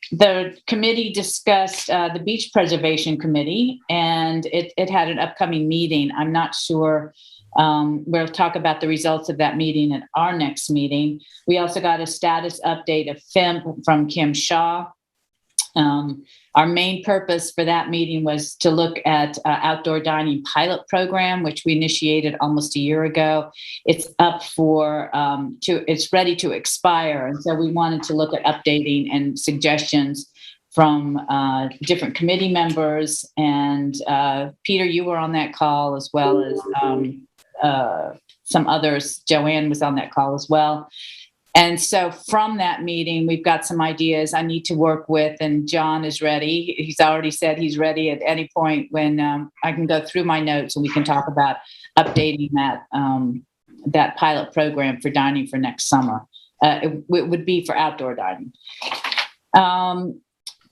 The committee discussed the Beach Preservation Committee, and it had an upcoming meeting. I'm not sure. We'll talk about the results of that meeting at our next meeting. We also got a status update of FIMP from Kim Shaw. Our main purpose for that meeting was to look at outdoor dining pilot program, which we initiated almost a year ago. It's up for, it's ready to expire. And so we wanted to look at updating and suggestions from different committee members. And Peter, you were on that call, as well as some others. Joanne was on that call as well. And so from that meeting, we've got some ideas I need to work with, and John is ready. He's already said he's ready at any point when I can go through my notes and we can talk about updating that pilot program for dining for next summer. It would be for outdoor dining.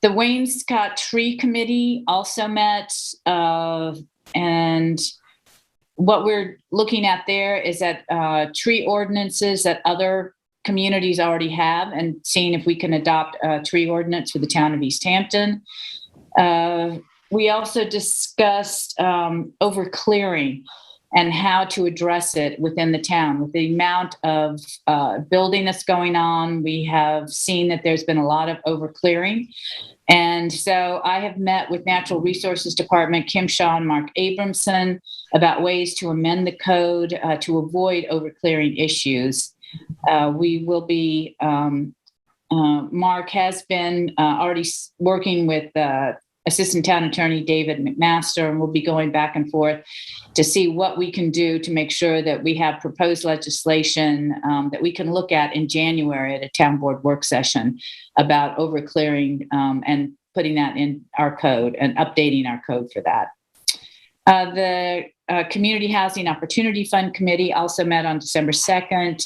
The Wainscott Tree Committee also met, and what we're looking at there is that tree ordinances that other communities already have, and seeing if we can adopt a tree ordinance for the town of East Hampton. We also discussed overclearing and how to address it within the town. With the amount of building that's going on, we have seen that there's been a lot of overclearing. And so I have met with Natural Resources Department, Kim Shaw and Mark Abramson, about ways to amend the code to avoid overclearing issues. We will be, Mark has been already working with Assistant Town Attorney David McMaster, and we'll be going back and forth to see what we can do to make sure that we have proposed legislation that we can look at in January at a town board work session about overclearing and putting that in our code and updating our code for that. The Community Housing Opportunity Fund Committee also met on December 2nd.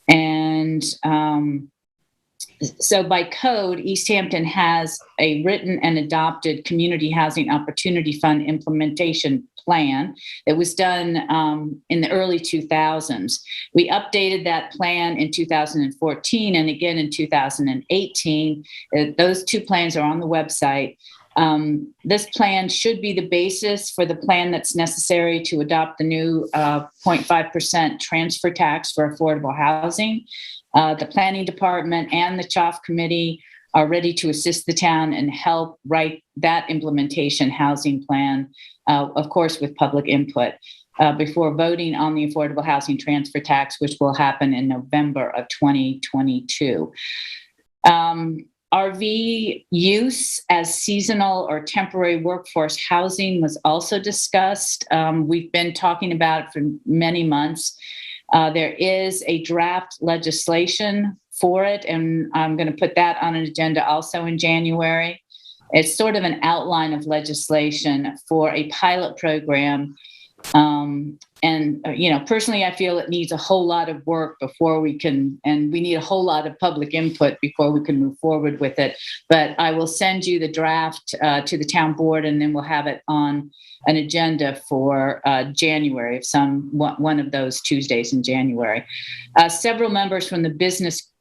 And so by code, East Hampton has a written and adopted Community Housing Opportunity Fund implementation plan that was done in the early 2000s. We updated that plan in 2014 and again in 2018. Those two plans are on the website. This plan should be the basis for the plan that's necessary to adopt the new 0.5% transfer tax for affordable housing. The planning department and the CHOF committee are ready to assist the town and help write that implementation housing plan, of course, with public input, before voting on the affordable housing transfer tax, which will happen in November of 2022. RV use as seasonal or temporary workforce housing was also discussed. We've been talking about it for many months. There is a draft legislation for it, and I'm going to put that on an agenda also in January. It's sort of an outline of legislation for a pilot program. Personally, I feel it needs a whole lot of work before we can, and we need a whole lot of public input before we can move forward with it. But I will send you the draft to the town board, and then we'll have it on an agenda for January, one of those Tuesdays in January. Several members from the business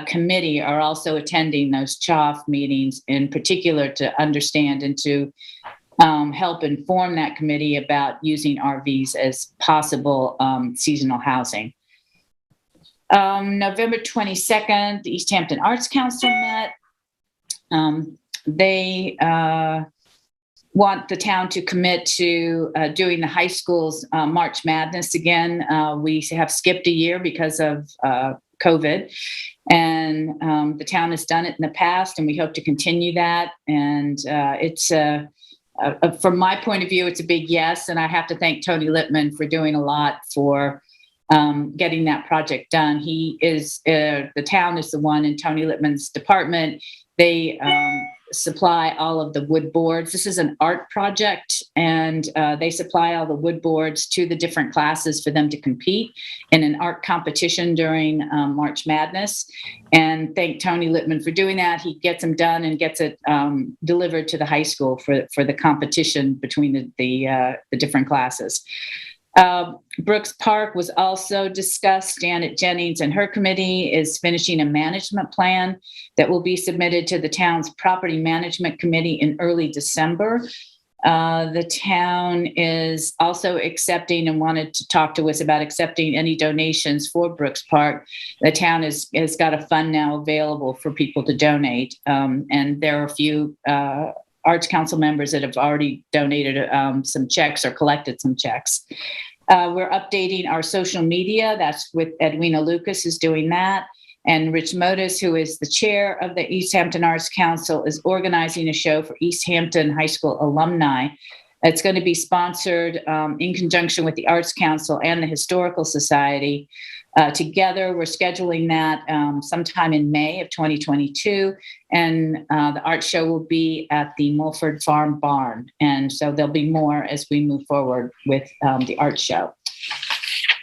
committee are also attending those CHOF meetings, in particular to understand and to help inform that committee about using RVs as possible seasonal housing. November 22nd, the East Hampton Arts Council met. They want the town to commit to doing the high school's March Madness again. We have skipped a year because of COVID, and the town has done it in the past, and we hope to continue that. And it's from my point of view, it's a big yes, and I have to thank Tony Littman for doing a lot for getting that project done. He is, the town is the one in Tony Littman's department. They supply all of the wood boards. This is an art project, and they supply all the wood boards to the different classes for them to compete in an art competition during March Madness. And thank Tony Littman for doing that. He gets them done and gets it delivered to the high school for the competition between the different classes. Brooks Park was also discussed. Janet Jennings and her committee is finishing a management plan that will be submitted to the town's property management committee in early December. The town is also accepting and wanted to talk to us about accepting any donations for Brooks Park. The town has got a fund now available for people to donate. And there are a few Arts Council members that have already donated some checks or collected some checks. We're updating our social media. That's with Edwina Lucas is doing that. And Rich Modis, who is the chair of the East Hampton Arts Council, is organizing a show for East Hampton High School alumni. It's going to be sponsored in conjunction with the Arts Council and the Historical Society. Together, we're scheduling that sometime in May of 2022, and the art show will be at the Mulford Farm Barn. And so there'll be more as we move forward with the art show.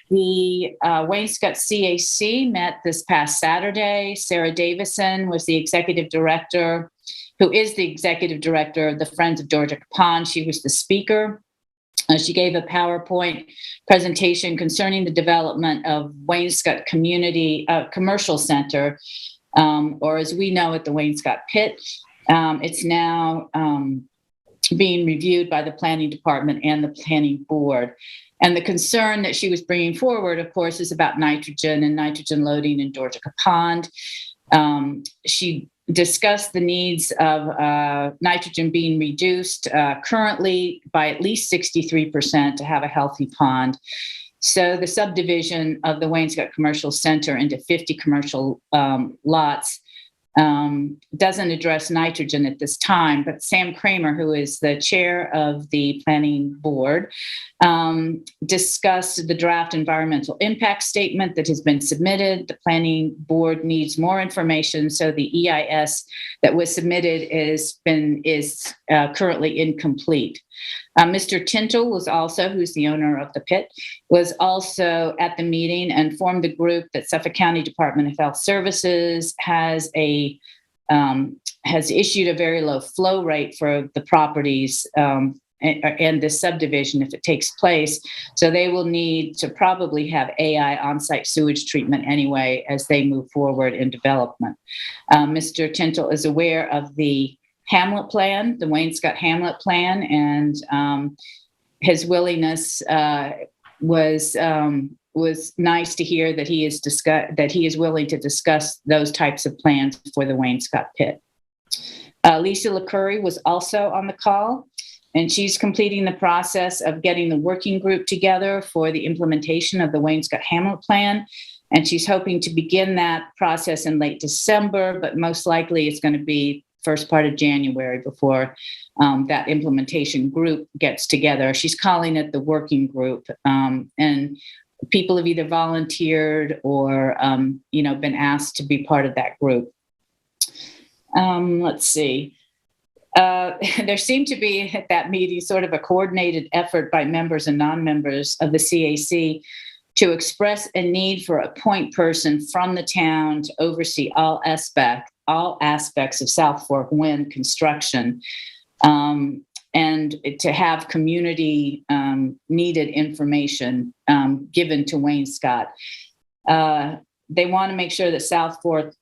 The Wainscott CAC met this past Saturday. Sarah Davison was the executive director, who is the executive director of the Friends of Georgia Capon. She was the speaker. She gave a PowerPoint presentation concerning the development of Wainscott Community Commercial Center, or as we know it, the Wainscott Pit. It's now being reviewed by the Planning Department and the Planning Board. And the concern that she was bringing forward, of course, is about nitrogen and nitrogen loading in Georgia Pond. She discussed the needs of nitrogen being reduced currently by at least 63% to have a healthy pond. So the subdivision of the Wainscott Commercial Center into 50 commercial lots doesn't address nitrogen at this time, but Sam Kramer, who is the chair of the planning board, discussed the draft environmental impact statement that has been submitted. The planning board needs more information, so the EIS that was submitted is currently incomplete. Mr. Tintle was also, who's the owner of the pit, was also at the meeting and formed the group that Suffolk County Department of Health Services has issued a very low flow rate for the properties and this subdivision if it takes place. So they will need to probably have AI on-site sewage treatment anyway as they move forward in development. Mr. Tintle is aware of the Hamlet plan, the Wainscott Hamlet plan, and his willingness was nice to hear that he is willing to discuss those types of plans for the Wainscott pit. Lisa LaCurry was also on the call, and she's completing the process of getting the working group together for the implementation of the Wainscott Hamlet plan. And she's hoping to begin that process in late December, but most likely it's going to be first part of January before that implementation group gets together. She's calling it the working group, and people have either volunteered or been asked to be part of that group. Let's see. There seemed to be at that meeting sort of a coordinated effort by members and non-members of the CAC to express a need for a point person from the town to oversee all aspects of South Fork wind construction, and to have community needed information given to Wainscott. They want to make sure that South Fork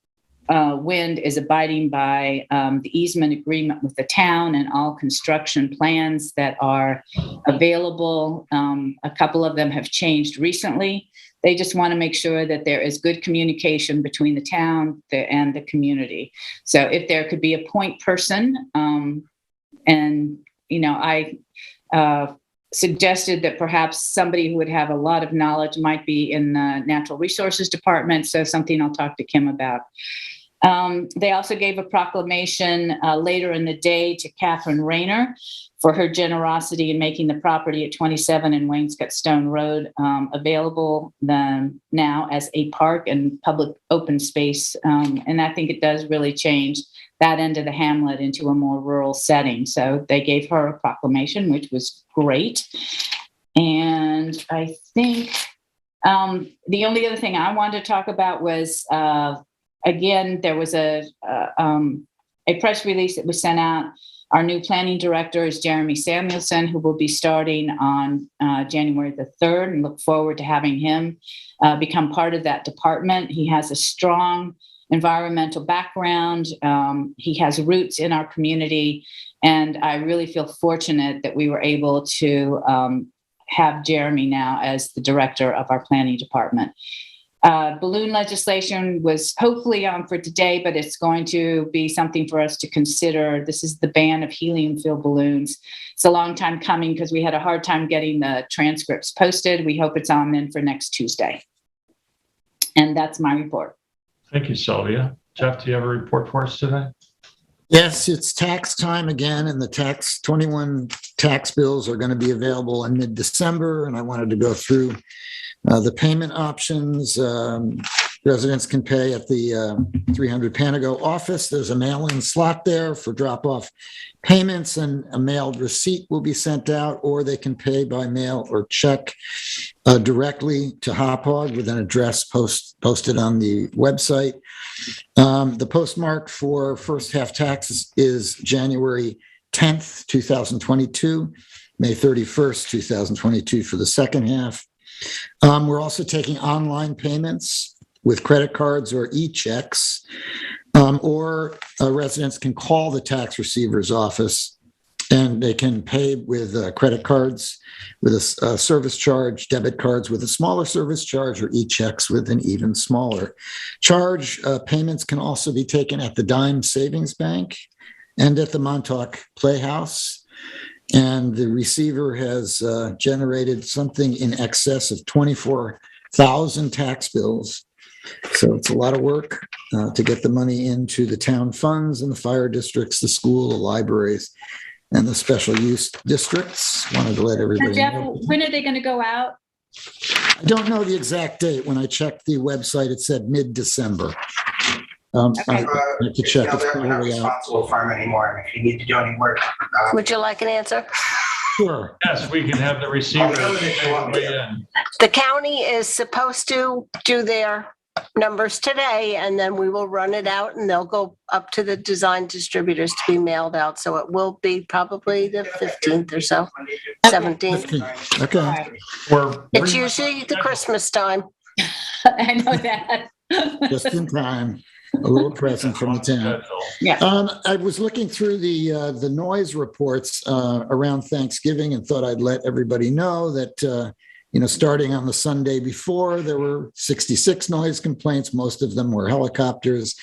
Wind is abiding by the easement agreement with the town and all construction plans that are available. A couple of them have changed recently. They just want to make sure that there is good communication between the town and the community. So if there could be a point person, I suggested that perhaps somebody who would have a lot of knowledge might be in the Natural Resources Department, so something I'll talk to Kim about. They also gave a proclamation later in the day to Catherine Rayner for her generosity in making the property at 27 and Wainscott Stone Road available now as a park and public open space. And I think it does really change that end of the hamlet into a more rural setting. So they gave her a proclamation, which was great. And I think the only other thing I wanted to talk about was, again, there was a press release that was sent out. Our new planning director is Jeremy Samuelson, who will be starting on January the 3rd, and look forward to having him become part of that department. He has a strong environmental background. He has roots in our community, and I really feel fortunate that we were able to have Jeremy now as the director of our planning department. Balloon legislation was hopefully on for today, but it's going to be something for us to consider. This is the ban of helium-filled balloons. It's a long time coming because we had a hard time getting the transcripts posted. We hope it's on then for next Tuesday. And that's my report. Thank you, Sylvia. Jeff, do you have a report for us today? Yes, it's tax time again, and the 21 tax bills are going to be available in mid-December, and I wanted to go through the payment options. Residents can pay at the 300 Panago office. There's a mail-in slot there for drop-off payments, and a mailed receipt will be sent out, or they can pay by mail or check directly to Hauppauge with an address posted on the website. The postmark for first half taxes is January 10th, 2022, May 31st, 2022 for the second half. We're also taking online payments with credit cards or e-checks, or residents can call the tax receiver's office and they can pay with credit cards with a service charge, debit cards with a smaller service charge, or e-checks with an even smaller charge. Payments can also be taken at the Dime Savings Bank and at the Montauk Playhouse. And the receiver has generated something in excess of 24,000 tax bills. So it's a lot of work to get the money into the town funds and the fire districts, the school, the libraries, and the special use districts. Wanted to let everybody Jeff, know. when are they going to go out? I don't know the exact date. When I checked the website, it said mid-December. I have to check. It's We're not probably out. responsible for them anymore. And if you need to do any work, Would you like an answer? Sure. Yes, we can have the receiver weigh in. The county is supposed to do their numbers today, and then we will run it out and they'll go up to the design distributors to be mailed out. So it will be probably the 15th or so, 17th. Okay. It's usually the Christmas time. I know that. Just in time. A little present from the town. Yeah. I was looking through the noise reports around Thanksgiving and thought I'd let everybody know that starting on the Sunday before, there were 66 noise complaints. Most of them were helicopters,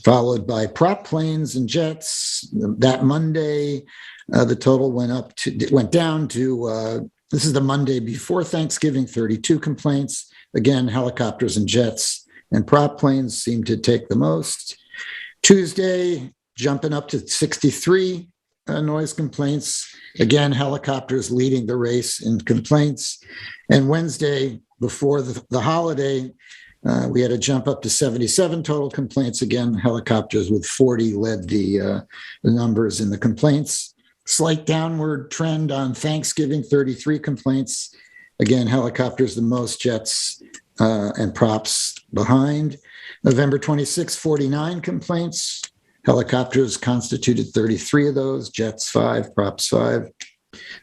followed by prop planes and jets. That Monday, the total went down to this is the Monday before Thanksgiving, 32 complaints. Again, helicopters and jets and prop planes seem to take the most. Tuesday, jumping up to 63 noise complaints. Again, helicopters leading the race in complaints. And Wednesday, before the holiday, we had a jump up to 77 total complaints. Again, helicopters with 40 led the numbers in the complaints. Slight downward trend on Thanksgiving, 33 complaints. Again, helicopters the most, jets and props behind. November 26, 49 complaints. Helicopters constituted 33 of those, jets 5, props 5.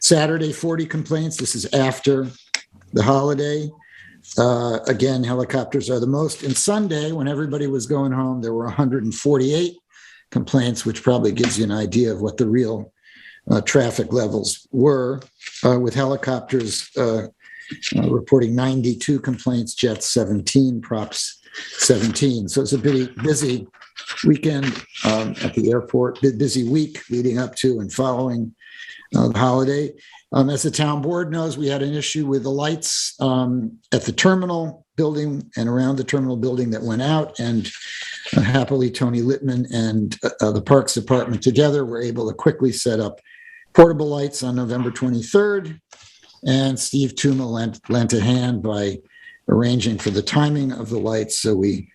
Saturday, 40 complaints. This is after the holiday. Again, helicopters are the most. And Sunday, when everybody was going home, there were 148 complaints, which probably gives you an idea of what the real traffic levels were, with helicopters reporting 92 complaints, jets 17, props 17. So it's a busy weekend at the airport, busy week leading up to and following the holiday. As the town board knows, we had an issue with the lights at the terminal building and around the terminal building that went out, and happily Tony Littman and the Parks Department together were able to quickly set up portable lights on November 23rd, and Steve Tuma lent a hand by arranging for the timing of the lights so we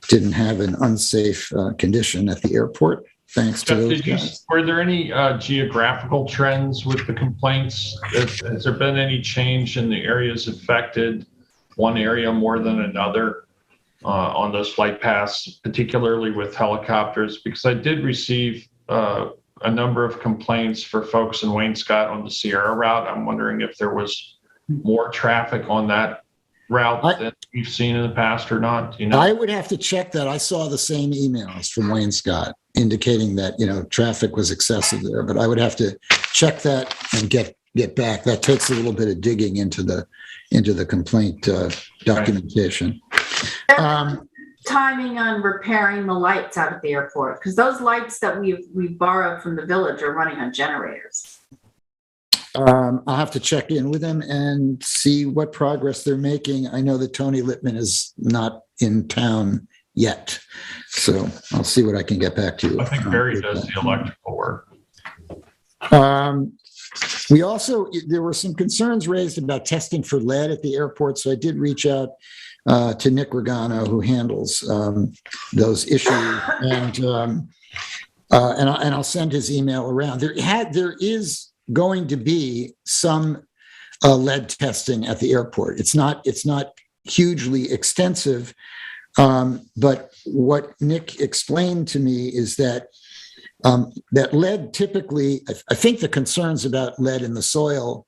didn't have an unsafe condition at the airport. Thanks to those guys. Were there any geographical trends with the complaints? Has there been any change in the areas affected, one area more than another on those flight paths, particularly with helicopters? Because I did receive a number of complaints for folks in Wayne-Scott on the Sierra route. I'm wondering if there was more traffic on that route that we've seen in the past or not. I would have to check that. I saw the same emails from Wayne-Scott indicating that traffic was excessive there, but I would have to check that and get back. That takes a little bit of digging into the complaint documentation. Timing on repairing the lights out at the airport, because those lights that we've borrowed from the village are running on generators. I'll have to check in with them and see what progress they're making. I know that Tony Littman is not in town yet. So I'll see what I can get back to you. I think Barry does the electrical work. We also, there were some concerns raised about testing for lead at the airport, so I did reach out to Nick Regano, who handles those issues, and I'll send his email around. There is going to be some lead testing at the airport. It's not hugely extensive, but what Nick explained to me is that that lead typically, I think the concerns about lead in the soil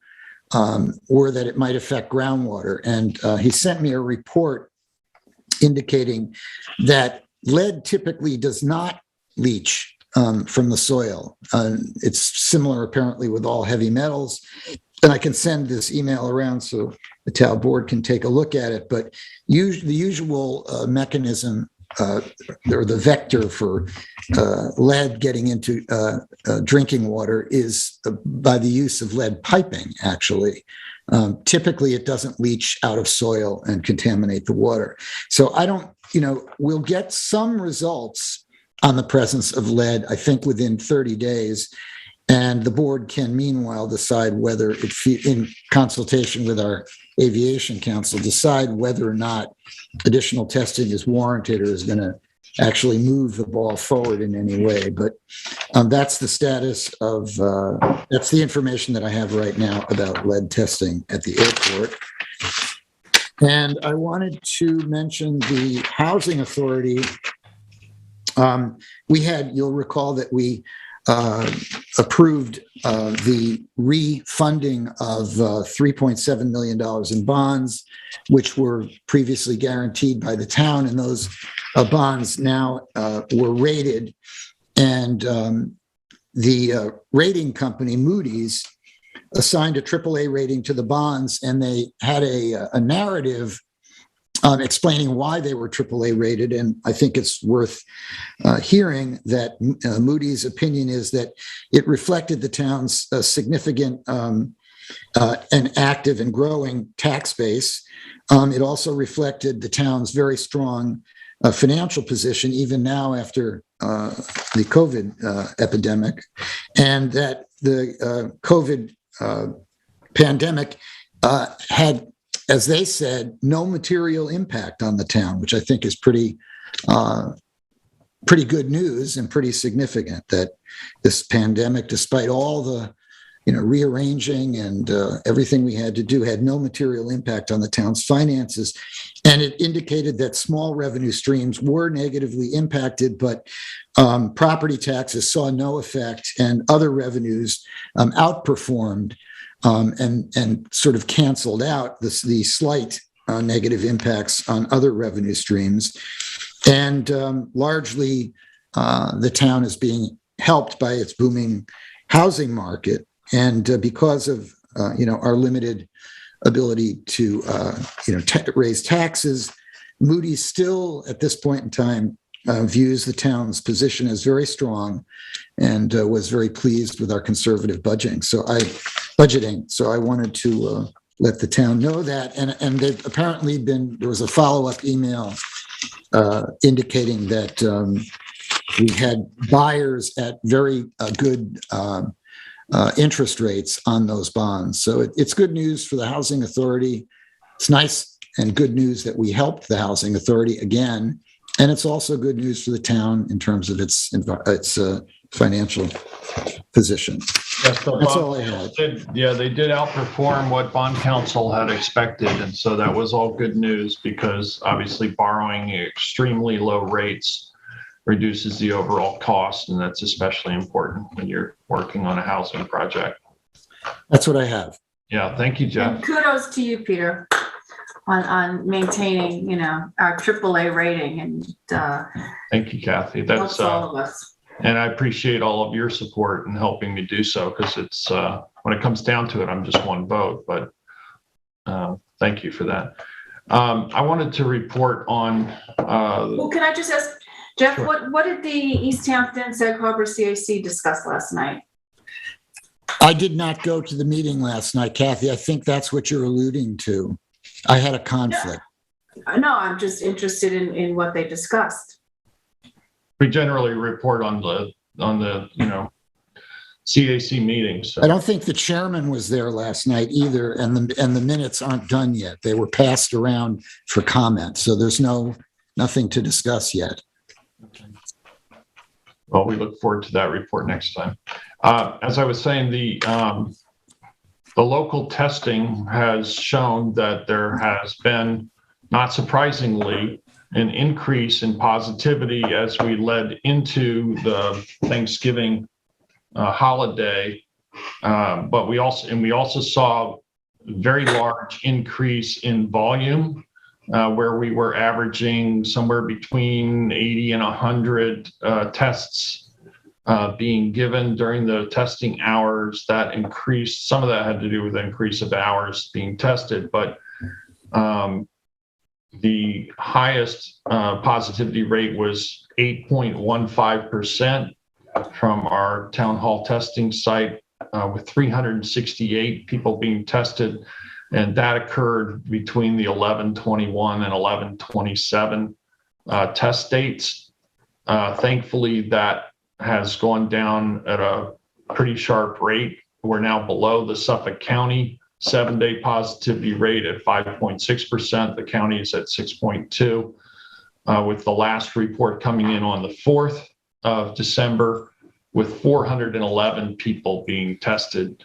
were that it might affect groundwater. And he sent me a report indicating that lead typically does not leach from the soil. It's similar apparently with all heavy metals. And I can send this email around so the TAL board can take a look at it. But the usual mechanism or the vector for lead getting into drinking water is by the use of lead piping, actually. Typically, it doesn't leach out of soil and contaminate the water. So we'll get some results on the presence of lead, I think, within 30 days. And the board can, meanwhile, decide whether in consultation with our aviation council, decide whether or not additional testing is warranted or is going to actually move the ball forward in any way. But that's the status of, that's the information that I have right now about lead testing at the airport. And I wanted to mention the Housing Authority. You'll recall that we approved the refunding of $3.7 million in bonds, which were previously guaranteed by the town, and those bonds now were rated. And the rating company, Moody's, assigned a AAA rating to the bonds, and they had a narrative explaining why they were AAA rated. And I think it's worth hearing that Moody's opinion is that it reflected the town's significant and active and growing tax base. It also reflected the town's very strong financial position, even now after the COVID epidemic, and that the COVID pandemic had, as they said, no material impact on the town, which I think is pretty good news and pretty significant, that this pandemic, despite all the rearranging and everything we had to do, had no material impact on the town's finances. And it indicated that small revenue streams were negatively impacted, but property taxes saw no effect, and other revenues outperformed and sort of canceled out the slight negative impacts on other revenue streams. And largely, the town is being helped by its booming housing market. And because of our limited ability to raise taxes, Moody's still at this point in time views the town's position as very strong, and was very pleased with our conservative budgeting. So I wanted to let the town know that. And they've apparently there was a follow-up email indicating that we had buyers at very good interest rates on those bonds. So it's good news for the Housing Authority. It's nice and good news that we helped the Housing Authority again. And it's also good news for the town in terms of its financial position. Yes, so that's all I had. They did outperform what bond counsel had expected. And so that was all good news, because obviously borrowing at extremely low rates reduces the overall cost. And that's especially important when you're working on a housing project. That's what I have. Yeah. Thank you, Jeff. And kudos to you, Peter, on maintaining, our AAA rating. And thank you, Kathy. That's all of us. And I appreciate all of your support in helping me do so, because it's when it comes down to it, I'm just one vote. But thank you for that. I wanted to report on. Well, can I just ask, Jeff, Sure. what did the East Hampton Sag Harbor CAC discuss last night? I did not go to the meeting last night, Kathy. I think that's what you're alluding to. I had a conflict. No, I'm just interested in what they discussed. We generally report on the CAC meetings. So. I don't think the chairman was there last night either, and the minutes aren't done yet. They were passed around for comment, so there's nothing to discuss yet. Well, we look forward to that report next time. As I was saying, the local testing has shown that there has been, not surprisingly, an increase in positivity as we led into the Thanksgiving holiday. But we also saw a very large increase in volume, where we were averaging somewhere between 80 and 100 tests being given during the testing hours. That increased, some of that had to do with the increase of hours being tested, but the highest positivity rate was 8.15% from our town hall testing site, with 368 people being tested. And that occurred between the 11/21 and 11/27 test dates. Thankfully, that has gone down at a pretty sharp rate. We're now below the Suffolk County 7-day positivity rate at 5.6%. The county is at 6.2%, with the last report coming in on the 4th of December, with 411 people being tested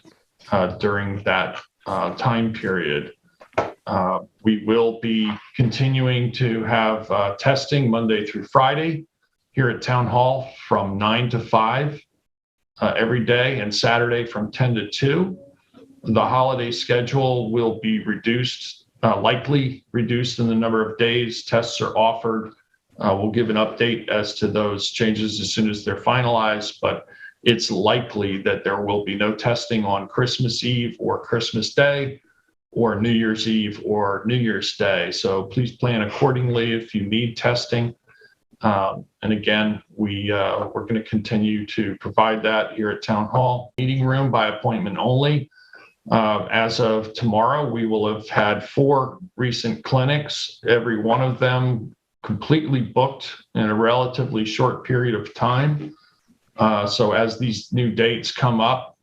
during that time period. We will be continuing to have testing Monday through Friday here at Town Hall from 9 to 5 every day, and Saturday from 10 to 2. The holiday schedule will be reduced, likely reduced in the number of days tests are offered. We'll give an update as to those changes as soon as they're finalized, but it's likely that there will be no testing on Christmas Eve or Christmas Day, or New Year's Eve or New Year's Day. So please plan accordingly if you need testing. And again, we're going to continue to provide that here at Town Hall. Meeting room by appointment only. As of tomorrow, we will have had 4 recent clinics, every one of them completely booked in a relatively short period of time. So as these new dates come up,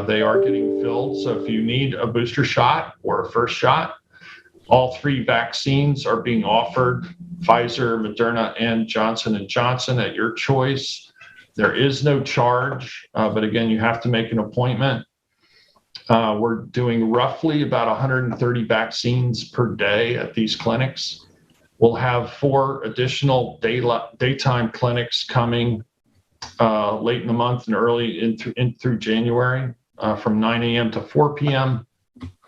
they are getting filled. So if you need a booster shot or a first shot, all 3 vaccines are being offered, Pfizer, Moderna, and Johnson & Johnson at your choice. There is no charge, but again, you have to make an appointment. We're doing roughly about 130 vaccines per day at these clinics. We'll have 4 additional daytime clinics coming late in the month and early in through January, from 9 a.m. to 4 p.m.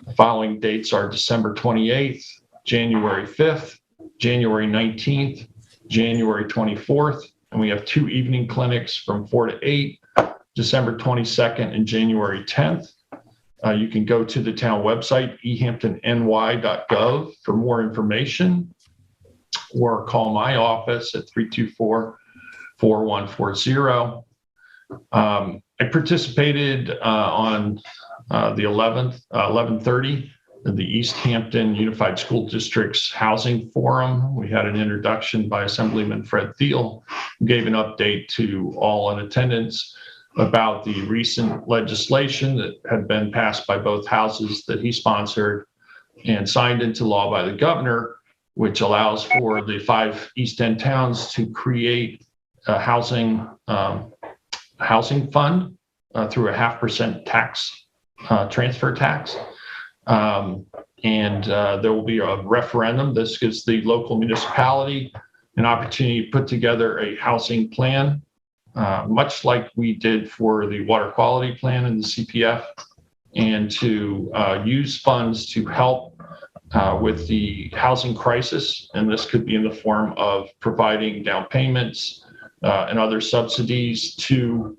The following dates are December 28th, January 5th, January 19th, January 24th, and we have 2 evening clinics from 4 to 8, December 22nd and January 10th. You can go to the town website, ehamptonny.gov, for more information, or call my office at 324-4140. I participated on the 11:30 at the East Hampton Unified School District's Housing Forum. We had an introduction by Assemblyman Fred Thiel, who gave an update to all in attendance about the recent legislation that had been passed by both houses that he sponsored and signed into law by the governor, which allows for the 5 East End towns to create a housing fund through a 0.5% tax transfer tax. And there will be a referendum. This gives the local municipality an opportunity to put together a housing plan, much like we did for the water quality plan and the CPF, and to use funds to help with the housing crisis. And this could be in the form of providing down payments and other subsidies to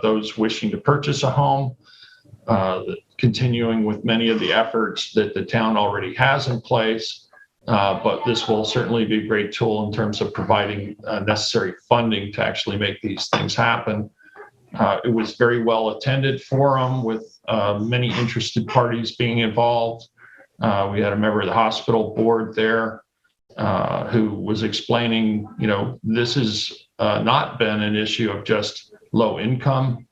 those wishing to purchase a home, continuing with many of the efforts that the town already has in place. But this will certainly be a great tool in terms of providing necessary funding to actually make these things happen. It was very well attended forum with many interested parties being involved. We had a member of the hospital board there, who was explaining, this has not been an issue of just low income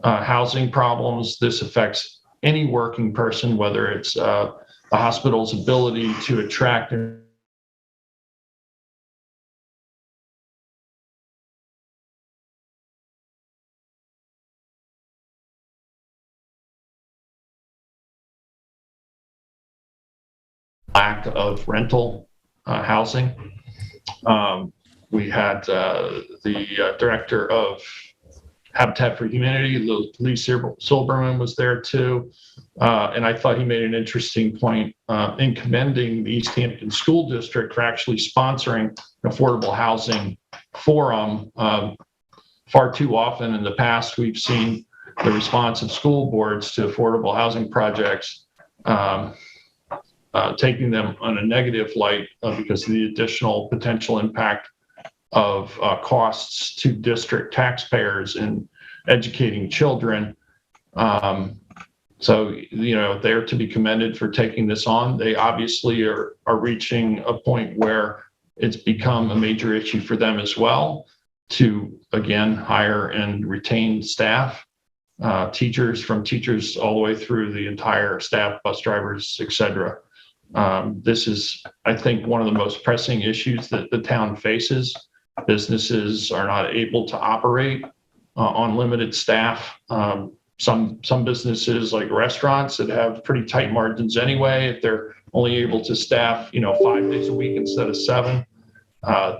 housing problems. This affects any working person, whether it's the hospital's ability to attract and lack of rental housing. We had the director of Habitat for Humanity, Lee Silberman, was there too. And I thought he made an interesting point in commending the East Hampton School District for actually sponsoring an affordable housing forum. Far too often in the past, we've seen the response of school boards to affordable housing projects taking them on a negative light because of the additional potential impact of costs to district taxpayers in educating children. So, they're to be commended for taking this on. They obviously are reaching a point where it's become a major issue for them as well to, again, hire and retain staff, teachers all the way through the entire staff, bus drivers, et cetera. This is, I think, one of the most pressing issues that the town faces. Businesses are not able to operate on limited staff. Some businesses, like restaurants, that have pretty tight margins anyway, if they're only able to staff 5 days a week instead of 7.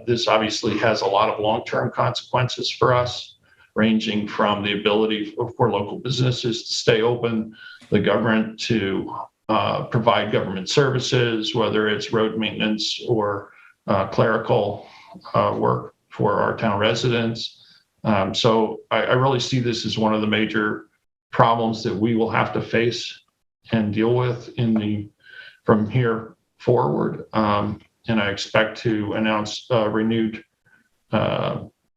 This obviously has a lot of long-term consequences for us, ranging from the ability for local businesses to stay open, the government to provide government services, whether it's road maintenance or clerical work for our town residents. So I really see this as one of the major problems that we will have to face and deal with from here forward. And I expect to announce a renewed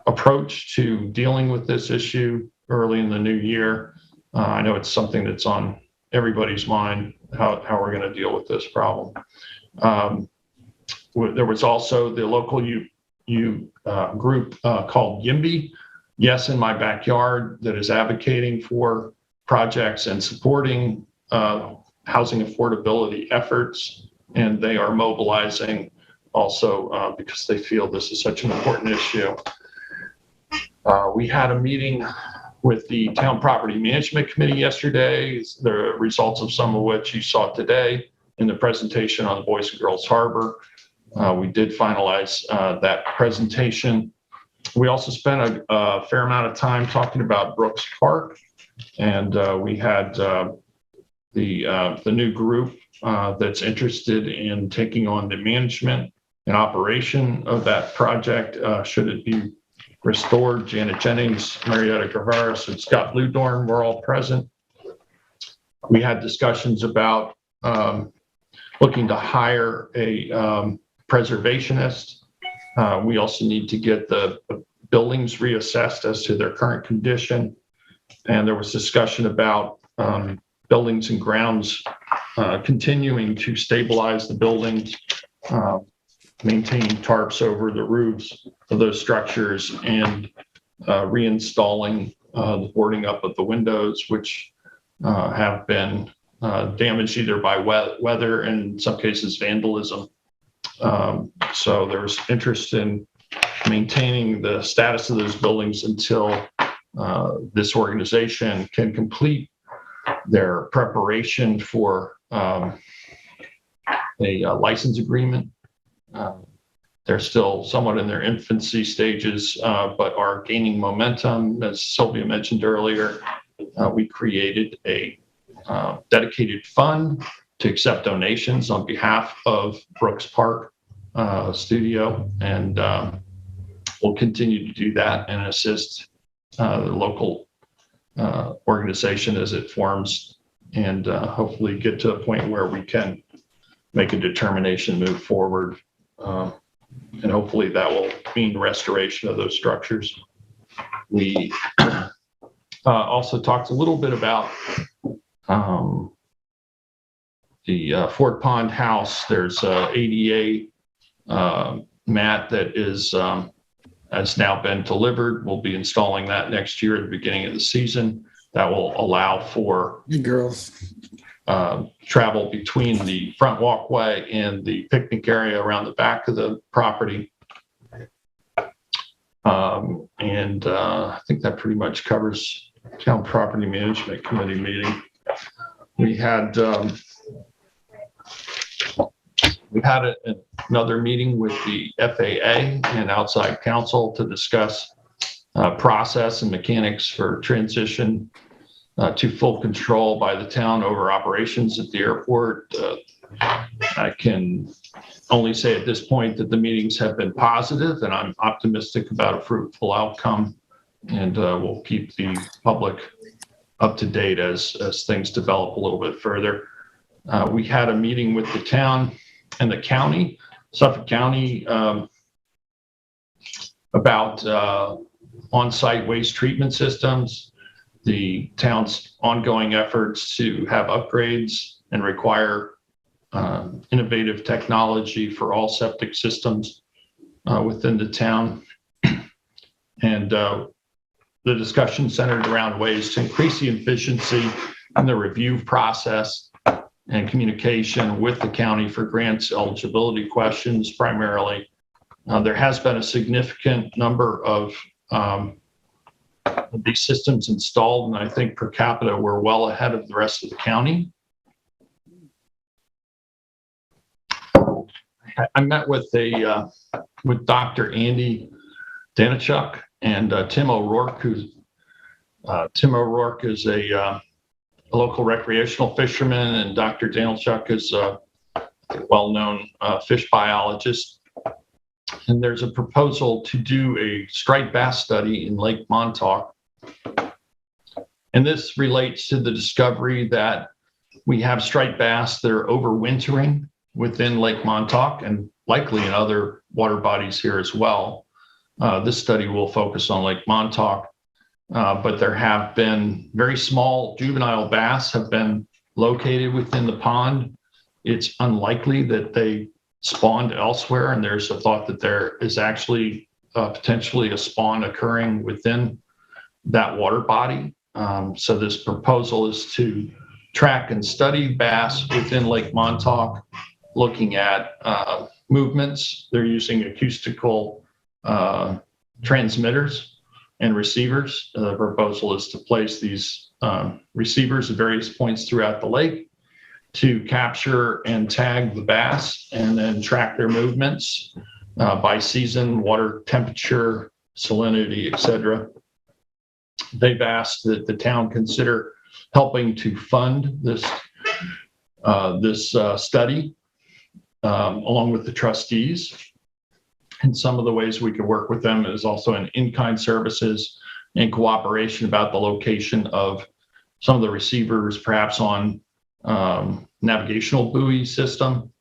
approach to dealing with this issue early in the new year. I know it's something that's on everybody's mind, how we're going to deal with this problem. There was also the local group called YIMBY, Yes in My Backyard, that is advocating for projects and supporting housing affordability efforts. And they are mobilizing also because they feel this is such an important issue. We had a meeting with the Town Property Management Committee yesterday, the results of some of which you saw today in the presentation on Boys and Girls Harbor. We did finalize that presentation. We also spent a fair amount of time talking about Brooks Park, and we had the new group that's interested in taking on the management and operation of that project should it be restored. Janet Jennings, Marietta Gavaris, and Scott Ludorn were all present. We had discussions about looking to hire a preservationist. We also need to get the buildings reassessed as to their current condition. And there was discussion about buildings and grounds continuing to stabilize the buildings, maintaining tarps over the roofs of those structures, and reinstalling the boarding up of the windows, which have been damaged either by weather and in some cases vandalism. So there's interest in maintaining the status of those buildings until this organization can complete their preparation for a license agreement. They're still somewhat in their infancy stages, but are gaining momentum. As Sylvia mentioned earlier, we created a dedicated fund to accept donations on behalf of Brooks Park Studio, and we'll continue to do that and assist the local organization as it forms, and hopefully get to a point where we can make a determination, move forward, and hopefully that will mean restoration of those structures. We also talked a little bit about the Fort Pond House. There's ADA mat that is has now been delivered. We'll be installing that next year at the beginning of the season. That will allow for girls travel between the front walkway and the picnic area around the back of the property. I think that pretty much covers town property management committee meeting. We had another meeting with the FAA and outside counsel to discuss process and mechanics for transition to full control by the town over operations at the airport. I can only say at this point that the meetings have been positive, and I'm optimistic about a fruitful outcome, and we'll keep the public up to date as things develop a little bit further. We had a meeting with the town and the county, Suffolk County, about on-site waste treatment systems, the town's ongoing efforts to have upgrades and require innovative technology for all septic systems within the town. And the discussion centered around ways to increase the efficiency in the review process and communication with the county for grants eligibility questions primarily. There has been a significant number of these systems installed, and I think per capita we're well ahead of the rest of the county. I met with Dr. Andy Danichuk and Tim O'Rourke, Tim O'Rourke is a local recreational fisherman, and Dr. Danichuk is a well-known fish biologist. And there's a proposal to do a striped bass study in Lake Montauk. And this relates to the discovery that we have striped bass that are overwintering within Lake Montauk and likely in other water bodies here as well. This study will focus on Lake Montauk, but there have been very small juvenile bass have been located within the pond. It's unlikely that they spawned elsewhere, and there's a thought that there is actually potentially a spawn occurring within that water body. So this proposal is to track and study bass within Lake Montauk, looking at movements. They're using acoustical transmitters and receivers. The proposal is to place these receivers at various points throughout the lake to capture and tag the bass and then track their movements by season, water temperature, salinity, etc. They've asked that the town consider helping to fund this study along with the trustees. And some of the ways we could work with them is also in-kind services and cooperation about the location of some of the receivers, perhaps on navigational buoy system,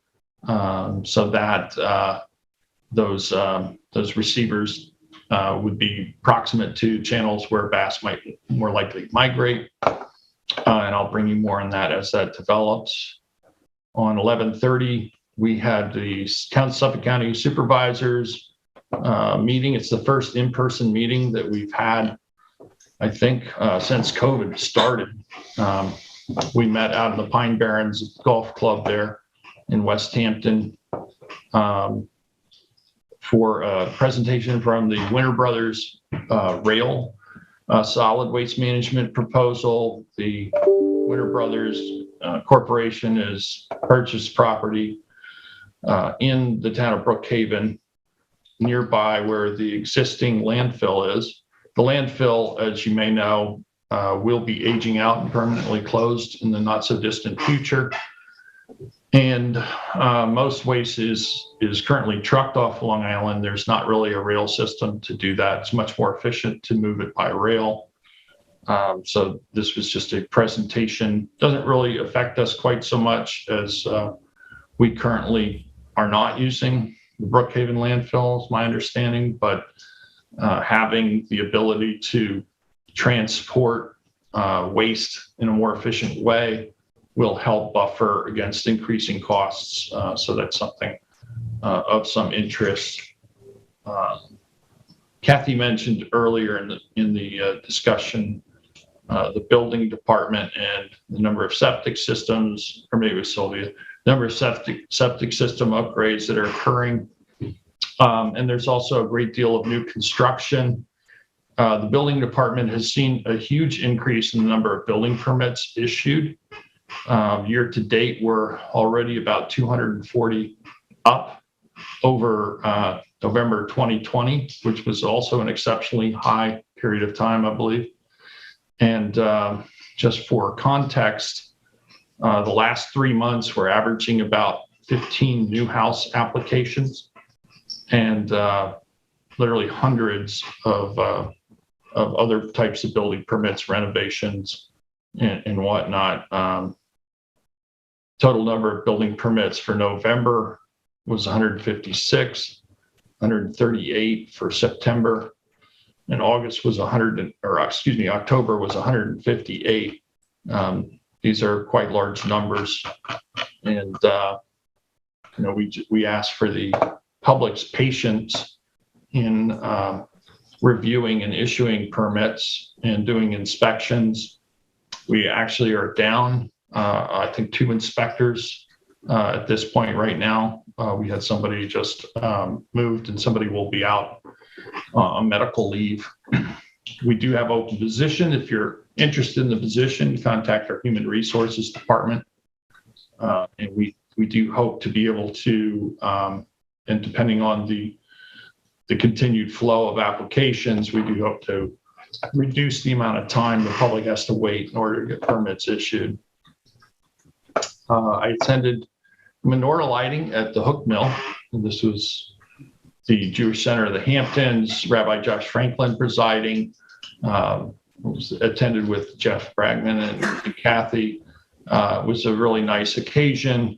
so that those receivers would be proximate to channels where bass might more likely migrate. And I'll bring you more on that as that develops. On 11/30, we had the Suffolk County Supervisors meeting. It's the first in-person meeting that we've had, I think, since COVID started. We met out in the Pine Barrens Golf Club there in West Hampton for a presentation from the Winter Brothers rail solid waste management proposal. The Winter Brothers Corporation has purchased property in the town of Brookhaven, nearby where the existing landfill is. The landfill, as you may know, will be aging out and permanently closed in the not so distant future. And most waste is currently trucked off Long Island. There's not really a rail system to do that. It's much more efficient to move it by rail. So this was just a presentation. Doesn't really affect us quite so much as we currently are not using the Brookhaven landfill, is my understanding, but having the ability to transport waste in a more efficient way will help buffer against increasing costs. So that's something of some interest. Kathy mentioned earlier in the discussion the building department and the number of septic systems, or maybe it was Sylvia, number of septic system upgrades that are occurring. And there's also a great deal of new construction. The building department has seen a huge increase in the number of building permits issued. Year to date, we're already about 240 up over November 2020, which was also an exceptionally high period of time, I believe. And just for context, the last 3 months, we're averaging about 15 new house applications and literally hundreds of other types of building permits, renovations, and whatnot. Total number of building permits for November was 156, 138 for September, and August was October was 158. These are quite large numbers, and we ask for the public's patience in reviewing and issuing permits and doing inspections. We actually are down, I think, 2 inspectors at this point right now. We had somebody just moved, and somebody will be out on medical leave. We do have open position. If you're interested in the position, contact our Human Resources Department. And we do hope to be able to, and depending on the continued flow of applications, we do hope to reduce the amount of time the public has to wait in order to get permits issued. I attended menorah lighting at the Hook Mill, and this was the Jewish Center of the Hamptons, Rabbi Josh Franklin presiding. Was attended with Jeff Bragman and Kathy. It was a really nice occasion,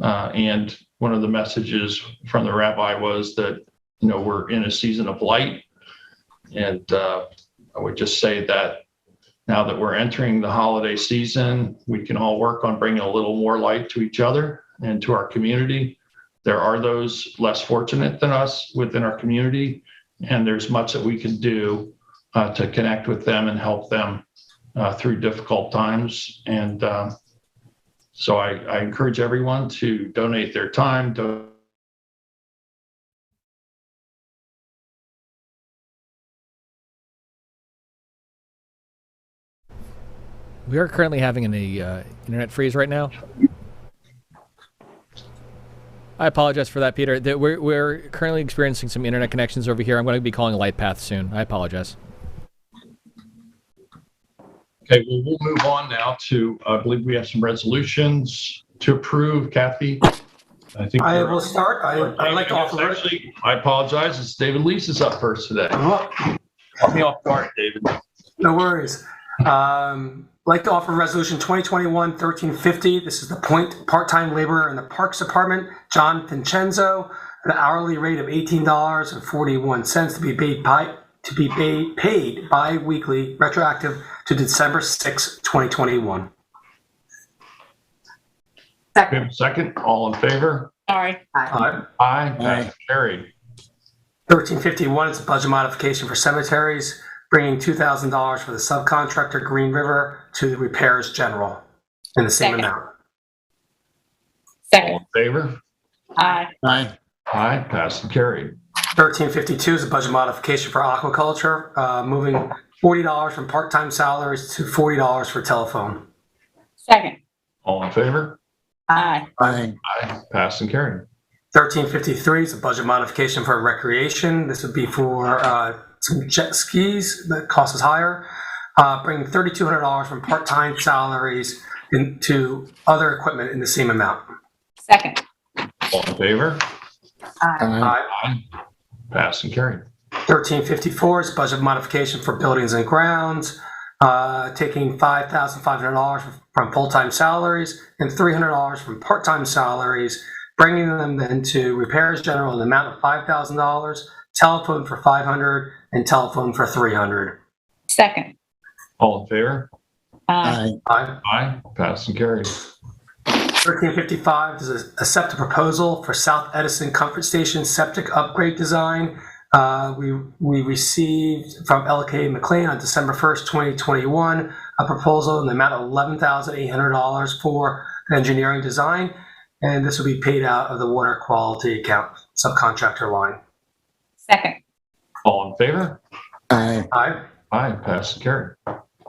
and one of the messages from the rabbi was that we're in a season of light, and I would just say that now that we're entering the holiday season, we can all work on bringing a little more light to each other and to our community. There are those less fortunate than us within our community, and there's much that we can do to connect with them and help them through difficult times. And so I encourage everyone to donate their time. We are currently having an internet freeze right now. I apologize for that, Peter. We're currently experiencing some internet connections over here. I'm going to be calling LightPath soon. I apologize. Okay, well, we'll move on now to, I believe we have some resolutions to approve. Kathy? I will start. I'd like to offer. Actually, I apologize. It's David Lease is up first today. Caught me off guard, David. No worries. I'd like to offer Resolution 2021-1350. This is the part-time laborer in the Parks Department, John Vincenzo, an hourly rate of $18.41 to be paid bi-weekly, retroactive to December 6, 2021. Second. All in favor? Aye. Aye. Carried. 1351 is a budget modification for cemeteries, bringing $2,000 for the subcontractor Green River to the repairs general in the same amount. Second. All in favor? Aye. Aye. Passed and carried. 1352 is a budget modification for aquaculture, moving $40 from part-time salaries to $40 for telephone. Second. All in favor? Aye. Aye. Passed and carried. 1353 is a budget modification for recreation. This would be for some jet skis that cost us higher, bringing $3,200 from part-time salaries into other equipment in the same amount. Second. All in favor? Aye. Passed and carried. 1354 is budget modification for buildings and grounds, taking $5,500 from full-time salaries and $300 from part-time salaries, bringing them then to repairs general in the amount of $5,000, telephone for $500, and telephone for $300. Second. All in favor? Aye. Aye. Passed and carried. 1355 is a SEPTA proposal for South Edison Comfort Station septic upgrade design. We received from LK McLean on December 1st, 2021, a proposal in the amount of $11,800 for the engineering design, and this will be paid out of the water quality account subcontractor line. Second. All in favor? Aye. Aye. Aye, pass and carry.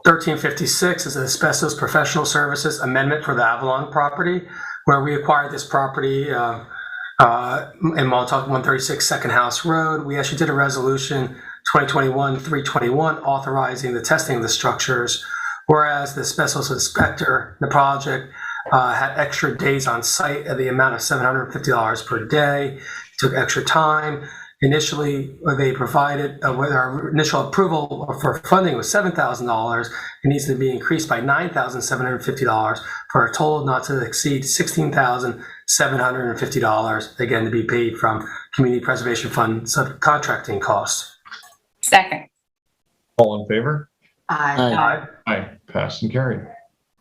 1356 is an asbestos professional services amendment for the Avalon property, where we acquired this property in Montauk 136 Second House Road. We actually did a resolution 2021-321 authorizing the testing of the structures, whereas the asbestos inspector, the project, had extra days on site at the amount of $750 per day. It took extra time. Initially, they provided, with our initial approval for funding was $7,000. It needs to be increased by $9,750 for a total not to exceed $16,750, again, to be paid from Community Preservation Fund subcontracting costs. Second. All in favor? Aye. Aye, pass and carry.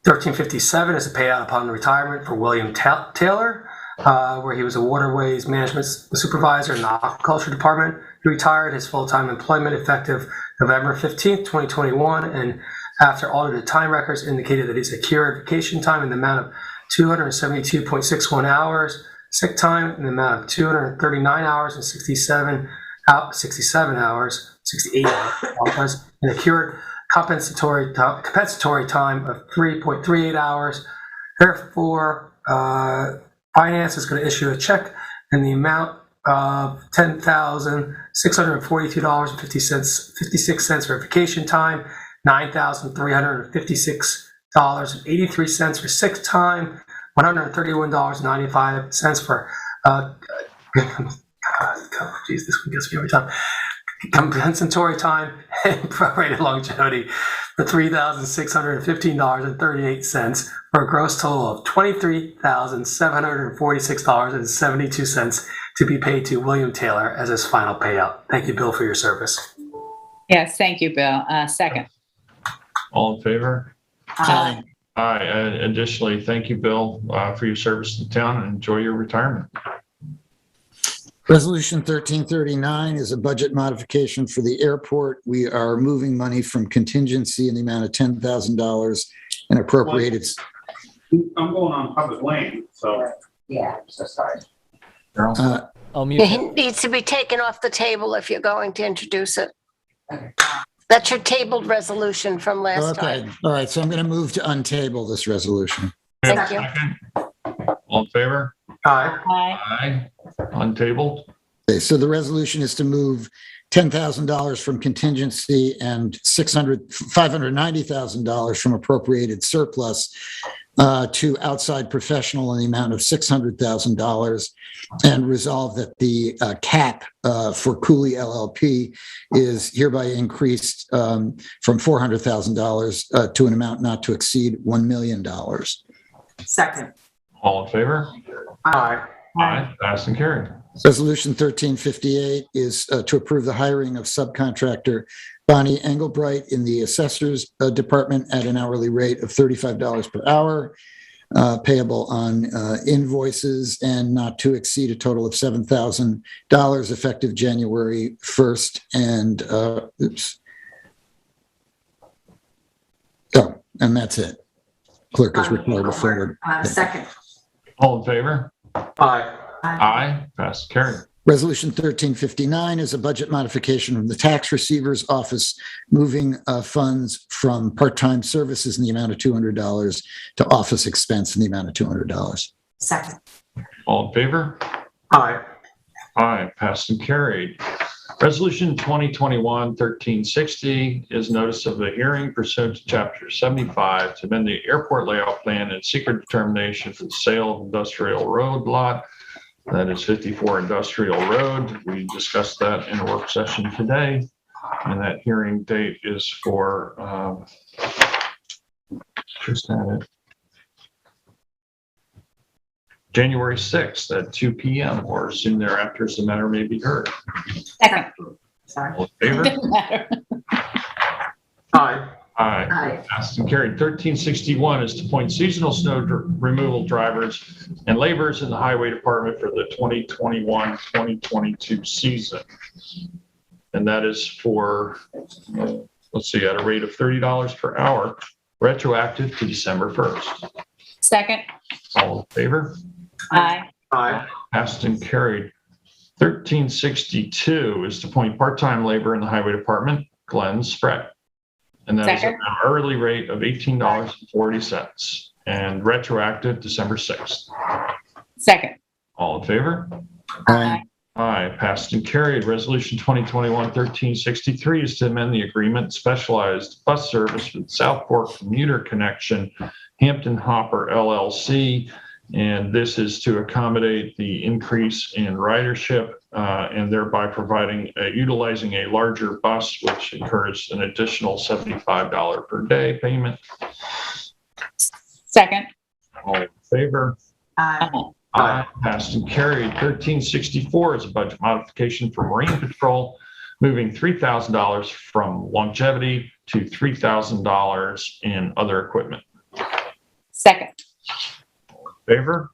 1357 is a payout upon retirement for William Taylor, where he was a waterways management supervisor in the aquaculture department. He retired his full-time employment effective November 15th, 2021, and after audited time records indicated that he secured vacation time in the amount of 272.61 hours, sick time in the amount of 239 hours and 68 hours, and accrued compensatory time of 3.38 hours. Therefore, Finance is going to issue a check in the amount of $10,642.56 for vacation time, $9,356.83 for sick time, $131.95 for geez, this one gets me every time. Compensatory time and prorated longevity for $3,615.38 for a gross total of $23,746.72 to be paid to William Taylor as his final payout. Thank you, Bill, for your service. Yes, thank you, Bill. Second. All in favor? Aye. Aye. Additionally, thank you, Bill, for your service to the town, and enjoy your retirement. Resolution 1339 is a budget modification for the airport. We are moving money from contingency in the amount of $10,000 and appropriated. I'm going on public lane, so. Yeah, I'm so sorry. I'll mute It him. needs to be taken off the table if you're going to introduce it. That's your tabled resolution from last Okay, time. all right, so I'm going to move to untable this resolution. Thank you. All in favor? Aye. Aye. Untabled. Okay, so the resolution is to move $10,000 from contingency and $590,000 from appropriated surplus to outside professional in the amount of $600,000, and resolve that the cap for Cooley LLP is hereby increased from $400,000 to an amount not to exceed $1 million. Second. All in favor? Aye. Aye. Pass and carry. Resolution 1358 is to approve the hiring of subcontractor Bonnie Engelbright in the assessor's department at an hourly rate of $35 per hour, payable on invoices and not to exceed a total of $7,000 effective January 1st. And and that's it. Clerk is required to forward. Second. All in favor? Aye. Aye. Pass and carry. Resolution 1359 is a budget modification from the tax receiver's office, moving funds from part-time services in the amount of $200 to office expense in the amount of $200. Second. All in favor? Aye. Aye. Passed and carried. Resolution 2021-1360 is notice of a hearing pursuant to Chapter 75 to amend the airport layout plan and secret determination for the sale of industrial road lot. That is 54 Industrial Road. We discussed that in a work session today, and that hearing date is for January 6th at 2 p.m. or soon thereafter, as the matter may be heard. Second. Sorry. All in favor? Doesn't matter. Aye. Aye. Aye. Passed and carried. 1361 is to appoint seasonal snow removal drivers and laborers in the highway department for the 2021-2022 season. And that is for, let's see, at a rate of $30 per hour, retroactive to December 1st. Second. All in favor? Aye. Aye. Passed and carried. 1362 is to appoint part-time labor in the highway department, Glenn Spratt. And that is at Second. an hourly rate of $18.40 and retroactive December 6th. Second. All in favor? Aye. Aye. Passed and carried. Resolution 2021-1363 is to amend the agreement specialized bus service with Southport Commuter Connection, Hampton Hopper LLC. And this is to accommodate the increase in ridership and thereby utilizing a larger bus, which incurs an additional $75 per day payment. Second. All in favor? Aye. Aye. Passed and carried. 1364 is a budget modification for Marine Patrol, moving $3,000 from longevity to $3,000 in other equipment. Second. Favor?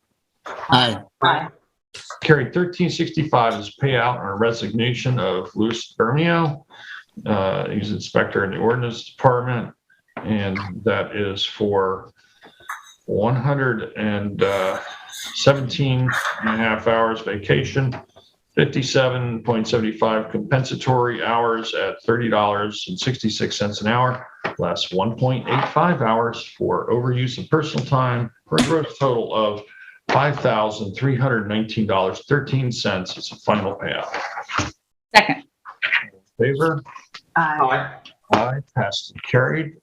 Aye. Aye. Carried. 1365 is payout on a resignation of Louis Bermio. He's inspector in the ordinance department, and that is for 117 and a half hours vacation, 57.75 compensatory hours at $30.66 an hour, less 1.85 hours for overuse of personal time, for a gross total of $5,319.13. It's a final payout. Second. Favor? Aye. Aye. Passed and carried.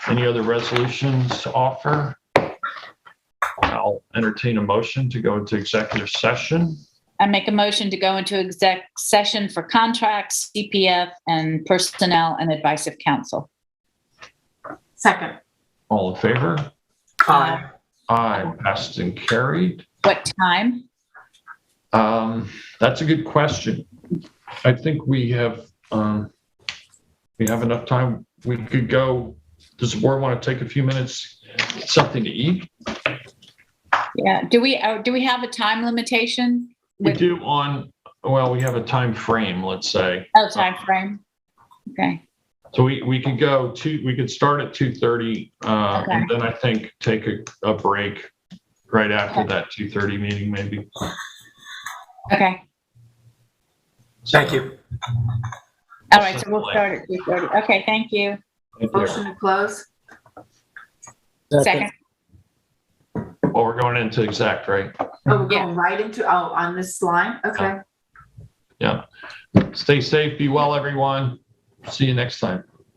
Any other resolutions to offer? I'll entertain a motion to go into executive session. I make a motion to go into exec session for contracts, CPF, and personnel and advice of counsel. Second. All in favor? Aye. Aye. Passed and carried. What time? That's a good question. I think we have enough time. We could go. Does the board want to take a few minutes, something to eat? Yeah. Do we have a time limitation? We do we have a time frame, let's say. Oh, time frame. Okay. So we could we could start at 2:30, Okay. and then I think take a break right after that 2:30 meeting, maybe. Okay. Thank you. All right. So we'll start at 2:30. Okay. Thank you. Motion to close. Second. Well, we're going into exec, right? Oh, we're going right into, on this line? Okay. Yeah. Stay safe, be well, everyone. See you next time.